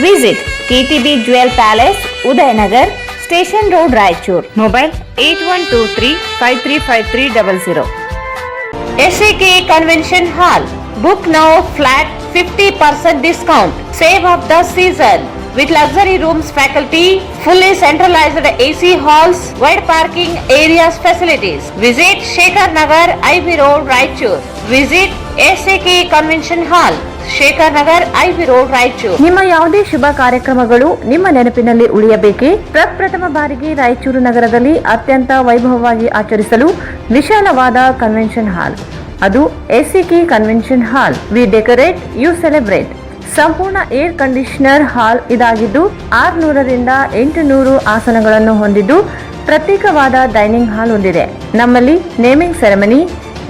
Visit KTB Jewel Palace, Udayanagar, Station Road, Raichur. Mobile 8123535300. SAK Convention Hall. Book now flat 50% discount. Save of the season. With luxury rooms, faculty, fully centralized AC halls, wide parking areas facilities. Visit Shekhar Nagar, IB Road, Raichur. Visit SAK Convention Hall, Shekhar Nagar, IB road, Raichur. ನಿಮ್ಮ ಯಾವುದೇ ಶುಭ ಕಾರ್ಯಕ್ರಮಗಳು ನಿಮ್ಮ ನೆನಪಿನಲ್ಲಿ ಉಳಿಯಬೇಕೇ? ಪ್ರಪ್ರಥಮ ಬಾರಿಗೆ ರಾಯಚೂರು ನಗರದಲ್ಲಿ ಅತ್ಯಂತ ವೈಭವವಾಗಿ ಆಚರಿಸಲು ವಿಶಾಲವಾದ ಕನ್ವೆನ್ಷನ್ ಹಾಲ್, ಅದು SAK convention hall. We decorate, you celebrate. ಸಂಪೂರ್ಣ ಏರ್ ಕಂಡೀಷನರ್ ಹಾಲ್ ಇದಾಗಿದ್ದು 600ರಿಂದ 800 ಆಸನಗಳನ್ನು ಹೊಂದಿದ್ದು ಪ್ರತ್ಯೇಕವಾದ ಡೈನಿಂಗ್ ಹಾಲ್ ಹೊಂದಿದೆ. ನಮ್ಮಲ್ಲಿ naming ceremony,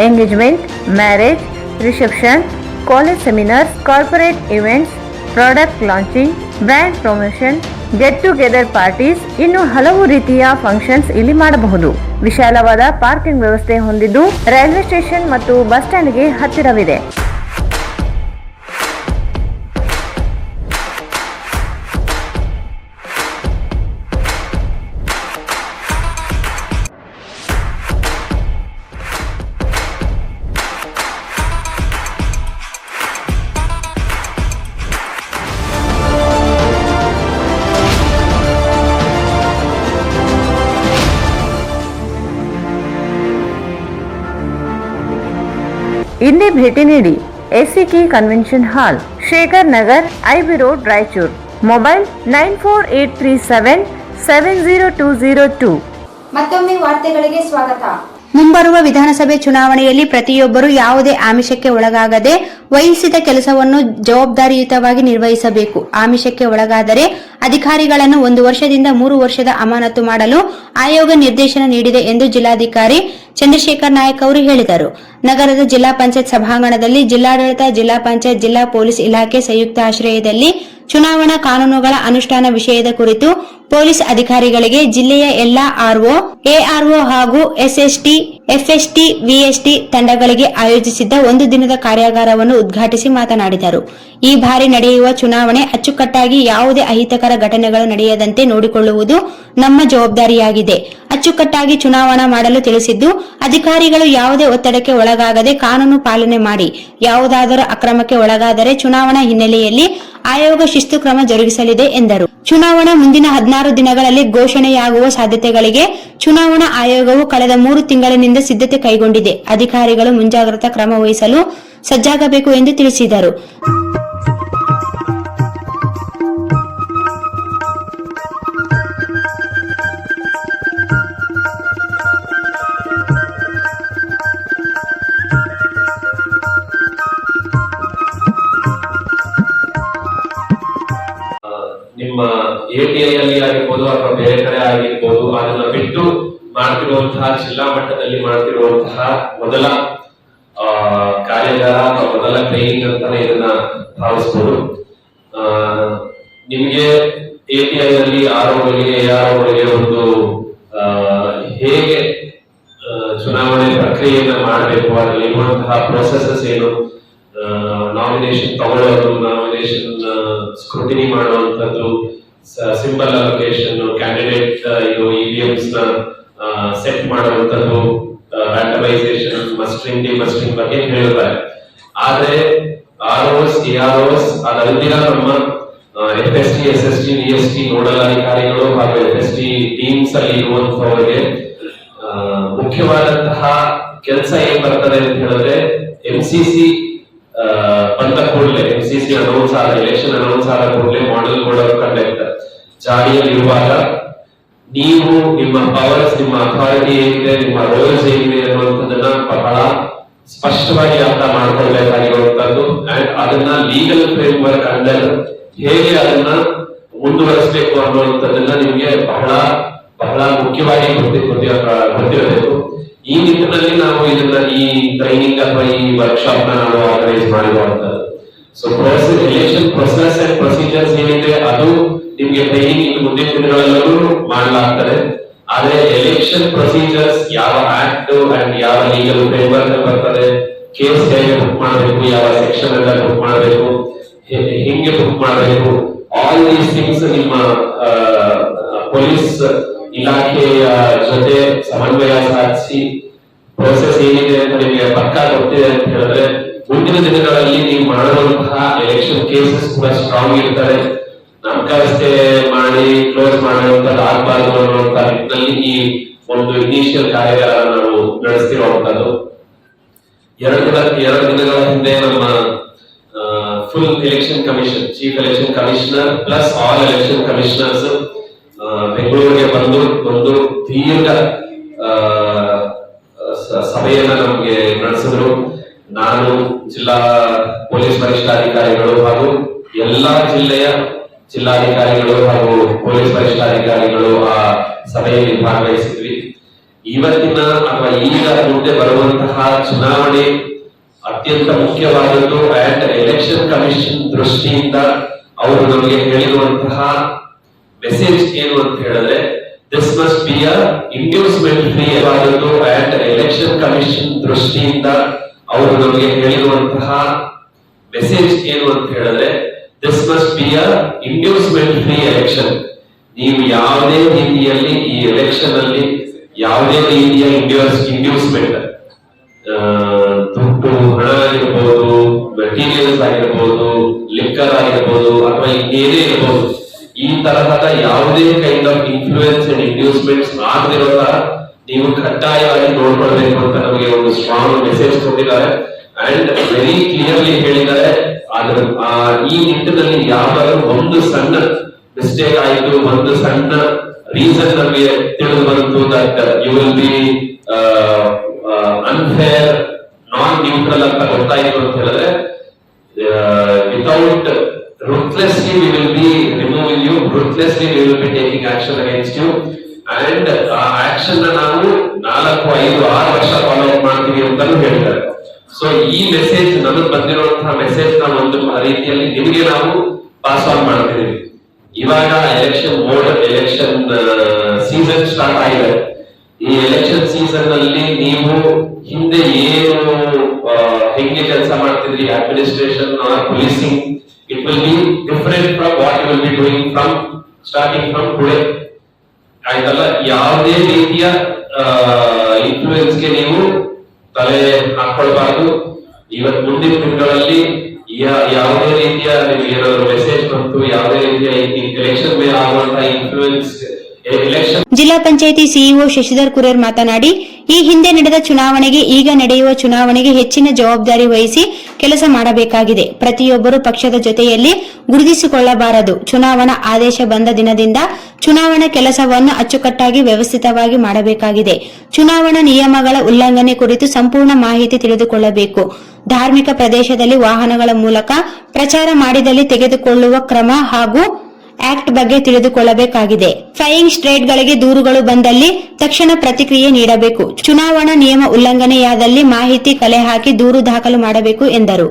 engagement, marriage, reception, college seminars, corporate events, product launching, brand promotion, get together parties ಇನ್ನು ಹಲವು ರೀತಿಯ ಫಂಕ್ಷನ್ಸ್ ಇಲ್ಲಿ ಮಾಡಬಹುದು. ವಿಶಾಲವಾದ ಪಾರ್ಕಿಂಗ್ ವ್ಯವಸ್ಥೆ ಹೊಂದಿದ್ದು ರೈಲ್ವೆ ಸ್ಟೇಷನ್ ಮತ್ತು ಬಸ್ ಸ್ಟ್ಯಾಂಡ್ಗೆ ಹತ್ತಿರವಿದೆ. ಇಲ್ಲಿ ಭೇಟಿ ನೀಡಿ. ACK convention hall, Shekhar Nagar, IB road, Raichur. Mobile 9483770202. ಮತ್ತೊಮ್ಮೆ ವಾರ್ತೆಗಳಿಗೆ ಸ್ವಾಗತ. ಮುಂಬರುವ ವಿಧಾನಸಭೆ ಚುನಾವಣೆಯಲ್ಲಿ ಪ್ರತಿಯೊಬ್ಬರು ಯಾವುದೇ ಆಮಿಷಕ್ಕೆ ಒಳಗಾಗದೆ ವಹಿಸಿದ ಕೆಲಸವನ್ನು ಜವಾಬ್ದಾರಿಯುತವಾಗಿ ನಿರ್ವಹಿಸಬೇಕು. ಆಮಿಷಕ್ಕೆ ಒಳಗಾದರೆ ಅಧಿಕಾರಿಗಳನ್ನು 1 ವರ್ಷದಿಂದ 3 ವರ್ಷದ ಅಮಾನತು ಮಾಡಲು ಆಯೋಗ ನಿರ್ದೇಶನ ನೀಡಿದೆ ಎಂದು ಜಿಲ್ಲಾಧಿಕಾರಿ ಚಂದ್ರಶೇಖರ್ ನಾಯಕ್ ಅವರು ಹೇಳಿದರು. ನಗರದ ಜಿಲ್ಲಾ ಪಂಚಾಯತ್ ಸಭಾಂಗಣದಲ್ಲಿ ಜಿಲ್ಲಾಡಳಿತ, ಜಿಲ್ಲಾ ಪಂಚಾಯತ್, ಜಿಲ್ಲಾ ಪೊಲೀಸ್ ಇಲಾಖೆ ಸಂಯುಕ್ತ ಆಶ್ರಯದಲ್ಲಿ ಚುನಾವಣಾ ಕಾನೂನುಗಳ ಅನುಷ್ಠಾನ ವಿಷಯದ ಕುರಿತು ಪೊಲೀಸ್ ಅಧಿಕಾರಿಗಳಿಗೆ ಜಿಲ್ಲೆಯ ಎಲ್ಲಾ ಆರ್ಒ, ಎಆರ್ಒ ಹಾಗೂ ಎಸ್ಎಸ್ಟಿ, ಎಫ್ಎಸ್ಟಿ, ವಿಎಸ್ಟಿ ತಂಡಗಳಿಗೆ ಆಯೋಜಿಸಿದ್ದ 1 ದಿನದ ಕಾರ್ಯಾಗಾರವನ್ನು ಉದ್ಘಾಟಿಸಿ ಮಾತನಾಡಿದರು. ಈ ಬಾರಿ ನಡೆಯುವ ಚುನಾವಣೆ ಅಚ್ಚುಕಟ್ಟಾಗಿ ಯಾವುದೇ ಅಹಿತಕರ ಘಟನೆಗಳು ನಡೆಯದಂತೆ ನೋಡಿಕೊಳ್ಳುವುದು ನಮ್ಮ ಜವಾಬ್ದಾರಿಯಾಗಿದೆ. ಅಚ್ಚುಕಟ್ಟಾಗಿ ಚುನಾವಣಾ ಮಾಡಲು ತಿಳಿಸಿದ್ದು, ಅಧಿಕಾರಿಗಳು ಯಾವುದೇ ಒತ್ತಡಕ್ಕೆ ಒಳಗಾಗದೆ ಕಾನೂನು ಪಾಲನೆ ಮಾಡಿ ಯಾವುದಾದರೂ ಅಕ್ರಮಕ್ಕೆ ಒಳಗಾದರೆ ಚುನಾವಣಾ ಹಿನ್ನೆಲೆಯಲ್ಲಿ ಆಯೋಗ ಶಿಸ್ತು ಕ್ರಮ ಜರುಗಿಸಲಿದೆ ಎಂದರು. ಚುನಾವಣಾ ಮುಂದಿನ 16 ದಿನಗಳಲ್ಲಿ ಘೋಷಣೆಯಾಗುವ ಸಾಧ್ಯತೆಗಳಿಗೆ ಚುನಾವಣಾ ಆಯೋಗವು ಕಳೆದ 3 ತಿಂಗಳಿನಿಂದ ಸಿದ್ಧತೆ ಕೈಗೊಂಡಿದೆ. ಅಧಿಕಾರಿಗಳು ಮುಂಜಾಗ್ರತಾ ಕ್ರಮ ವಹಿಸಲು ಸಜ್ಜಾಗಬೇಕು ಎಂದು ತಿಳಿಸಿದರು. ನಿಮ್ಮ ATI ಅಲ್ಲಿ ಆಗಿರ್ಬೋದು ಅಥವಾ ಬೇರೆ ಕಡೆ ಆಗಿರ್ಬೋದು, ಅದನ್ನ ಬಿಟ್ಟು ಮಾಡ್ತಿರುವಂತಹ ಜಿಲ್ಲಾ ಮಟ್ಟದಲ್ಲಿ ಮಾಡ್ತಿರುವಂತಹ ಮೊದಲ ಕಾರ್ಯಾಗಾರ ಅಥವಾ ಮೊದಲ ಟ್ರೈನಿಂಗ್ ಅಂತಾನೆ ಇದನ್ನ ಭಾವಿಸಬಹುದು. ನಿಮ್ಗೆ ATI ನಲ್ಲಿ ಆರ್ಒಗಳಿಗೆ, AROಗಳಿಗೆ ಒಂದು ಹೇಗೆ ಚುನಾವಣೆ ಪ್ರಕ್ರಿಯೆಯನ್ನ ಮಾಡಬೇಕು, ಅದರಲ್ಲಿ ಇರುವಂತಹ ಪ್ರೊಸೆಸಸ್ ಏನು, ನಾಮಿನೇಷನ್ ತಗೊಳ್ಳೋದು, ನಾಮಿನೇಷನ್ ಸ್ಕ್ರೂಟಿನಿ ಮಾಡುವಂತದ್ದು, ಸಿಂಬಲ್ ಅಲೋಕೇಶನ್, ಕ್ಯಾಂಡಿಡೇಟ್ ಇದು EVMs ನ ಸೆಟ್ ಮಾಡುವಂತದ್ದು, ರ್ಯಾಂಡಮೈಸೇಷನ್, ಮಸ್ಟರಿಂಗ್, ಡಿಮಸ್ಟರಿಂಗ್ ಬಗ್ಗೆ ಹೇಳಿದ್ದಾರೆ. ಆದ್ರೆ ROs, AROs ಅದಲ್ದಿರ ನಮ್ಮ FST, SST, VST ನೋಡಲ್ ಅಧಿಕಾರಿಗಳು ಹಾಗೂ FST ಟೀಮ್ಸ್ ಅಲ್ಲಿ ಇರುವಂತವರಿಗೆ ಮುಖ್ಯವಾದಂತಹ ಕೆಲಸ ಏನ್ ಬರ್ತದೆ ಅಂತ ಹೇಳಿದ್ರೆ, MCC ಬಂದ ಕೂಡಲೇ, MCC ಅನೌನ್ಸ್ ಆದ, ಎಲೆಕ್ಷನ್ ಅನೌನ್ಸ್ ಆದ ಕೂಡಲೇ ಮಾಡೆಲ್ ಕೋಡ್ ಆಫ್ ಕಂಡಕ್ಟ್ ಜಾರಿಯಲ್ಲಿರುವಾಗ ನೀವು ನಿಮ್ಮ ಪವರ್ಸ್, ನಿಮ್ಮ ಅಥಾರಿಟಿ ಏನಿದೆ, ನಿಮ್ಮ ರೋಲ್ಸ್ ಏನಿದೆ ಅನ್ನುವಂಥದ್ದನ್ನ ಬಹಳ ಸ್ಪಷ್ಟವಾಗಿ ಅರ್ಥ ಮಾಡ್ಕೊಳ್ಬೇಕಾಗಿರುವಂತದ್ದು. ಅಂಡ್ ಅದನ್ನ ಲೀಗಲ್ ಫ್ರೇಮ್ ವರ್ಕ್ ಅಂಡರ್ ಹೇಗೆ ಅದನ್ನ ಮುಂದುವರಿಸಬೇಕು ಅನ್ನುವಂಥದ್ದನ್ನ ನಿಮ್ಗೆ ಬಹಳ ಬಹಳ ಮುಖ್ಯವಾಗಿ ಗೊತ್ತಿರಬೇಕು. ಈ ನಿಟ್ಟಿನಲ್ಲಿ ನಾವು ಇದನ್ನ ಈ ಟ್ರೈನಿಂಗ್ ಅಥವಾ ಈ ವರ್ಕ್ಶಾಪ್ ನ ನಾವು ಆರ್ಗನೈಸ್ ಮಾಡಿರುವಂತದ್ದು. So election process and procedures ಏನಿದೆ ಅದು ನಿಮ್ಗೆ ಟ್ರೈನಿಂಗ್ ಇನ್ನು ಮುಂದಿನ ದಿನಗಳಲ್ಲೂ ಮಾಡಲಾಗ್ತದೆ. ಆದ್ರೆ ಎಲೆಕ್ಷನ್ ಪ್ರೊಸೀಜರ್ಸ್ ಯಾವ ಆಕ್ಟ್ ಅಂಡ್ ಯಾವ ಲೀಗಲ್ ಫ್ರೇಮ್ವರ್ಕ್ ಬರ್ತದೆ, ಕೇಸ್ ಹೇಗೆ ಬುಕ್ ಮಾಡಬೇಕು, ಯಾವ ಸೆಕ್ಷನ್ ಎಲ್ಲ ಬುಕ್ ಮಾಡಬೇಕು, ಹೆಂಗೆ ಬುಕ್ ಮಾಡಬೇಕು, ಆಲ್ ದೀಸ್ ಥಿಂಗ್ಸ್ ನಿಮ್ಮ ಪೊಲೀಸ್ ಇಲಾಖೆಯ ಜೊತೆ ಸಮನ್ವಯ ಸಾಧಿಸಿ ಪ್ರೋಸೆಸ್ ಏನಿದೆ ಅಂತ ನಿಮಗೆ ಪಕ್ಕಾ ಗೊತ್ತಿದೆ ಅಂತ ಹೇಳಿದ್ರೆ ಮುಂದಿನ ದಿನಗಳಲ್ಲಿ ನೀವು ಮಾಡುವಂತಹ ಎಲೆಕ್ಷನ್ ಕೇಸಸ್ ಕೂಡ ಸ್ಟ್ರಾಂಗ್ ಇರ್ತಾರೆ. ನಮ್ಕಷ್ಟೇ ಮಾಡಿ ಕ್ಲೋಸ್ ಮಾಡುವಂತದ್ದು ಆಗಬಾರದು ಅನ್ನುವಂತ ನಿಟ್ಟಿನಲ್ಲಿ ಈ ಒಂದು ಇನಿಷಿಯಲ್ ಕಾರ್ಯಾಗಾರ ನಾವು ನಡೆಸ್ತಿರುವಂತದ್ದು. 2 ದಿನಗಳ ಹಿಂದೆ ನಮ್ಮ full election commission, chief election commissioner plus all election commissioners ಬೆಂಗಳೂರಿಗೆ ಬಂದು ಒಂದು ದೀರ್ಘ ಸಭೆಯನ್ನ ನಮಗೆ ನಡೆಸಿದ್ರು. ನಾನು, ಜಿಲ್ಲಾ ಪೊಲೀಸ್ ವರಿಷ್ಠಾಧಿಕಾರಿಗಳು ಹಾಗೂ ಎಲ್ಲಾ ಜಿಲ್ಲೆಯ ಜಿಲ್ಲಾಧಿಕಾರಿಗಳು ಹಾಗೂ ಪೊಲೀಸ್ ವರಿಷ್ಠಾಧಿಕಾರಿಗಳು ಆ ಸಭೆಯಲ್ಲಿ ಭಾಗವಹಿಸಿದ್ವಿ. ಇವತ್ತಿನ ಅಥವಾ ಈಗ ಮುಂದೆ ಬರುವಂತಹ ಚುನಾವಣೆ ಅತ್ಯಂತ ಮುಖ್ಯವಾದದ್ದು. ಅಂಡ್ ಎಲೆಕ್ಷನ್ ಕಮಿಷನ್ ದೃಷ್ಟಿಯಿಂದ ಅವರು ನಮಗೆ ಹೇಳಿರುವಂತಹ ಮೆಸೇಜ್ ಏನು ಅಂತ ಹೇಳಿದ್ರೆ, this must be a inducement free ಆದದ್ದು. ಅಂಡ್ ಎಲೆಕ್ಷನ್ ಕಮಿಷನ್ ದೃಷ್ಟಿಯಿಂದ ಅವರು ನಮಗೆ ಹೇಳಿರುವಂತಹ ಮೆಸೇಜ್ ಏನು ಅಂತ ಹೇಳಿದ್ರೆ, this must be a inducement free election. ನೀವು ಯಾವುದೇ ರೀತಿಯಲ್ಲಿ ಈ ಎಲೆಕ್ಷನ್ ಅಲ್ಲಿ ಯಾವುದೇ ರೀತಿಯ ಇಂಡ್ಯೂಸ್ಮೆಂಟ್, ದುಡ್ಡು, ಹಣ ಆಗಿರ್ಬೋದು, ಮೆಟೀರಿಯಲ್ಸ್ ಆಗಿರ್ಬೋದು, ಲಿಕ್ಕರ್ ಆಗಿರ್ಬೋದು, ಅಥವಾ ಇನ್ನೇನೇ ಇರಬಹುದು, ಈ ತರಹದ ಯಾವುದೇ ಕೈಂಡ್ ಆಫ್ ಇನ್ಫ್ಲೂಯೆನ್ಸ್ ಅಂಡ್ ಇಂಡ್ಯೂಸ್ಮೆಂಟ್ಸ್ ಆಗದಿರೋ ತರ ನೀವು ಕಡ್ಡಾಯವಾಗಿ ನೋಡ್ಕೊಳ್ಬೇಕು ಅಂತ ನಮಗೆ ಒಂದು ಸ್ಟ್ರಾಂಗ್ ಮೆಸೇಜ್ ಕೊಟ್ಟಿದ್ದಾರೆ. ಅಂಡ್ ವೆರಿ ಕ್ಲಿಯರ್ಲಿ ಹೇಳಿದ್ದಾರೆ. ಆದ್ರೆ ಈ ನಿಟ್ಟಿನಲ್ಲಿ ಯಾವಾಗಲೂ ಒಂದು ಸಣ್ಣ ಮಿಸ್ಟೇಕ್ ಆಯಿತು, ಒಂದು ಸಣ್ಣ ರೀಸನ್ ನಮಗೆ ತಿಳಿದು ಬಂತು, that you will be unfair, non neutral ಅಂತ ಗೊತ್ತಾಯಿತು ಅಂತ ಹೇಳಿದ್ರೆ, without ruthlessly we will be removing you, ruthlessly we will be taking action against you. And action na ನಾವು 4, 5, 6 ವರ್ಷ ಫಾಲೋ ಅಪ್ ಮಾಡ್ತೀವಿ ಅಂತಾನು ಹೇಳಿದ್ದಾರೆ. ಸೊ ಈ ಮೆಸೇಜ್ ನಮಗೆ ಬಂದಿರುವಂತಹ ಮೆಸೇಜ್ ನ ಒಂದು ರೀತಿಯಲ್ಲಿ ನಿಮಗೆ ನಾವು ಪಾಸ್ ಆನ್ ಮಾಡ್ತಿದ್ದೀವಿ. ಇವಾಗ election mode, election season start ಆಗಿದೆ. ಈ ಎಲೆಕ್ಷನ್ ಸೀಸನ್ ನಲ್ಲಿ ನೀವು ಹಿಂದೆ ಏನು ಹೆಂಗೆ ಕೆಲಸ ಮಾಡ್ತಿದ್ರಿ, administration or policing, it will be different from what you will be doing from starting from today. ಆಯ್ತಲ್ಲ, ಯಾವುದೇ ರೀತಿಯ ಇನ್ಫ್ಲೂಯೆನ್ಸ್ ಗೆ ನೀವು ತಲೆ ಹಾಕೊಳ್ಬಾರ್ದು. ಇವತ್ತು ಮುಂದಿನ ದಿನಗಳಲ್ಲಿ ಯಾವುದೇ ರೀತಿಯ ನಿಮ್ಗೆ ಏನಾದ್ರು ಮೆಸೇಜ್ ಬಂತು, ಯಾವುದೇ ರೀತಿಯ ಎಲೆಕ್ಷನ್ ಮೇಲೆ ಆಗುವಂತಹ ಇನ್ಫ್ಲೂಯೆನ್ಸ್, ಜಿಲ್ಲಾ ಪಂಚಾಯಿತಿ ಸಿಇಒ ಶಶಿಧರ್ ಕುರೇರ್ ಮಾತನಾಡಿ, ಈ ಹಿಂದೆ ನಡೆದ ಚುನಾವಣೆಗೆ ಈಗ ನಡೆಯುವ ಚುನಾವಣೆಗೆ ಹೆಚ್ಚಿನ ಜವಾಬ್ದಾರಿ ವಹಿಸಿ ಕೆಲಸ ಮಾಡಬೇಕಾಗಿದೆ. ಪ್ರತಿಯೊಬ್ಬರು ಪಕ್ಷದ ಜೊತೆಯಲ್ಲಿ ಗುರುತಿಸಿಕೊಳ್ಳಬಾರದು. ಚುನಾವಣಾ ಆದೇಶ ಬಂದ ದಿನದಿಂದ ಚುನಾವಣಾ ಕೆಲಸವನ್ನು ಅಚ್ಚುಕಟ್ಟಾಗಿ ವ್ಯವಸ್ಥಿತವಾಗಿ ಮಾಡಬೇಕಾಗಿದೆ. ಚುನಾವಣಾ ನಿಯಮಗಳ ಉಲ್ಲಂಘನೆ ಕುರಿತು ಸಂಪೂರ್ಣ ಮಾಹಿತಿ ತಿಳಿದುಕೊಳ್ಳಬೇಕು. ಧಾರ್ಮಿಕ ಪ್ರದೇಶದಲ್ಲಿ ವಾಹನಗಳ ಮೂಲಕ ಪ್ರಚಾರ ಮಾಡಿದಲ್ಲಿ ತೆಗೆದುಕೊಳ್ಳುವ ಕ್ರಮ ಹಾಗೂ ಆಕ್ಟ್ ಬಗ್ಗೆ ತಿಳಿದುಕೊಳ್ಳಬೇಕಾಗಿದೆ. ಫ್ಲೈಯಿಂಗ್ ಸ್ಟ್ರೇಟ್ಗಳಿಗೆ ದೂರುಗಳು ಬಂದಲ್ಲಿ ತಕ್ಷಣ ಪ್ರತಿಕ್ರಿಯೆ ನೀಡಬೇಕು. ಚುನಾವಣಾ ನಿಯಮ ಉಲ್ಲಂಘನೆಯಾದಲ್ಲಿ ಮಾಹಿತಿ ಕಲೆ ಹಾಕಿ ದೂರು ದಾಖಲು ಮಾಡಬೇಕು ಎಂದರು.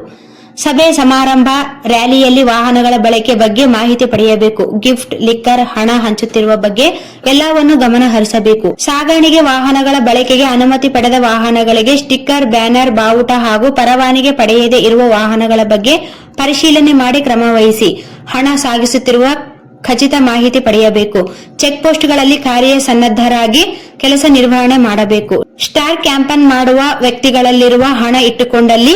ಸಭೆ ಸಮಾರಂಭ ರ್ಯಾಲಿಯಲ್ಲಿ ವಾಹನಗಳ ಬಳಕೆ ಬಗ್ಗೆ ಮಾಹಿತಿ ಪಡೆಯಬೇಕು. ಗಿಫ್ಟ್, ಲಿಕ್ಕರ್, ಹಣ ಹಂಚುತ್ತಿರುವ ಬಗ್ಗೆ ಎಲ್ಲವನ್ನು ಗಮನ ಹರಿಸಬೇಕು. ಸಾಗಾಣಿಕೆ ವಾಹನಗಳ ಬಳಕೆಗೆ ಅನುಮತಿ ಪಡೆದ ವಾಹನಗಳಿಗೆ ಸ್ಟಿಕ್ಕರ್, ಬ್ಯಾನರ್, ಬಾವುಟ ಹಾಗೂ ಪರವಾನಗಿ ಪಡೆಯದೇ ಇರುವ ವಾಹನಗಳ ಬಗ್ಗೆ ಪರಿಶೀಲನೆ ಮಾಡಿ ಕ್ರಮ ವಹಿಸಿ. ಹಣ ಸಾಗಿಸುತ್ತಿರುವ ಖಚಿತ ಮಾಹಿತಿ ಪಡೆಯಬೇಕು. ಚೆಕ್ ಪೋಸ್ಟ್ಗಳಲ್ಲಿ ಕಾರ್ಯಸನ್ನದ್ಧರಾಗಿ ಕೆಲಸ ನಿರ್ವಹಣೆ ಮಾಡಬೇಕು. ಸ್ಟಾರ್ ಕ್ಯಾಂಪನ್ ಮಾಡುವ ವ್ಯಕ್ತಿಗಳಲ್ಲಿರುವ ಹಣ ಇಟ್ಟುಕೊಂಡಲ್ಲಿ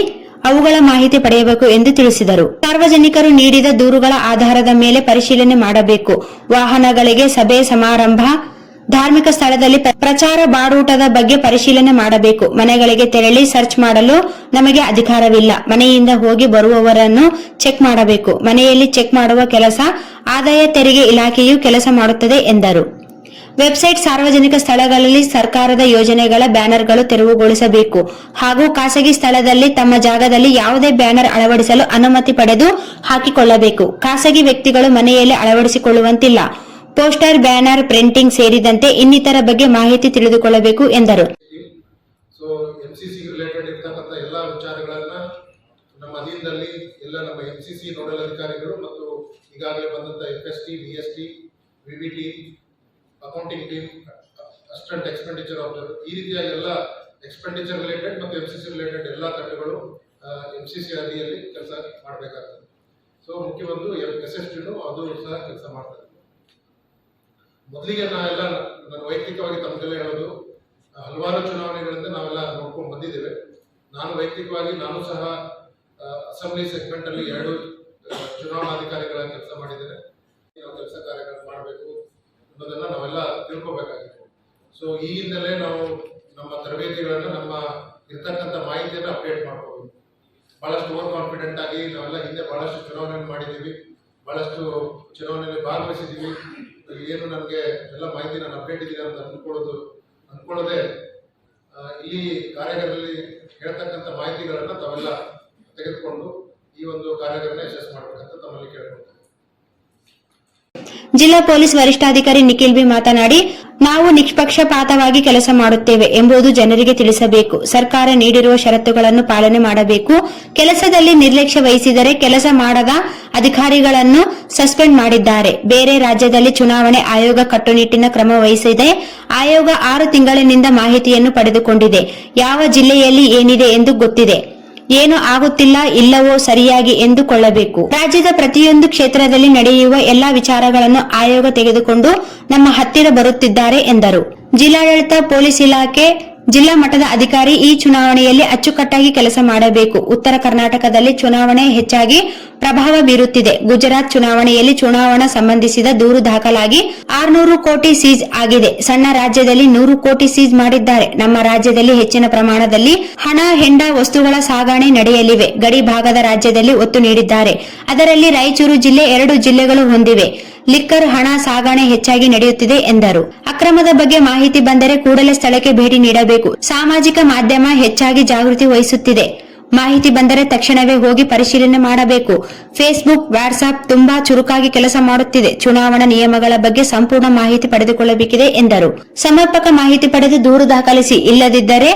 ಅವುಗಳ ಮಾಹಿತಿ ಪಡೆಯಬೇಕು ಎಂದು ತಿಳಿಸಿದರು. ಸಾರ್ವಜನಿಕರು ನೀಡಿದ ದೂರುಗಳ ಆಧಾರದ ಮೇಲೆ ಪರಿಶೀಲನೆ ಮಾಡಬೇಕು. ವಾಹನಗಳಿಗೆ ಸಭೆ ಸಮಾರಂಭ, ಧಾರ್ಮಿಕ ಸ್ಥಳದಲ್ಲಿ ಪ್ರಚಾರ, ಬಾಡೂಟದ ಬಗ್ಗೆ ಪರಿಶೀಲನೆ ಮಾಡಬೇಕು. ಮನೆಗಳಿಗೆ ತೆರಳಿ ಸರ್ಚ್ ಮಾಡಲು ನಮಗೆ ಅಧಿಕಾರವಿಲ್ಲ. ಮನೆಯಿಂದ ಹೋಗಿ ಬರುವವರನ್ನು ಚೆಕ್ ಮಾಡಬೇಕು. ಮನೆಯಲ್ಲಿ ಚೆಕ್ ಮಾಡುವ ಕೆಲಸ ಆದಾಯ ತೆರಿಗೆ ಇಲಾಖೆಯು ಕೆಲಸ ಮಾಡುತ್ತದೆ ಎಂದರು. ವೆಬ್ಸೈಟ್, ಸಾರ್ವಜನಿಕ ಸ್ಥಳಗಳಲ್ಲಿ ಸರ್ಕಾರದ ಯೋಜನೆಗಳ ಬ್ಯಾನರ್ಗಳು ತೆರವುಗೊಳಿಸಬೇಕು ಹಾಗೂ ಖಾಸಗಿ ಸ್ಥಳದಲ್ಲಿ ತಮ್ಮ ಜಾಗದಲ್ಲಿ ಯಾವುದೇ ಬ್ಯಾನರ್ ಅಳವಡಿಸಲು ಅನುಮತಿ ಪಡೆದು ಹಾಕಿಕೊಳ್ಳಬೇಕು. ಖಾಸಗಿ ವ್ಯಕ್ತಿಗಳು ಮನೆಯಲ್ಲಿ ಅಳವಡಿಸಿಕೊಳ್ಳುವಂತಿಲ್ಲ. ಪೋಸ್ಟರ್, ಬ್ಯಾನರ್, ಪ್ರಿಂಟಿಂಗ್ ಸೇರಿದಂತೆ ಇನ್ನಿತರ ಬಗ್ಗೆ ಮಾಹಿತಿ ತಿಳಿದುಕೊಳ್ಳಬೇಕು ಎಂದರು. ಸೊ ಎಂಸಿಸಿ ರಿಲೇಟೆಡ್ ಇರ್ತಕ್ಕಂಥ ಎಲ್ಲ ವಿಚಾರಗಳನ್ನ ನಮ್ಮ ಅಧೀನದಲ್ಲಿ ಎಲ್ಲ ನಮ್ಮ ಎಂಸಿಸಿ ನೋಡಲ್ ಅಧಿಕಾರಿಗಳು ಮತ್ತು ಈಗಾಗಲೇ ಬಂದಂತ FST, DST, VBT, accounting team, assistant expenditure officer, ಈ ರೀತಿಯ ಎಲ್ಲ ಎಕ್ಸ್ಪೆಂಡಿಚರ್ ರಿಲೇಟೆಡ್ ಮತ್ತು ಎಂಸಿಸಿ ರಿಲೇಟೆಡ್ ಎಲ್ಲ ತಂಡಗಳು ಎಂಸಿಸಿ ಅಡಿಯಲ್ಲಿ ಕೆಲಸ ಮಾಡಬೇಕಾಗ್ತದೆ. ಸೊ ಮುಖ್ಯವಾಗಿ SSTನೂ ಅದು ಸಹ ಕೆಲಸ ಮಾಡ್ತಾರೆ. ಮೊದಲಿಗೆ ನನ್ನ ವೈಯಕ್ತಿಕವಾಗಿ ತಮಗೆಲ್ಲ ಹೇಳೋದು, ಹಲವಾರು ಚುನಾವಣೆಗಳಿಂದ ನಾವೆಲ್ಲ ನೋಡ್ಕೊಂಡು ಬಂದಿದ್ದೇವೆ. ನಾನು ವೈಯಕ್ತಿಕವಾಗಿ ನಾನು ಸಹ ಅಸೆಂಬ್ಲಿ ಸೆಗ್ಮೆಂಟ್ ಅಲ್ಲಿ 2 ಚುನಾವಣಾಧಿಕಾರಿಗಳ ಕೆಲಸ ಮಾಡಿದ್ದೇನೆ. ನಾವು ಕೆಲಸ ಕಾರ್ಯಗಳು ಮಾಡಬೇಕು ಅನ್ನೋದನ್ನ ನಾವೆಲ್ಲ ತಿಳ್ಕೊಬೇಕಾಗಿದೆ. ಸೊ ಈ ಹಿನ್ನೆಲೆ ನಾವು ನಮ್ಮ ತರಬೇತಿಗಳನ್ನ, ನಮ್ಮ ಇರ್ತಕ್ಕಂಥ ಮಾಹಿತಿಯನ್ನು ಅಪ್ಡೇಟ್ ಮಾಡ್ಕೋಬೇಕು. ಬಹಳಷ್ಟು ಓವರ್ ಕಾನ್ಫಿಡೆಂಟ್ ಆಗಿ ನಾವೆಲ್ಲ ಹಿಂದೆ ಬಹಳಷ್ಟು ಚುನಾವಣೆ ಮಾಡಿದ್ದೀವಿ, ಬಹಳಷ್ಟು ಚುನಾವಣೆಯಲ್ಲಿ ಭಾಗವಹಿಸಿದ್ದೀವಿ. ಏನು ನನಗೆ ಎಲ್ಲ ಮಾಹಿತಿ ನಾನು ಅಪ್ಡೇಟ್ ಇದ್ದೀನಿ ಅಂತ ಅಂದ್ಕೊಳ್ಳೋದೇ ಇಲ್ಲಿ ಕಾರ್ಯಗಳಲ್ಲಿ ಹೇಳ್ತಕ್ಕಂಥ ಮಾಹಿತಿಗಳನ್ನ ತಾವೆಲ್ಲ ತೆಗೆದುಕೊಂಡು ಈ ಒಂದು ಕಾರ್ಯಾಗಾರನ ಯಶಸ್ವಿ ಮಾಡಬೇಕಂತ ತಮ್ಮಲ್ಲಿ ಕೇಳ್ಕೊಳ್ತೀನಿ. ಜಿಲ್ಲಾ ಪೊಲೀಸ್ ವರಿಷ್ಠಾಧಿಕಾರಿ ನಿಖಿಲ್ ಬಿ ಮಾತನಾಡಿ, ನಾವು ನಿಷ್ಪಕ್ಷಪಾತವಾಗಿ ಕೆಲಸ ಮಾಡುತ್ತೇವೆ ಎಂಬುದು ಜನರಿಗೆ ತಿಳಿಸಬೇಕು. ಸರ್ಕಾರ ನೀಡಿರುವ ಷರತ್ತುಗಳನ್ನು ಪಾಲನೆ ಮಾಡಬೇಕು. ಕೆಲಸದಲ್ಲಿ ನಿರ್ಲಕ್ಷ್ಯ ವಹಿಸಿದರೆ ಕೆಲಸ ಮಾಡದ ಅಧಿಕಾರಿಗಳನ್ನು ಸಸ್ಪೆಂಡ್ ಮಾಡಿದ್ದಾರೆ. ಬೇರೆ ರಾಜ್ಯದಲ್ಲಿ ಚುನಾವಣೆ ಆಯೋಗ ಕಟ್ಟುನಿಟ್ಟಿನ ಕ್ರಮ ವಹಿಸಿದೆ. ಆಯೋಗ 6 ತಿಂಗಳಿನಿಂದ ಮಾಹಿತಿಯನ್ನು ಪಡೆದುಕೊಂಡಿದೆ. ಯಾವ ಜಿಲ್ಲೆಯಲ್ಲಿ ಏನಿದೆ ಎಂದು ಗೊತ್ತಿದೆ. ಏನು ಆಗುತ್ತಿಲ್ಲ ಇಲ್ಲವೋ ಸರಿಯಾಗಿ ಎಂದುಕೊಳ್ಳಬೇಕು. ರಾಜ್ಯದ ಪ್ರತಿಯೊಂದು ಕ್ಷೇತ್ರದಲ್ಲಿ ನಡೆಯುವ ಎಲ್ಲಾ ವಿಚಾರಗಳನ್ನು ಆಯೋಗ ತೆಗೆದುಕೊಂಡು ನಮ್ಮ ಹತ್ತಿರ ಬರುತ್ತಿದ್ದಾರೆ ಎಂದರು. ಜಿಲ್ಲಾಡಳಿತ, ಪೊಲೀಸ್ ಇಲಾಖೆ, ಜಿಲ್ಲಾ ಮಟ್ಟದ ಅಧಿಕಾರಿ ಈ ಚುನಾವಣೆಯಲ್ಲಿ ಅಚ್ಚುಕಟ್ಟಾಗಿ ಕೆಲಸ ಮಾಡಬೇಕು. ಉತ್ತರ ಕರ್ನಾಟಕದಲ್ಲಿ ಚುನಾವಣೆ ಹೆಚ್ಚಾಗಿ ಪ್ರಭಾವ ಬೀರುತ್ತಿದೆ. ಗುಜರಾತ್ ಚುನಾವಣೆಯಲ್ಲಿ ಚುನಾವಣಾ ಸಂಬಂಧಿಸಿದ ದೂರು ದಾಖಲಾಗಿ 600 ಕೋಟಿ ಸೀಜ್ ಆಗಿದೆ. ಸಣ್ಣ ರಾಜ್ಯದಲ್ಲಿ 100 ಕೋಟಿ ಸೀಜ್ ಮಾಡಿದ್ದಾರೆ. ನಮ್ಮ ರಾಜ್ಯದಲ್ಲಿ ಹೆಚ್ಚಿನ ಪ್ರಮಾಣದಲ್ಲಿ ಹಣ, ಹೆಂಡ ವಸ್ತುಗಳ ಸಾಗಣೆ ನಡೆಯಲಿವೆ. ಗಡಿ ಭಾಗದ ರಾಜ್ಯದಲ್ಲಿ ಒತ್ತು ನೀಡಿದ್ದಾರೆ. ಅದರಲ್ಲಿ ರಾಯಚೂರು ಜಿಲ್ಲೆ 2 ಜಿಲ್ಲೆಗಳು ಹೊಂದಿವೆ. ಲಿಕ್ಕರ್ ಹಣ ಸಾಗಣೆ ಹೆಚ್ಚಾಗಿ ನಡೆಯುತ್ತಿದೆ ಎಂದರು. ಅಕ್ರಮದ ಬಗ್ಗೆ ಮಾಹಿತಿ ಬಂದರೆ ಕೂಡಲೇ ಸ್ಥಳಕ್ಕೆ ಭೇಟಿ ನೀಡಬೇಕು. ಸಾಮಾಜಿಕ ಮಾಧ್ಯಮ ಹೆಚ್ಚಾಗಿ ಜಾಗೃತಿ ವಹಿಸುತ್ತಿದೆ. ಮಾಹಿತಿ ಬಂದರೆ ತಕ್ಷಣವೇ ಹೋಗಿ ಪರಿಶೀಲನೆ ಮಾಡಬೇಕು. ಫೇಸ್ಬುಕ್, ವಾಟ್ಸ್ಆಪ್ ತುಂಬಾ ಚುರುಕಾಗಿ ಕೆಲಸ ಮಾಡುತ್ತಿದೆ. ಚುನಾವಣಾ ನಿಯಮಗಳ ಬಗ್ಗೆ ಸಂಪೂರ್ಣ ಮಾಹಿತಿ ಪಡೆದುಕೊಳ್ಳಬೇಕಿದೆ ಎಂದರು. ಸಮರ್ಪಕ ಮಾಹಿತಿ ಪಡೆದು ದೂರು ದಾಖಲಿಸಿ, ಇಲ್ಲದಿದ್ದರೆ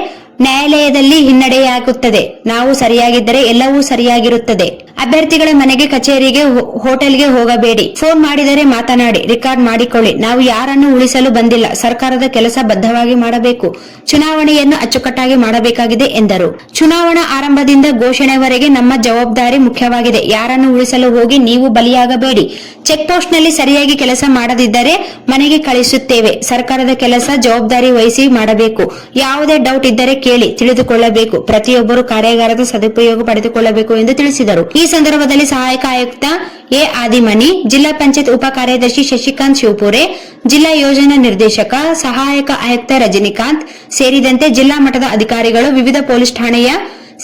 ನ್ಯಾಯಾಲಯದಲ್ಲಿ ಹಿನ್ನಡೆಯಾಗುತ್ತದೆ. ನಾವು ಸರಿಯಾಗಿದ್ದರೆ ಎಲ್ಲವೂ ಸರಿಯಾಗಿರುತ್ತದೆ. ಅಭ್ಯರ್ಥಿಗಳ ಮನೆಗೆ, ಕಚೇರಿಗೆ, ಹೋಟೆಲ್ಗೆ ಹೋಗಬೇಡಿ. ಫೋನ್ ಮಾಡಿದರೆ ಮಾತನಾಡಿ, ರೆಕಾರ್ಡ್ ಮಾಡಿಕೊಳ್ಳಿ. ನಾವು ಯಾರನ್ನು ಉಳಿಸಲು ಬಂದಿಲ್ಲ. ಸರ್ಕಾರದ ಕೆಲಸ ಬದ್ಧವಾಗಿ ಮಾಡಬೇಕು. ಚುನಾವಣೆಯನ್ನು ಅಚ್ಚುಕಟ್ಟಾಗಿ ಮಾಡಬೇಕಾಗಿದೆ ಎಂದರು. ಚುನಾವಣಾ ಆರಂಭದಿಂದ ಘೋಷಣೆವರೆಗೆ ನಮ್ಮ ಜವಾಬ್ದಾರಿ ಮುಖ್ಯವಾಗಿದೆ. ಯಾರನ್ನು ಉಳಿಸಲು ಹೋಗಿ ನೀವು ಬಲಿಯಾಗಬೇಡಿ. ಚೆಕ್ ಪೋಸ್ಟ್ನಲ್ಲಿ ಸರಿಯಾಗಿ ಕೆಲಸ ಮಾಡದಿದ್ದರೆ ಮನೆಗೆ ಕಳಿಸುತ್ತೇವೆ. ಸರ್ಕಾರದ ಕೆಲಸ ಜವಾಬ್ದಾರಿ ವಹಿಸಿ ಮಾಡಬೇಕು. ಯಾವುದೇ ಡೌಟ್ ಇದ್ದರೆ ಕೇಳಿ ತಿಳಿದುಕೊಳ್ಳಬೇಕು. ಪ್ರತಿಯೊಬ್ಬರು ಕಾರ್ಯಾಗಾರದ ಸದುಪಯೋಗ ಪಡೆದುಕೊಳ್ಳಬೇಕು ಎಂದು ತಿಳಿಸಿದರು. ಈ ಸಂದರ್ಭದಲ್ಲಿ ಸಹಾಯಕ ಆಯುಕ್ತ ಎ ಆದಿಮನಿ, ಜಿಲ್ಲಾ ಪಂಚಾಯತ್ ಉಪ ಕಾರ್ಯದರ್ಶಿ ಶಶಿಕಾಂತ್ ಶಿವಪುರೆ, ಜಿಲ್ಲಾ ಯೋಜನಾ ನಿರ್ದೇಶಕ, ಸಹಾಯಕ ಆಯುಕ್ತ ರಜನಿಕಾಂತ್ ಸೇರಿದಂತೆ ಜಿಲ್ಲಾ ಮಟ್ಟದ ಅಧಿಕಾರಿಗಳು, ವಿವಿಧ ಪೊಲೀಸ್ ಠಾಣೆಯ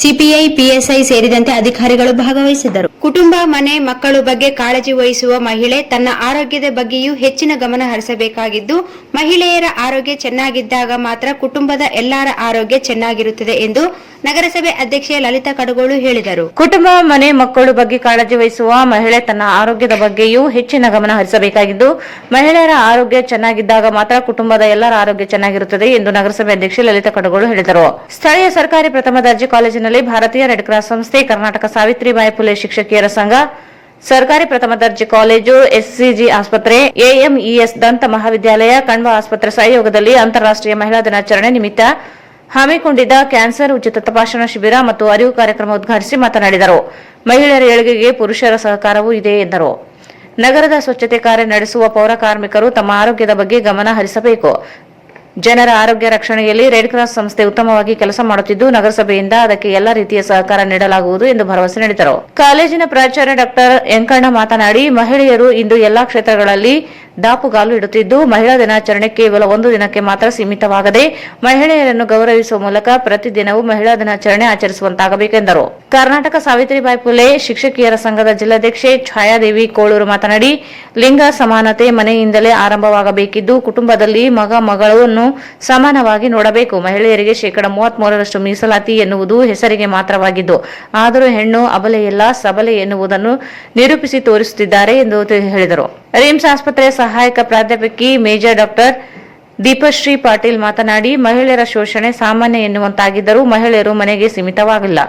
ಸಿಪಿಐ, ಪಿಎಸ್ಐ ಸೇರಿದಂತೆ ಅಧಿಕಾರಿಗಳು ಭಾಗವಹಿಸಿದ್ದರು. ಕುಟುಂಬ, ಮನೆ, ಮಕ್ಕಳ ಬಗ್ಗೆ ಕಾಳಜಿ ವಹಿಸುವ ಮಹಿಳೆ ತನ್ನ ಆರೋಗ್ಯದ ಬಗ್ಗೆಯೂ ಹೆಚ್ಚಿನ ಗಮನ ಹರಿಸಬೇಕಾಗಿದ್ದು, ಮಹಿಳೆಯರ ಆರೋಗ್ಯ ಚೆನ್ನಾಗಿದ್ದಾಗ ಮಾತ್ರ ಕುಟುಂಬದ ಎಲ್ಲರ ಆರೋಗ್ಯ ಚೆನ್ನಾಗಿರುತ್ತದೆ ಎಂದು ನಗರಸಭೆ ಅಧ್ಯಕ್ಷೆ ಲಲಿತಾ ಕಡಗೋಳು ಹೇಳಿದರು. ಕುಟುಂಬ, ಮನೆ, ಮಕ್ಕಳ ಬಗ್ಗೆ ಕಾಳಜಿ ವಹಿಸುವ ಮಹಿಳೆ ತನ್ನ ಆರೋಗ್ಯದ ಬಗ್ಗೆಯೂ ಹೆಚ್ಚಿನ ಗಮನ ಹರಿಸಬೇಕಾಗಿದ್ದು, ಮಹಿಳೆಯರ ಆರೋಗ್ಯ ಚೆನ್ನಾಗಿದ್ದಾಗ ಮಾತ್ರ ಕುಟುಂಬದ ಎಲ್ಲರ ಆರೋಗ್ಯ ಚೆನ್ನಾಗಿರುತ್ತದೆ ಎಂದು ನಗರಸಭೆ ಅಧ್ಯಕ್ಷೆ ಲಲಿತಾ ಕಡಗೋಳು ಹೇಳಿದರು. ಸ್ಥಳೀಯ ಸರ್ಕಾರಿ ಪ್ರಥಮ ದರ್ಜೆ ಕಾಲೇಜಿನಲ್ಲಿ ಭಾರತೀಯ ರೆಡ್ ಕ್ರಾಸ್ ಸಂಸ್ಥೆ, ಕರ್ನಾಟಕ ಸಾವಿತ್ರಿಬಾಯಿ ಫುಲೆ ಶಿಕ್ಷಕಿಯರ ಸಂಘ, ಸರ್ಕಾರಿ ಪ್ರಥಮ ದರ್ಜೆ ಕಾಲೇಜು, ಎಸ್ಸಿಜಿ ಆಸ್ಪತ್ರೆ, ಎಎಂಇಎಸ್ ದಂತ ಮಹಾವಿದ್ಯಾಲಯ, ಕಣ್ವ ಆಸ್ಪತ್ರೆ ಸಹಯೋಗದಲ್ಲಿ ಅಂತಾರಾಷ್ಟ್ರೀಯ ಮಹಿಳಾ ದಿನಾಚರಣೆ ನಿಮಿತ್ತ ಹಮ್ಮಿಕೊಂಡಿದ್ದ ಕ್ಯಾನ್ಸರ್ ಉಚಿತ ತಪಾಸಣಾ ಶಿಬಿರ ಮತ್ತು ಅರಿವು ಕಾರ್ಯಕ್ರಮ ಉದ್ಘಾಟಿಸಿ ಮಾತನಾಡಿದರು. ಮಹಿಳೆಯರ ಏಳಿಗೆಗೆ ಪುರುಷರ ಸಹಕಾರವೂ ಇದೆ ಎಂದರು. ನಗರದ ಸ್ವಚ್ಛತೆ ಕಾರ್ಯ ನಡೆಸುವ ಪೌರ ಕಾರ್ಮಿಕರು ತಮ್ಮ ಆರೋಗ್ಯದ ಬಗ್ಗೆ ಗಮನ ಹರಿಸಬೇಕು. ಜನರ ಆರೋಗ್ಯ ರಕ್ಷಣೆಯಲ್ಲಿ ರೆಡ್ ಕ್ರಾಸ್ ಸಂಸ್ಥೆ ಉತ್ತಮವಾಗಿ ಕೆಲಸ ಮಾಡುತ್ತಿದ್ದು, ನಗರಸಭೆಯಿಂದ ಅದಕ್ಕೆ ಎಲ್ಲ ರೀತಿಯ ಸಹಕಾರ ನೀಡಲಾಗುವುದು ಎಂದು ಭರವಸೆ ನೀಡಿದರು. ಕಾಲೇಜಿನ ಪ್ರಾಚಾರ್ಯ ಡಾಕ್ಟರ್ ಎಂಕಣ್ಣ ಮಾತನಾಡಿ, ಮಹಿಳೆಯರು ಇಂದು ಎಲ್ಲಾ ಕ್ಷೇತ್ರಗಳಲ್ಲಿ ದಾಪುಗಾಲು ಇಡುತ್ತಿದ್ದು, ಮಹಿಳಾ ದಿನಾಚರಣೆ ಕೇವಲ ಒಂದು ದಿನಕ್ಕೆ ಮಾತ್ರ ಸೀಮಿತವಾಗದೆ ಮಹಿಳೆಯರನ್ನು ಗೌರವಿಸುವ ಮೂಲಕ ಪ್ರತಿದಿನವೂ ಮಹಿಳಾ ದಿನಾಚರಣೆ ಆಚರಿಸುವಂತಾಗಬೇಕೆಂದರು. ಕರ್ನಾಟಕ ಸಾವಿತ್ರಿಬಾಯಿ ಫುಲೆ ಶಿಕ್ಷಕಿಯರ ಸಂಘದ ಜಿಲ್ಲಾಧ್ಯಕ್ಷೆ ಛಾಯಾದೇವಿ ಕೋಳೂರು ಮಾತನಾಡಿ, ಲಿಂಗ ಸಮಾನತೆ ಮನೆಯಿಂದಲೇ ಆರಂಭವಾಗಬೇಕಿದ್ದು, ಕುಟುಂಬದಲ್ಲಿ ಮಗ ಮಗಳನ್ನು ಸಮಾನವಾಗಿ ನೋಡಬೇಕು. ಮಹಿಳೆಯರಿಗೆ 33% ಮೀಸಲಾತಿ ಎನ್ನುವುದು ಹೆಸರಿಗೆ ಮಾತ್ರವಾಗಿದ್ದು, ಆದರೂ ಹೆಣ್ಣು ಅಬಲೆಯಲ್ಲ ಸಬಲೆ ಎನ್ನುವುದನ್ನು ನಿರೂಪಿಸಿ ತೋರಿಸುತ್ತಿದ್ದಾರೆ ಎಂದು ಹೇಳಿದರು. ರಿಮ್ಸ್ ಆಸ್ಪತ್ರೆಯ ಸಹಾಯಕ ಪ್ರಾಧ್ಯಾಪಕಿ ಮೇಜರ್ ಡಾಕ್ಟರ್ ದೀಪಶ್ರೀ ಪಾಟೀಲ್ ಮಾತನಾಡಿ, ಮಹಿಳೆಯರ ಶೋಷಣೆ ಸಾಮಾನ್ಯ ಎನ್ನುವಂತಾಗಿದ್ದರೂ ಮಹಿಳೆಯರು ಮನೆಗೆ ಸೀಮಿತವಾಗಿಲ್ಲ.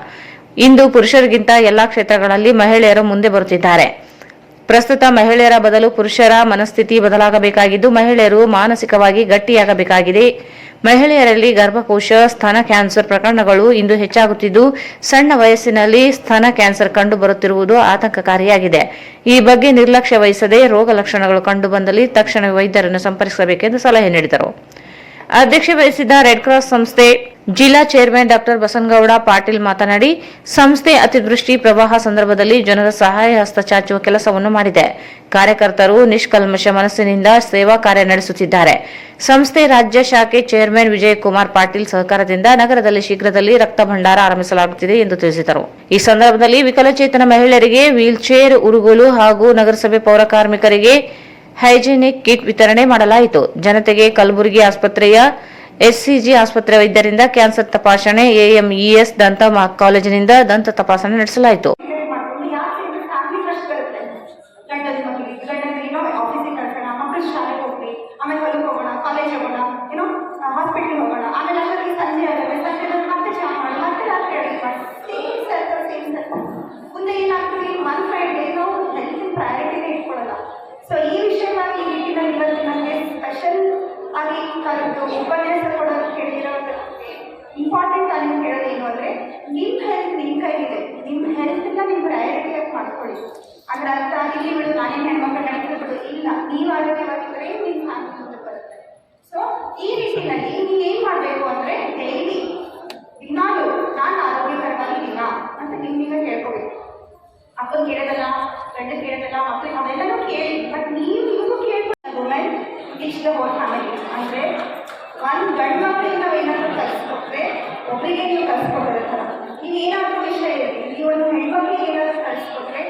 ಇಂದು ಪುರುಷರಿಗಿಂತ ಎಲ್ಲಾ ಕ್ಷೇತ್ರಗಳಲ್ಲಿ ಮಹಿಳೆಯರು ಮುಂದೆ ಬರುತ್ತಿದ್ದಾರೆ. ಪ್ರಸ್ತುತ ಮಹಿಳೆಯರ ಬದಲು ಪುರುಷರ ಮನಸ್ಥಿತಿ ಬದಲಾಗಬೇಕಾಗಿದ್ದು, ಮಹಿಳೆಯರು ಮಾನಸಿಕವಾಗಿ ಗಟ್ಟಿಯಾಗಬೇಕಾಗಿದೆ. ಮಹಿಳೆಯರಲ್ಲಿ ಗರ್ಭಕೋಶ, ಸ್ತನ ಕ್ಯಾನ್ಸರ್ ಪ್ರಕರಣಗಳು ಇಂದು ಹೆಚ್ಚಾಗುತ್ತಿದ್ದು, ಸಣ್ಣ ವಯಸ್ಸಿನಲ್ಲಿ ಸ್ತನ ಕ್ಯಾನ್ಸರ್ ಕಂಡು ಬರುತ್ತಿರುವುದು ಆತಂಕಕಾರಿಯಾಗಿದೆ. ಈ ಬಗ್ಗೆ ನಿರ್ಲಕ್ಷ್ಯ ವಹಿಸದೆ ರೋಗ ಲಕ್ಷಣಗಳು ಕಂಡು ಬಂದಲ್ಲಿ ತಕ್ಷಣ ವೈದ್ಯರನ್ನು ಸಂಪರ್ಕಿಸಬೇಕೆಂದು ಸಲಹೆ ನೀಡಿದರು. ಅಧ್ಯಕ್ಷತೆ ವಹಿಸಿದ್ದ ರೆಡ್ ಕ್ರಾಸ್ ಸಂಸ್ಥೆ ಜಿಲ್ಲಾ ಚೇರ್ಮನ್ ಡಾಕ್ಟರ್ ಬಸನಗೌಡ ಪಾಟೀಲ್ ಮಾತನಾಡಿ, ಸಂಸ್ಥೆ ಅತಿವೃಷ್ಟಿ ಪ್ರವಾಹ ಸಂದರ್ಭದಲ್ಲಿ ಜನರ ಸಹಾಯ ಹಸ್ತ ಚಾಚುವ ಕೆಲಸವನ್ನು ಮಾಡಿದೆ. ಕಾರ್ಯಕರ್ತರು ನಿಷ್ಕಲ್ಮಶ ಮನಸ್ಸಿನಿಂದ ಸೇವಾ ಕಾರ್ಯ ನಡೆಸುತ್ತಿದ್ದಾರೆ. ಸಂಸ್ಥೆ ರಾಜ್ಯ ಶಾಖೆ ಚೇರ್ಮನ್ ವಿಜಯಕುಮಾರ್ ಪಾಟೀಲ್ ಸಹಕಾರದಿಂದ ನಗರದಲ್ಲಿ ಶೀಘ್ರದಲ್ಲಿ ರಕ್ತ ಭಂಡಾರ ಆರಂಭಿಸಲಾಗುತ್ತಿದೆ ಎಂದು ತಿಳಿಸಿದರು. ಈ ಸಂದರ್ಭದಲ್ಲಿ ವಿಕಲಚೇತನ ಮಹಿಳೆಯರಿಗೆ ವೀಲ್ಚೇರ್, ಉಡುಗೊಲು ಹಾಗೂ ನಗರಸಭೆ ಪೌರ ಕಾರ್ಮಿಕರಿಗೆ ಹೈಜಿನಿಕ್ ಕಿಟ್ ವಿತರಣೆ ಮಾಡಲಾಯಿತು. ಜನತೆಗೆ ಕಲಬುರಗಿ ಆಸ್ಪತ್ರೆಯ ಎಸ್ಸಿಜಿ ಆಸ್ಪತ್ರೆ ವೈದ್ಯರಿಂದ ಕ್ಯಾನ್ಸರ್ ತಪಾಸಣೆ, ಎಎಂಇಎಸ್ ದಂತ ಕಾಲೇಜಿನಿಂದ ದಂತ ತಪಾಸಣೆ ನಡೆಸಲಾಯಿತು. ಗಂಡು ಮಕ್ಕಳಿಗೆ ಗಂಡಂದ್ರೆ ಏನೋ ಆಫೀಸಿಗೆ ಕಳ್ಸೋಣ, ಮಕ್ಕಳು ಶಾಲೆಗೆ ಹೋಗ್ಲಿ, ಆಮೇಲೆ ಹೊಲಕ್ಕೆ ಹೋಗೋಣ, ಕಾಲೇಜ್ ಹೋಗೋಣ, ಏನೋ ಹಾಸ್ಪಿಟಲ್ ಹೋಗೋಣ, ಆಮೇಲೆ ಅಷ್ಟೊತ್ತಿಗೆ ಸಂಜೆ ಆಗುತ್ತೆ, ಸಂಜೆ ಮತ್ತೆ ಚಾ ಮಾಡಿ, ಮತ್ತೆ ರಾತ್ರಿ ಅಡುಗೆ ಮಾಡಿ, ಸೇಮ್ ಸರ್ಕಲ್. ಮುಂದೆ ಏನಾಗ್ತೀವಿ, ಒನ್ ಫ್ರೈಡೆ ನಾವು ಹೆಲ್ತ್ ಪ್ರಯಾರಿಟಿನೇ ಇಟ್ಕೊಳ್ಳಲ್ಲ. ಸೊ ಈ ವಿಷಯವಾಗಿ ಈ ನಿಟ್ಟಿನಲ್ಲಿ ಇವತ್ತು ನನಗೆ ಸ್ಪೆಷಲ್ ಆಗಿ ಕರೆದು ಉಪನ್ಯಾಸ ಕೊಡೋದು ಕೇಳಿರೋದು ಇಂಪಾರ್ಟೆಂಟ್ ಆಗಿ ಹೇಳೋದು ಏನು ಅಂದರೆ, ನಿಮ್ಮ ಹೆಲ್ತ್ ನಿಮ್ಮ ಕೈಗಿದೆ, ನಿಮ್ಮ ಹೆಲ್ತ್ನ ನೀವು ಪ್ರಯಾರಿಟಿಯಾಗಿ ಮಾಡ್ಕೊಳ್ಳಿ. ಅದರ ಅರ್ಥ ಇಲ್ಲಿ ಬಿಡು ನಾನೇನು ಹೆಣ್ಮಕ್ಳು ನಡೆಸಿದ ಬಿಡು ಇಲ್ಲ, ನೀವು ಆರೋಗ್ಯವಾಗಿದ್ದರೆ ನಿಮ್ಮ ಫ್ಯಾಮಿಲಿ ಮುಂದೆ ಬರುತ್ತೆ. ಸೊ ಈ ನಿಟ್ಟಿನಲ್ಲಿ ನೀವು ಏನು ಮಾಡಬೇಕು ಅಂದರೆ, ಡೈಲಿ ದಿನಾಲು ನಾನು ಆರೋಗ್ಯಕರವಾಗಿಲ್ಲ ಅಂತ ನಿಮ್ಮನ್ನ ಕೇಳ್ಕೋಬೇಕು. ಅಪ್ಪನ ಕೇಳೋದಲ್ಲ, ಗಂಡ ಕೇಳೋದಲ್ಲ, ಮಕ್ಕಳಿಗೆ ಅವೆಲ್ಲನೂ ಕೇಳಿ, ಬಟ್ ನೀವು ಕೇಳ್ಕೊಂಡು women teach the whole family. ಅಂದರೆ ಒಂದು ಗಂಡು ಮಕ್ಕಳಿಗೆ ನಾವೇನಾದರೂ ಕಲಿಸ್ಕೊಟ್ರೆ ಒಬ್ಬರಿಗೆ ನೀವು ಕಲಿಸ್ಕೊಡೋದ್ರ ಥರ ನೀವು ಏನಾದರೂ ವಿಷಯ ಇರಲಿ, ನೀವು ಒಂದು ಹೆಣ್ಮಕ್ಳಿಗೆ ಏನಾದರೂ ಕಲಿಸ್ಕೊಟ್ರೆ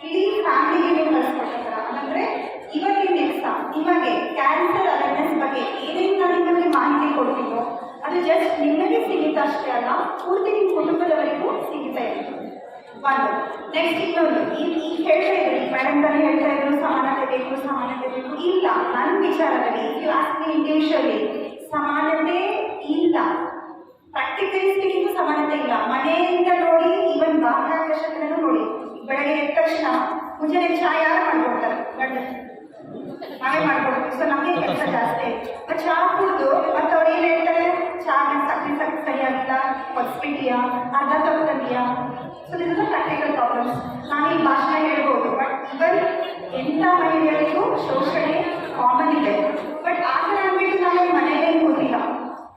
ಇಡೀ ಫ್ಯಾಮಿಲಿಗೆ ನೀವು ಕಲಿಸ್ಕೊಟ್ಟೋ ಥರ. ಅಂದರೆ ಇವತ್ತಿನ ದಿವಸ ನಿಮಗೆ ಕ್ಯಾನ್ಸರ್ ಅವೇರ್ನೆಸ್ ಬಗ್ಗೆ ಏನೇನು ನಾನು ನಿಮಗೆ ಮಾಹಿತಿ ಕೊಡ್ತೀನೋ ಅದು ಜಸ್ಟ್ ನಿಮಗೆ ಸೀಮಿತ ಅಷ್ಟೇ ಅಲ್ಲ, ಪೂರ್ತಿ ನಿಮ್ಮ ಕುಟುಂಬದವರಿಗೂ ಸೀಮಿತ ಇದೆ. ಒಂದು ನೆಕ್ಸ್ಟ್ ಇನ್ನೊಂದು ಈಗ ಹೇಳ್ತಾ ಇದ್ರಿ, ಮೇಡಮ್ ತಾನೇ ಹೇಳ್ತಾ ಇದ್ರು ಸಮಾನತೆ ಬೇಕು, ಸಮಾನತೆ ಬೇಕು. ಇಲ್ಲ, ನನ್ನ ವಿಚಾರದಲ್ಲಿ ಯು ಆಸ್ಕ್ ಮೀ ಇಂಡಿವಿಜುವಲಿ, ಸಮಾನತೆ ಇಲ್ಲ. ಪ್ರಾಕ್ಟಿಕಲಿ ಸ್ಪೀಕಿಂಗ್ ಸಮಾನತೆ ಇಲ್ಲ. ಮನೆಯಿಂದ ನೋಡಿ, ಈವನ್ ಬಾಹ್ಯಾಕಾಶದಿಂದಲೂ ನೋಡಿ, ಬೆಳಗ್ಗೆ ಎದ್ದ ತಕ್ಷಣ ಮುಂಜಾನೆ ಚಹಾ ಯಾರು ಮಾಡ್ಕೊಡ್ತಾರೆ? ಗಂಡ ನಾವೇ ಮಾಡ್ಕೊಡ್ತೀವಿ. ಸೊ ನಮಗೆ ಕೆಲಸ ಜಾಸ್ತಿ. ಚಹಾ ಕುಡಿದು ಮತ್ತು ಅವ್ರು ಏನು ಹೇಳ್ತಾರೆ, ಚಹಾನ ಸಕ್ಕರೆ ಸರಿಯಾಗಿಲ್ಲ, ಹೊಸ್ಬಿಟ್ಟಿಯಾ, ಅರ್ಧ ತಪ್ಪಿದೆಯಾ. So this is a practical problems. ನಾನು ಈ ಭಾಷಣ ಹೇಳ್ಬೋದು, ಬಟ್ ಇವನ್ ಎಂಥ ಮನೆಗಳಿಗೂ ಶೋಷಣೆ ಕಾಮನ್ ಇದೆ. ಬಟ್ ಆ ಥರ ಅಂದ್ಬಿಟ್ಟು ನಾವೇ ಮನೆಯಲ್ಲೇ ಕೂತಿಲ್ಲ,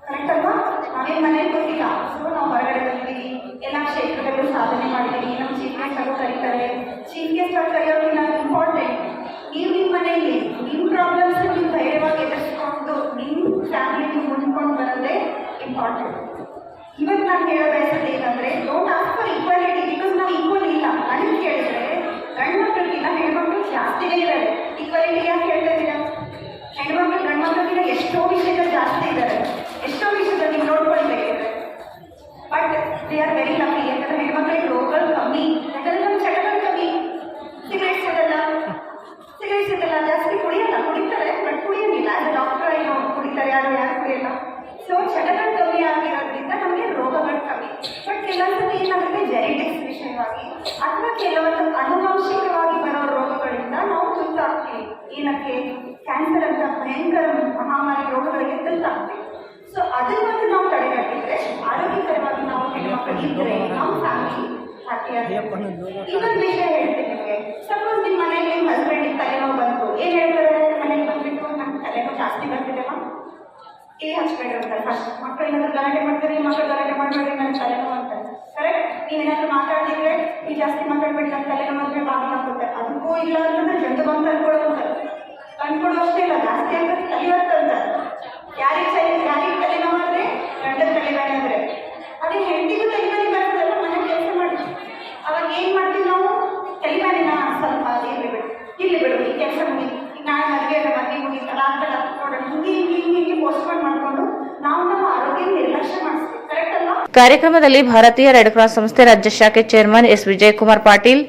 ಕರೆಕ್ಟ್ ಅಲ್ವಾ? ನಾವೇನು ಮನೇಲಿ ಕೂತಿಲ್ಲ. ಸೊ ನಾವು ಹೊರಗಡೆ ಬಂದಿದ್ದೀವಿ, ಎಲ್ಲ ಕ್ಷೇತ್ರದಲ್ಲೂ ಸಾಧನೆ ಮಾಡಿದ್ದೀವಿ. ನಮ್ಮ ಚೀಫ್ ಗೆಸ್ಟ್ ಅವರು ಕರೀತಾರೆ. ಚೀಫ್ ಗೆಸ್ಟ್ ಅವ್ರು ಕರೆಯೋದು ನಾವು ಇಂಪಾರ್ಟೆಂಟ್. ನೀವು ನಿಮ್ಮ ಮನೆಯಲ್ಲಿ ನಿಮ್ಮ ಪ್ರಾಬ್ಲಮ್ಸ್ ನೀವು ಧೈರ್ಯವಾಗಿ ಎದುರಿಸ್ಕೊಂಡು ನಿಮ್ಮ ಫ್ಯಾಮಿಲಿ ಮುಂದ್ಕೊಂಡು ಬರೋದೇ ಇಂಪಾರ್ಟೆಂಟ್. ಇವತ್ತು ನಾನು ಹೇಳೋ ಬಯಸೋದು ಏನಂದರೆ, don't ask for equality, because ನಾವು ಈಕ್ವಲ್ ಇಲ್ಲ. ನನಗೆ ಕೇಳಿದ್ರೆ ಗಂಡು ಮಕ್ಕಳಿಗಿಂತ ಹೆಣ್ಮಕ್ಳು ಜಾಸ್ತಿನೇ ಇದ್ದಾರೆ. ಈಕ್ವಾಲಿಟಿ ಯಾಕೆ ಹೇಳ್ತಾ ಇದ್ದೀರಾ? ಹೆಣ್ಮಕ್ಳು ಗಂಡು ಮಕ್ಕಳಿಗಿಂತ ಎಷ್ಟೋ ವಿಷಯದಲ್ಲಿ ಜಾಸ್ತಿ ಇದ್ದಾರೆ, ಎಷ್ಟೋ ವಿಷಯದಲ್ಲಿ ನೀವು ನೋಡ್ಕೊಳ್ಬೇಕಿದೆ. But they are very lucky. ಯಾಕಂದರೆ ಹೆಣ್ಮಕ್ಳಿಗೆ ರೋಗಗಳು ಕಮ್ಮಿ, ಯಾಕಂದರೆ ನಮ್ಮ ಚಟಗಳು ಕಮ್ಮಿ. ಸಿಗರೇಟ್ಸ್ ಇದೆಲ್ಲ ಜಾಸ್ತಿ ಕುಡಿತಾರೆ, ಬಟ್ ಕುಡಿಯೋದಿಲ್ಲ. ಆಸ್ ಅ ಡಾಕ್ಟರ್ ಏನೋ ಕುಡಿತಾರೆ, ಯಾರು ಕುಡಿಯಲ್ಲ. ಸೊ ಚಟಗಳು ಕಮ್ಮಿ ಆಗಿರೋದ್ರಿಂದ ನಮಗೆ ರೋಗಗಳು ಕಮ್ಮಿ. ಬಟ್ ಕೆಲವೊಂದು ಏನಾಗುತ್ತೆ, ಜೆನೆಟಿಕ್ಸ್ ವಿಷಯವಾಗಿ ಅಥವಾ ಕೆಲವೊಂದು ಆನುವಂಶಿಕವಾಗಿ ಬರೋ ರೋಗಗಳಿಂದ ನಾವು ತುತ್ತಾಗ್ತೀವಿ. ಏನಕ್ಕೆ? ಕ್ಯಾನ್ಸರ್ ಅಂತ ಭಯಂಕರ ಮಹಾಮಾರಿ ರೋಗಗಳಿಗೆ ತುತ್ತಾಗ್ತೀವಿ. ಸೊ ಅದನ್ನು ನಾವು ತಡೆಗಟ್ಟಿದ್ರೆ, ಆರೋಗ್ಯಕರವಾಗಿ ನಾವು ಹೆಣ್ಮಕ್ಳು ಇದ್ದರೆ ನಮ್ಮ ಫ್ಯಾಮಿಲಿ ಹ್ಯಾಪಿಯಾಗಿ. ಇನ್ನೊಂದು ವಿಷಯ ಹೇಳ್ತೀನಿ ನಿಮಗೆ. ಸಪೋಸ್ ನಿಮ್ಮ ಮನೆಯಲ್ಲಿ ನಿಮ್ಮ ಹಸ್ಬೆಂಡಿಗೆ ತಲೆನೋವು ಬಂತು, ಏನು ಹೇಳ್ತಾರೆ? ಮನೆಗೆ ಬಂದ್ಬಿಟ್ಟು ನಂಗೆ ತಲೆನೋವು ಜಾಸ್ತಿ ಬರ್ತಿದೆಮ್ಮ, ಕಿವಿ ಹಚ್ಕೊಂಡಿರ್ತಾರೆ. ಫಸ್ಟ್ ಮಕ್ಕಳು ಏನಾದರೂ ಗಲಾಟೆ ಮಾಡ್ತಾರೆ, ಮಕ್ಕಳು ಗಲಾಟೆ ಮಾಡಬೇಡಿ, ನನಗೆ ತಲೆನೋವು ಅಂತಾರೆ. ಕರೆಕ್ಟ್? ನೀವೇನಾದರೂ ಮಾತಾಡಿದ್ರೆ ನೀವು ಜಾಸ್ತಿ ಮಾತಾಡ್ಬೇಡಿ, ನನ್ನ ತಲೆನೋವು ಅಂದರೆ ಬಾಗಿಲು ಹಾಕುತ್ತೆ. ಅದಕ್ಕೂ ಇಲ್ಲ ಅಂತಂದ್ರೆ ಜಂತು ಬಂದು ತಂದ್ಕೊಡೋ ಅಷ್ಟೇ ಇಲ್ಲ, ಜಾಸ್ತಿ ಆಗ್ತದೆ ತಲೆವರ್ತ ಅಂತಾರೆ. ಯಾರಿಗೆ ತಲೆನೋವು ಅಂದರೆ ಗಂಡನ ತಲೆಬೇನೆ ಅಂದರೆ, ಅದೇ ಹೆಂಡತಿಗೂ ತಲೆಬೇನೆ ಬರ್ತದಲ್ಲ, ಮನೆ ಕೆಲಸ ಮಾಡಿ. ಅವಾಗ ಏನು ಮಾಡ್ತೀವಿ ನಾವು? ತಲೆಬೇನೆನ ಸ್ವಲ್ಪ ಇಲ್ಲಿ ಬಿಡು, ಈ ಕೆಲಸ ಮುಗಿ, ಈಗ ನಾಳೆ ಮದುವೆ ಮುಗಿತಲ್ಲ ಅಂತ ನೋಡೋಣ, ಹಿಂಗೆ ಪೋಸ್ಟ್ಪೋನ್ ಮಾಡಿಕೊಂಡು ನಾವು ನಮ್ಮ ಆರೋಗ್ಯ ನಿರ್ಲಕ್ಷ್ಯ ಮಾಡಿಸ್ತೀವಿ. ಕರೆಕ್ಟ್ ಅಲ್ವಾ? ಕಾರ್ಯಕ್ರಮದಲ್ಲಿ ಭಾರತೀಯ ರೆಡ್ ಕ್ರಾಸ್ ಸಂಸ್ಥೆ ರಾಜ್ಯ ಶಾಖೆ ಚೇರ್ಮನ್ ಎಸ್ ವಿಜಯಕುಮಾರ್ ಪಾಟೀಲ್,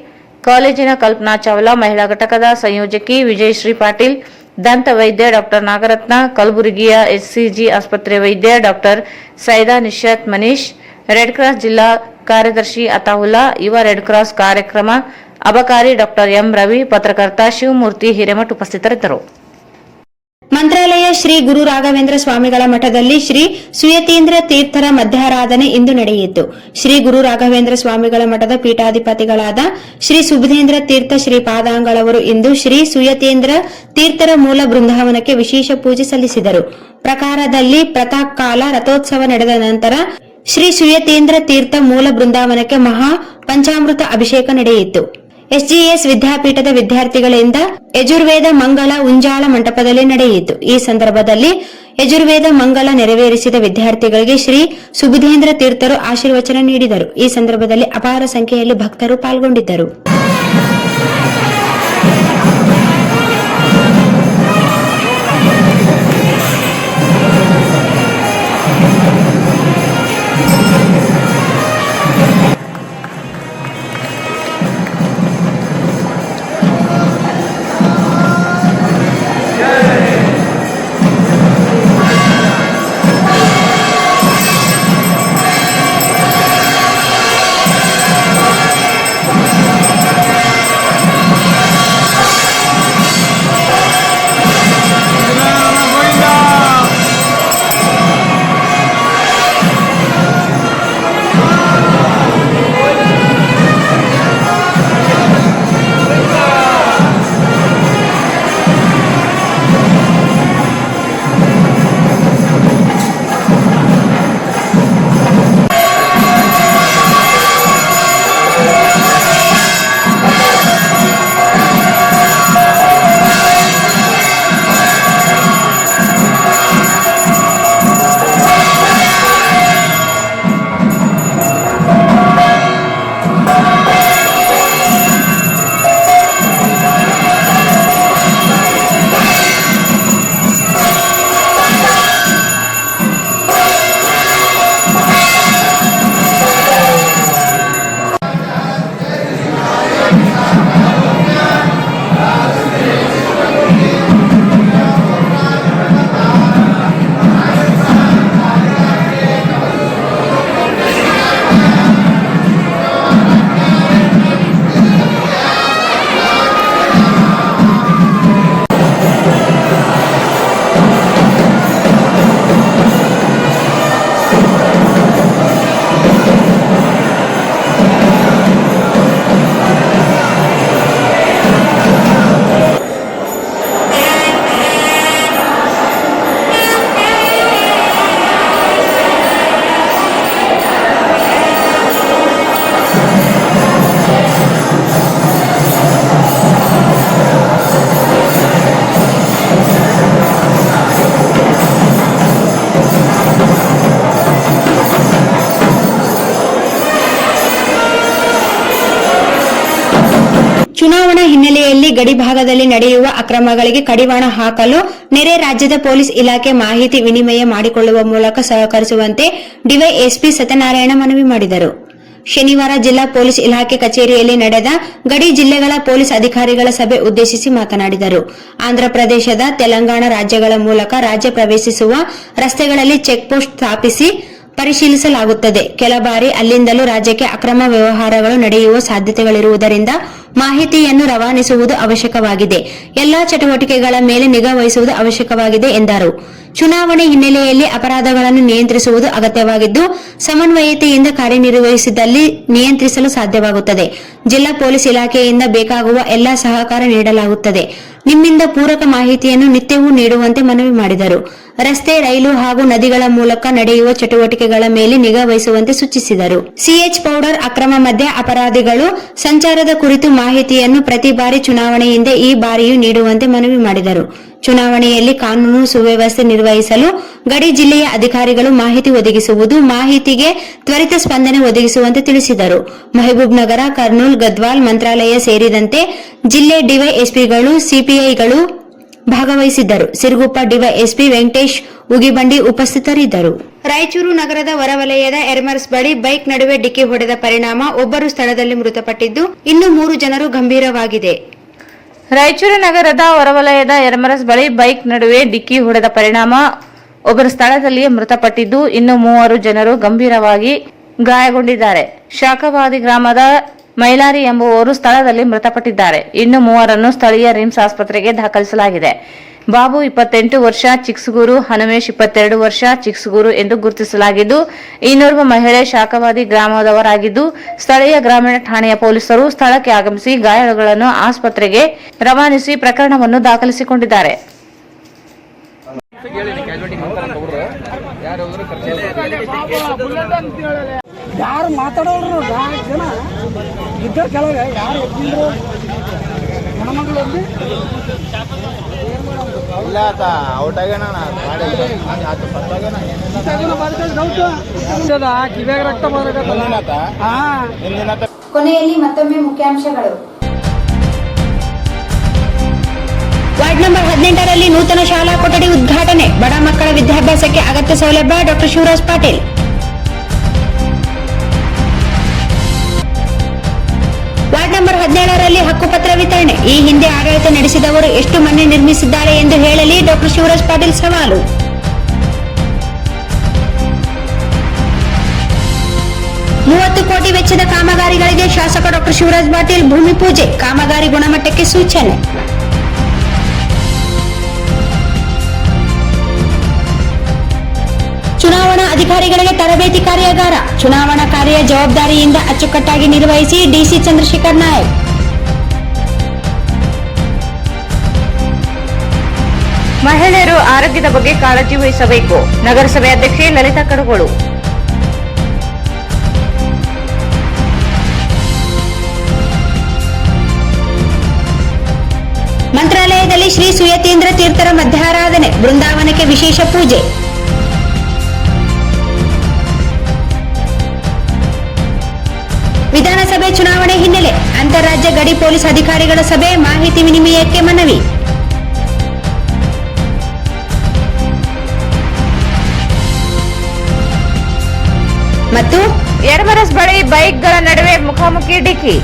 ಕಾಲೇಜಿನ ಕಲ್ಪನಾ ಚಾವ್ಲಾ, ಮಹಿಳಾ ಘಟಕದ ಸಂಯೋಜಕಿ ವಿಜಯಶ್ರೀ ಪಾಟೀಲ್, ದಂತ ವೈದ್ಯ ಡಾಕ್ಟರ್ ನಾಗರತ್ನ, ಕಲಬುರಗಿಯ ಎಸ್ಸಿಜಿ ಆಸ್ಪತ್ರೆ ವೈದ್ಯ doctor Saida Nishat Manish, red cross ಜಿಲ್ಲಾ ಕಾರ್ಯದರ್ಶಿ ಅತಾವುಲ್ಲಾ, ಯುವ ರೆಡ್ ಕ್ರಾಸ್ ಕಾರ್ಯಕ್ರಮ ಅಬಕಾರಿ ಡಾಕ್ಟರ್ ಎಂ ರವಿ, ಪತ್ರಕರ್ತ ಶಿವಮೂರ್ತಿ ಹಿರೇಮಠ್ ಉಪಸ್ಥಿತರಿದ್ದರು. ಮಂತ್ರಾಲಯ ಶ್ರೀ ಗುರು ರಾಘವೇಂದ್ರ ಸ್ವಾಮಿಗಳ ಮಠದಲ್ಲಿ ಶ್ರೀ ಸುಯತೀಂದ್ರ ತೀರ್ಥರ ಮಧ್ಯಾರಾಧನೆ ಇಂದು ನಡೆಯಿತು. ಶ್ರೀ ಗುರು ರಾಘವೇಂದ್ರ ಸ್ವಾಮಿಗಳ ಮಠದ ಪೀಠಾಧಿಪತಿಗಳಾದ ಶ್ರೀ ಸುಬುಧೇಂದ್ರ ತೀರ್ಥ ಶ್ರೀಪಾದಾಂಗಳವರು ಇಂದು ಶ್ರೀ ಸುಯತೀಂದ್ರ ತೀರ್ಥರ ಮೂಲ ಬೃಂದಾವನಕ್ಕೆ ವಿಶೇಷ ಪೂಜೆ ಸಲ್ಲಿಸಿದರು. ಪ್ರಕಾರದಲ್ಲಿ ಪ್ರಾತಃಕಾಲ ರಥೋತ್ಸವ ನಡೆದ ನಂತರ ಶ್ರೀ ಸುಯತೀಂದ್ರ ತೀರ್ಥ ಮೂಲ ಬೃಂದಾವನಕ್ಕೆ ಮಹಾ ಪಂಚಾಮೃತ ಅಭಿಷೇಕ ನಡೆಯಿತು. ಎಸ್ಜಿಎಸ್ ವಿದ್ಯಾಪೀಠದ ವಿದ್ಯಾರ್ಥಿಗಳಿಂದ ಯಜುರ್ವೇದ ಮಂಗಳ ಉಂಜಾಳ ಮಂಟಪದಲ್ಲಿ ನಡೆಯಿತು. ಈ ಸಂದರ್ಭದಲ್ಲಿ ಯಜುರ್ವೇದ ಮಂಗಳ ನೆರವೇರಿಸಿದ ವಿದ್ಯಾರ್ಥಿಗಳಿಗೆ ಶ್ರೀ ಸುಬುಧೇಂದ್ರ ತೀರ್ಥರು ಆಶೀರ್ವಚನ ನೀಡಿದರು. ಈ ಸಂದರ್ಭದಲ್ಲಿ ಅಪಾರ ಸಂಖ್ಯೆಯಲ್ಲಿ ಭಕ್ತರು ಪಾಲ್ಗೊಂಡಿದ್ದರು. ಹಿನ್ನೆಲೆಯಲ್ಲಿ ಗಡಿ ಭಾಗದಲ್ಲಿ ನಡೆಯುವ ಅಕ್ರಮಗಳಿಗೆ ಕಡಿವಾಣ ಹಾಕಲು ನೆರೆ ರಾಜ್ಯದ ಪೊಲೀಸ್ ಇಲಾಖೆ ಮಾಹಿತಿ ವಿನಿಮಯ ಮಾಡಿಕೊಳ್ಳುವ ಮೂಲಕ ಸಹಕರಿಸುವಂತೆ ಡಿವೈಎಸ್ಪಿ ಸತ್ಯನಾರಾಯಣ ಮನವಿ ಮಾಡಿದರು. ಶನಿವಾರ ಜಿಲ್ಲಾ ಪೊಲೀಸ್ ಇಲಾಖೆ ಕಚೇರಿಯಲ್ಲಿ ನಡೆದ ಗಡಿ ಜಿಲ್ಲೆಗಳ ಪೊಲೀಸ್ ಅಧಿಕಾರಿಗಳ ಸಭೆ ಉದ್ದೇಶಿಸಿ ಮಾತನಾಡಿದರು. ಆಂಧ್ರಪ್ರದೇಶದ ತೆಲಂಗಾಣ ರಾಜ್ಯಗಳ ಮೂಲಕ ರಾಜ್ಯ ಪ್ರವೇಶಿಸುವ ರಸ್ತೆಗಳಲ್ಲಿ ಚೆಕ್ಪೋಸ್ಟ್ ಸ್ಥಾಪಿಸಿ ಪರಿಶೀಲಿಸಲಾಗುತ್ತದೆ. ಕೆಲ ಬಾರಿ ಅಲ್ಲಿಂದಲೂ ರಾಜ್ಯಕ್ಕೆ ಅಕ್ರಮ ವ್ಯವಹಾರಗಳು ನಡೆಯುವ ಸಾಧ್ಯತೆಗಳಿರುವುದರಿಂದ ಮಾಹಿತಿಯನ್ನು ರವಾನಿಸುವುದು ಅವಶ್ಯಕವಾಗಿದೆ. ಎಲ್ಲಾ ಚಟುವಟಿಕೆಗಳ ಮೇಲೆ ನಿಗಾ ವಹಿಸುವುದು ಅವಶ್ಯಕವಾಗಿದೆ ಎಂದರು. ಚುನಾವಣೆ ಹಿನ್ನೆಲೆಯಲ್ಲಿ ಅಪರಾಧಗಳನ್ನು ನಿಯಂತ್ರಿಸುವುದು ಅಗತ್ಯವಾಗಿದ್ದು, ಸಮನ್ವಯತೆಯಿಂದ ಕಾರ್ಯನಿರ್ವಹಿಸಿದಲ್ಲಿ ನಿಯಂತ್ರಿಸಲು ಸಾಧ್ಯವಾಗುತ್ತದೆ. ಜಿಲ್ಲಾ ಪೊಲೀಸ್ ಇಲಾಖೆಯಿಂದ ಬೇಕಾಗುವ ಎಲ್ಲಾ ಸಹಕಾರ ನೀಡಲಾಗುತ್ತದೆ. ನಿಮ್ಮಿಂದ ಪೂರಕ ಮಾಹಿತಿಯನ್ನು ನಿತ್ಯವೂ ನೀಡುವಂತೆ ಮನವಿ ಮಾಡಿದರು. ರಸ್ತೆ, ರೈಲು ಹಾಗೂ ನದಿಗಳ ಮೂಲಕ ನಡೆಯುವ ಚಟುವಟಿಕೆಗಳ ಮೇಲೆ ನಿಗಾ ವಹಿಸುವಂತೆ ಸೂಚಿಸಿದರು. ಸಿಎಚ್ ಪೌಡರ್ ಅಕ್ರಮ ಮದ್ಯ ಅಪರಾಧಿಗಳು ಸಂಚಾರದ ಕುರಿತು ಮಾಹಿತಿಯನ್ನು ಪ್ರತಿ ಬಾರಿ ಚುನಾವಣೆಯಿಂದ ಈ ಬಾರಿಯೂ ನೀಡುವಂತೆ ಮನವಿ ಮಾಡಿದರು. ಚುನಾವಣೆಯಲ್ಲಿ ಕಾನೂನು ಸುವ್ಯವಸ್ಥೆ ನಿರ್ವಹಿಸಲು ಗಡಿ ಜಿಲ್ಲೆಯ ಅಧಿಕಾರಿಗಳು ಮಾಹಿತಿ ಒದಗಿಸುವುದು, ಮಾಹಿತಿಗೆ ತ್ವರಿತ ಸ್ಪಂದನೆ ಒದಗಿಸುವಂತೆ ತಿಳಿಸಿದರು. ಮಹಬೂಬ್ ನಗರ, ಕರ್ನೂಲ್, ಗದ್ವಾಲ್, ಮಂತ್ರಾಲಯ ಸೇರಿದಂತೆ ಜಿಲ್ಲೆ ಡಿವೈಎಸ್ಪಿಗಳು, ಸಿಪಿಐಗಳು ಭಾಗವಹಿಸಿದ್ದರು. ಸಿರುಗುಪ್ಪ ಡಿವೈಎಸ್ಪಿ ವೆಂಕಟೇಶ್ ಉಗಿಬಂಡಿ ಉಪಸ್ಥಿತರಿದ್ದರು. ರಾಯಚೂರು ನಗರದ ಹೊರವಲಯದ ಎರ್ಮರ್ಸ್ ಬಳಿ ಬೈಕ್ ನಡುವೆ ಡಿಕ್ಕಿ ಹೊಡೆದ ಪರಿಣಾಮ ಒಬ್ಬರು ಸ್ಥಳದಲ್ಲಿ ಮೃತಪಟ್ಟಿದ್ದು, ಇನ್ನು 3 ಜನರು ಗಂಭೀರವಾಗಿದೆ. ರಾಯಚೂರು ನಗರದ ಹೊರವಲಯದ ಎರ್ಮರಸ್ ಬಳಿ ಬೈಕ್ ನಡುವೆ ಡಿಕ್ಕಿ ಹೊಡೆದ ಪರಿಣಾಮ ಒಬ್ಬರು ಸ್ಥಳದಲ್ಲಿಯೇ ಮೃತಪಟ್ಟಿದ್ದು, ಇನ್ನು 3 ಜನರು ಗಂಭೀರವಾಗಿ ಗಾಯಗೊಂಡಿದ್ದಾರೆ. ಶಾಖವಾದಿ ಗ್ರಾಮದ ಮೈಲಾರಿ ಎಂಬುವವರು ಸ್ಥಳದಲ್ಲಿ ಮೃತಪಟ್ಟಿದ್ದಾರೆ. ಇನ್ನು 3ರನ್ನು ಸ್ಥಳೀಯ ರಿಮ್ಸ್ ಆಸ್ಪತ್ರೆಗೆ ದಾಖಲಿಸಲಾಗಿದೆ. ಬಾಬು 28 ವರ್ಷ ಚಿಕ್ಸಗೂರು, ಹನುಮೇಶ್ 22 ವರ್ಷ ಚಿಕ್ಸಗೂರು ಎಂದು ಗುರುತಿಸಲಾಗಿದ್ದು, ಇನ್ನೋರ್ವ ಮಹಿಳೆ ಶಾಖವಾದಿ ಗ್ರಾಮದವರಾಗಿದ್ದು, ಸ್ಥಳೀಯ ಗ್ರಾಮೀಣ ಠಾಣೆಯ ಪೊಲೀಸರು ಸ್ಥಳಕ್ಕೆ ಆಗಮಿಸಿ ಗಾಯಾಳುಗಳನ್ನು ಆಸ್ಪತ್ರೆಗೆ ರವಾನಿಸಿ ಪ್ರಕರಣವನ್ನು ದಾಖಲಿಸಿಕೊಂಡಿದ್ದಾರೆ. ಯಾರು ಮಾತಾಡೋರು ಜನ ಇದ್ದ ಕೆಳಗೆ ಯಾರು ಹೆಣ್ಮಗಳು ಕಿವ್ಯಾಗ ರಕ್ತ ಕೊನೆಯಲ್ಲಿ ಮತ್ತೊಮ್ಮೆ ಮುಖ್ಯಾಂಶಗಳು. ವಾರ್ಡ್ ನಂಬರ್ 18ರಲ್ಲಿ ನೂತನ ಶಾಲಾ ಕೊಠಡಿ ಉದ್ಘಾಟನೆ. ಬಡ ಮಕ್ಕಳ ವಿದ್ಯಾಭ್ಯಾಸಕ್ಕೆ ಅಗತ್ಯ ಸೌಲಭ್ಯ. Doctor Shivraj Patil. Ward number 17ರಲ್ಲಿ ಹಕ್ಕುಪತ್ರ ವಿತರಣೆ. ಈ ಹಿಂದೆ ಆಡಳಿತ ನಡೆಸಿದವರು ಎಷ್ಟು ಮನೆ ನಿರ್ಮಿಸಿದ್ದಾರೆ ಎಂದು ಹೇಳಲಿ. ಡಾಕ್ಟರ್ ಶಿವರಾಜ್ ಪಾಟೀಲ್ ಸವಾಲು. $30 ಕೋಟಿ ವೆಚ್ಚದ ಕಾಮಗಾರಿಗಳಿಗೆ ಶಾಸಕ ಡಾಕ್ಟರ್ ಶಿವರಾಜ್ ಪಾಟೀಲ್ ಭೂಮಿ ಪೂಜೆ. ಕಾಮಗಾರಿ ಗುಣಮಟ್ಟಕ್ಕೆ ಸೂಚನೆ. ಚುನಾವಣಾ ಅಧಿಕಾರಿಗಳಿಗೆ ತರಬೇತಿ ಕಾರ್ಯಾಗಾರ. ಚುನಾವಣಾ ಕಾರ್ಯ ಜವಾಬ್ದಾರಿಯಿಂದ ಅಚ್ಚುಕಟ್ಟಾಗಿ ನಿರ್ವಹಿಸಿ. ಡಿಸಿ ಚಂದ್ರಶೇಖರ್ ನಾಯಕ್. ಮಹಿಳೆಯರು ಆರೋಗ್ಯದ ಬಗ್ಗೆ ಕಾಳಜಿ ವಹಿಸಬೇಕು. ನಗರಸಭೆ ಅಧ್ಯಕ್ಷೆ ಲಲಿತಾ ಕಡಗೋಳು. ಮಂತ್ರಾಲಯದಲ್ಲಿ ಶ್ರೀ ಸುಯತೀಂದ್ರ ತೀರ್ಥರ ಮಧ್ಯಾರಾಧನೆ. ಬೃಂದಾವನಕ್ಕೆ ವಿಶೇಷ ಪೂಜೆ. ವಿಧಾನಸಭೆ ಚುನಾವಣೆ ಹಿನ್ನೆಲೆ ಅಂತಾರಾಜ್ಯ ಗಡಿ ಪೊಲೀಸ್ ಅಧಿಕಾರಿಗಳ ಸಭೆ. ಮಾಹಿತಿ ವಿನಿಮಯಕ್ಕೆ ಮನವಿ. ಮತ್ತು ಎರ್ಮರಸ್ ಬಳಿ ಬೈಕ್ಗಳ ನಡುವೆ ಮುಖಾಮುಖಿ ಡಿಕ್ಕಿ.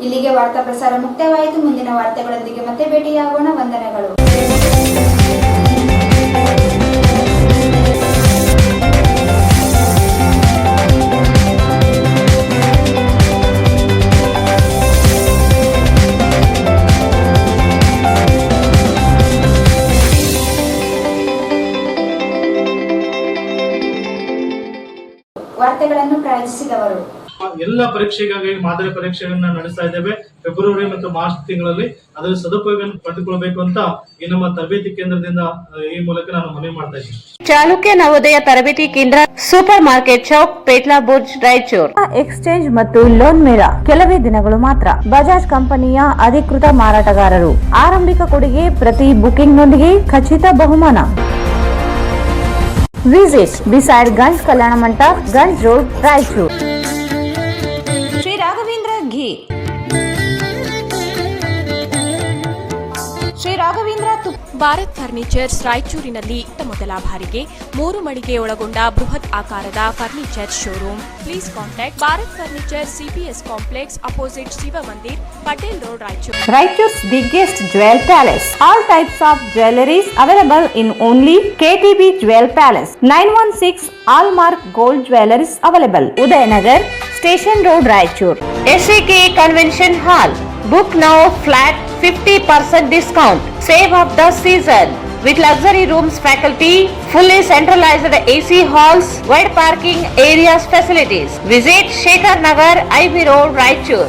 ಇಲ್ಲಿಗೆ ವಾರ್ತಾ ಪ್ರಸಾರ ಮುಕ್ತಾಯವಾಯಿತು. ಮುಂದಿನ ವಾರ್ತೆಗಳೊಂದಿಗೆ ಮತ್ತೆ ಭೇಟಿಯಾಗೋಣ. ವಂದನೆಗಳು. ವಾರ್ತೆಗಳನ್ನು ಪ್ರಾಯೋಜಿಸಿದವರು ಎಲ್ಲ ಪರೀಕ್ಷೆಗಾಗಿ ಮಾದರಿ ಪರೀಕ್ಷೆಗಳನ್ನ ನಡೆಸ್ತಾ ಇದ್ದೇವೆ. ಫೆಬ್ರವರಿ ಮತ್ತು ಮಾರ್ಚ್ ತಿಂಗಳಲ್ಲಿ ಅದರ ಸದುಪಯೋಗ ಪಡೆದುಕೊಳ್ಳಬೇಕು ಅಂತ ಈ ನಮ್ಮ ತರಬೇತಿ ಕೇಂದ್ರದಿಂದ ಈ ಮೂಲಕ ನಾನು ಮನವಿ ಮಾಡ್ತಾ ಇದ್ದೀನಿ. ಚಾಲುಕ್ಯ ನವೋದಯ ತರಬೇತಿ ಕೇಂದ್ರ, super market Chowk, Petla Burj, Raichur. Exchange ಮತ್ತು ಲೋನ್ ಮೇಳ ಕೆಲವೇ ದಿನಗಳು ಮಾತ್ರ. ಬಜಾಜ್ ಕಂಪನಿಯ ಅಧಿಕೃತ ಮಾರಾಟಗಾರರು. ಆರಂಭಿಕ ಕೊಡುಗೆ ಪ್ರತಿ ಬುಕಿಂಗ್ನೊಂದಿಗೆ ಖಚಿತ ಬಹುಮಾನ. Visit beside Ganj Kalyana Mantapa, Ganj road, Raichur. Bharat furnitures ರಾಯಚೂರಿನಲ್ಲಿ ಮೊದಲ ಬಾರಿಗೆ 3 ಮಳಿಗೆ ಒಳಗೊಂಡ ಬೃಹತ್ ಆಕಾರದ furniture showroom. Please contact Bharat furniture CPS complex opposite Shiva Mandir, Patel road, Raichur. Raichur's biggest jewel palace. All types of jewelries available in only KTB Jewel Palace. 916 Allmark Gold Jewelries available. Udayanagar, Station Road, Raichur. SAK Convention Hall. Book now flat 50% discount. Save of the season. With luxury rooms, faculty, fully centralized AC halls, wide parking areas facilities. Visit Shekhar Nagar, IB Road, Raichur.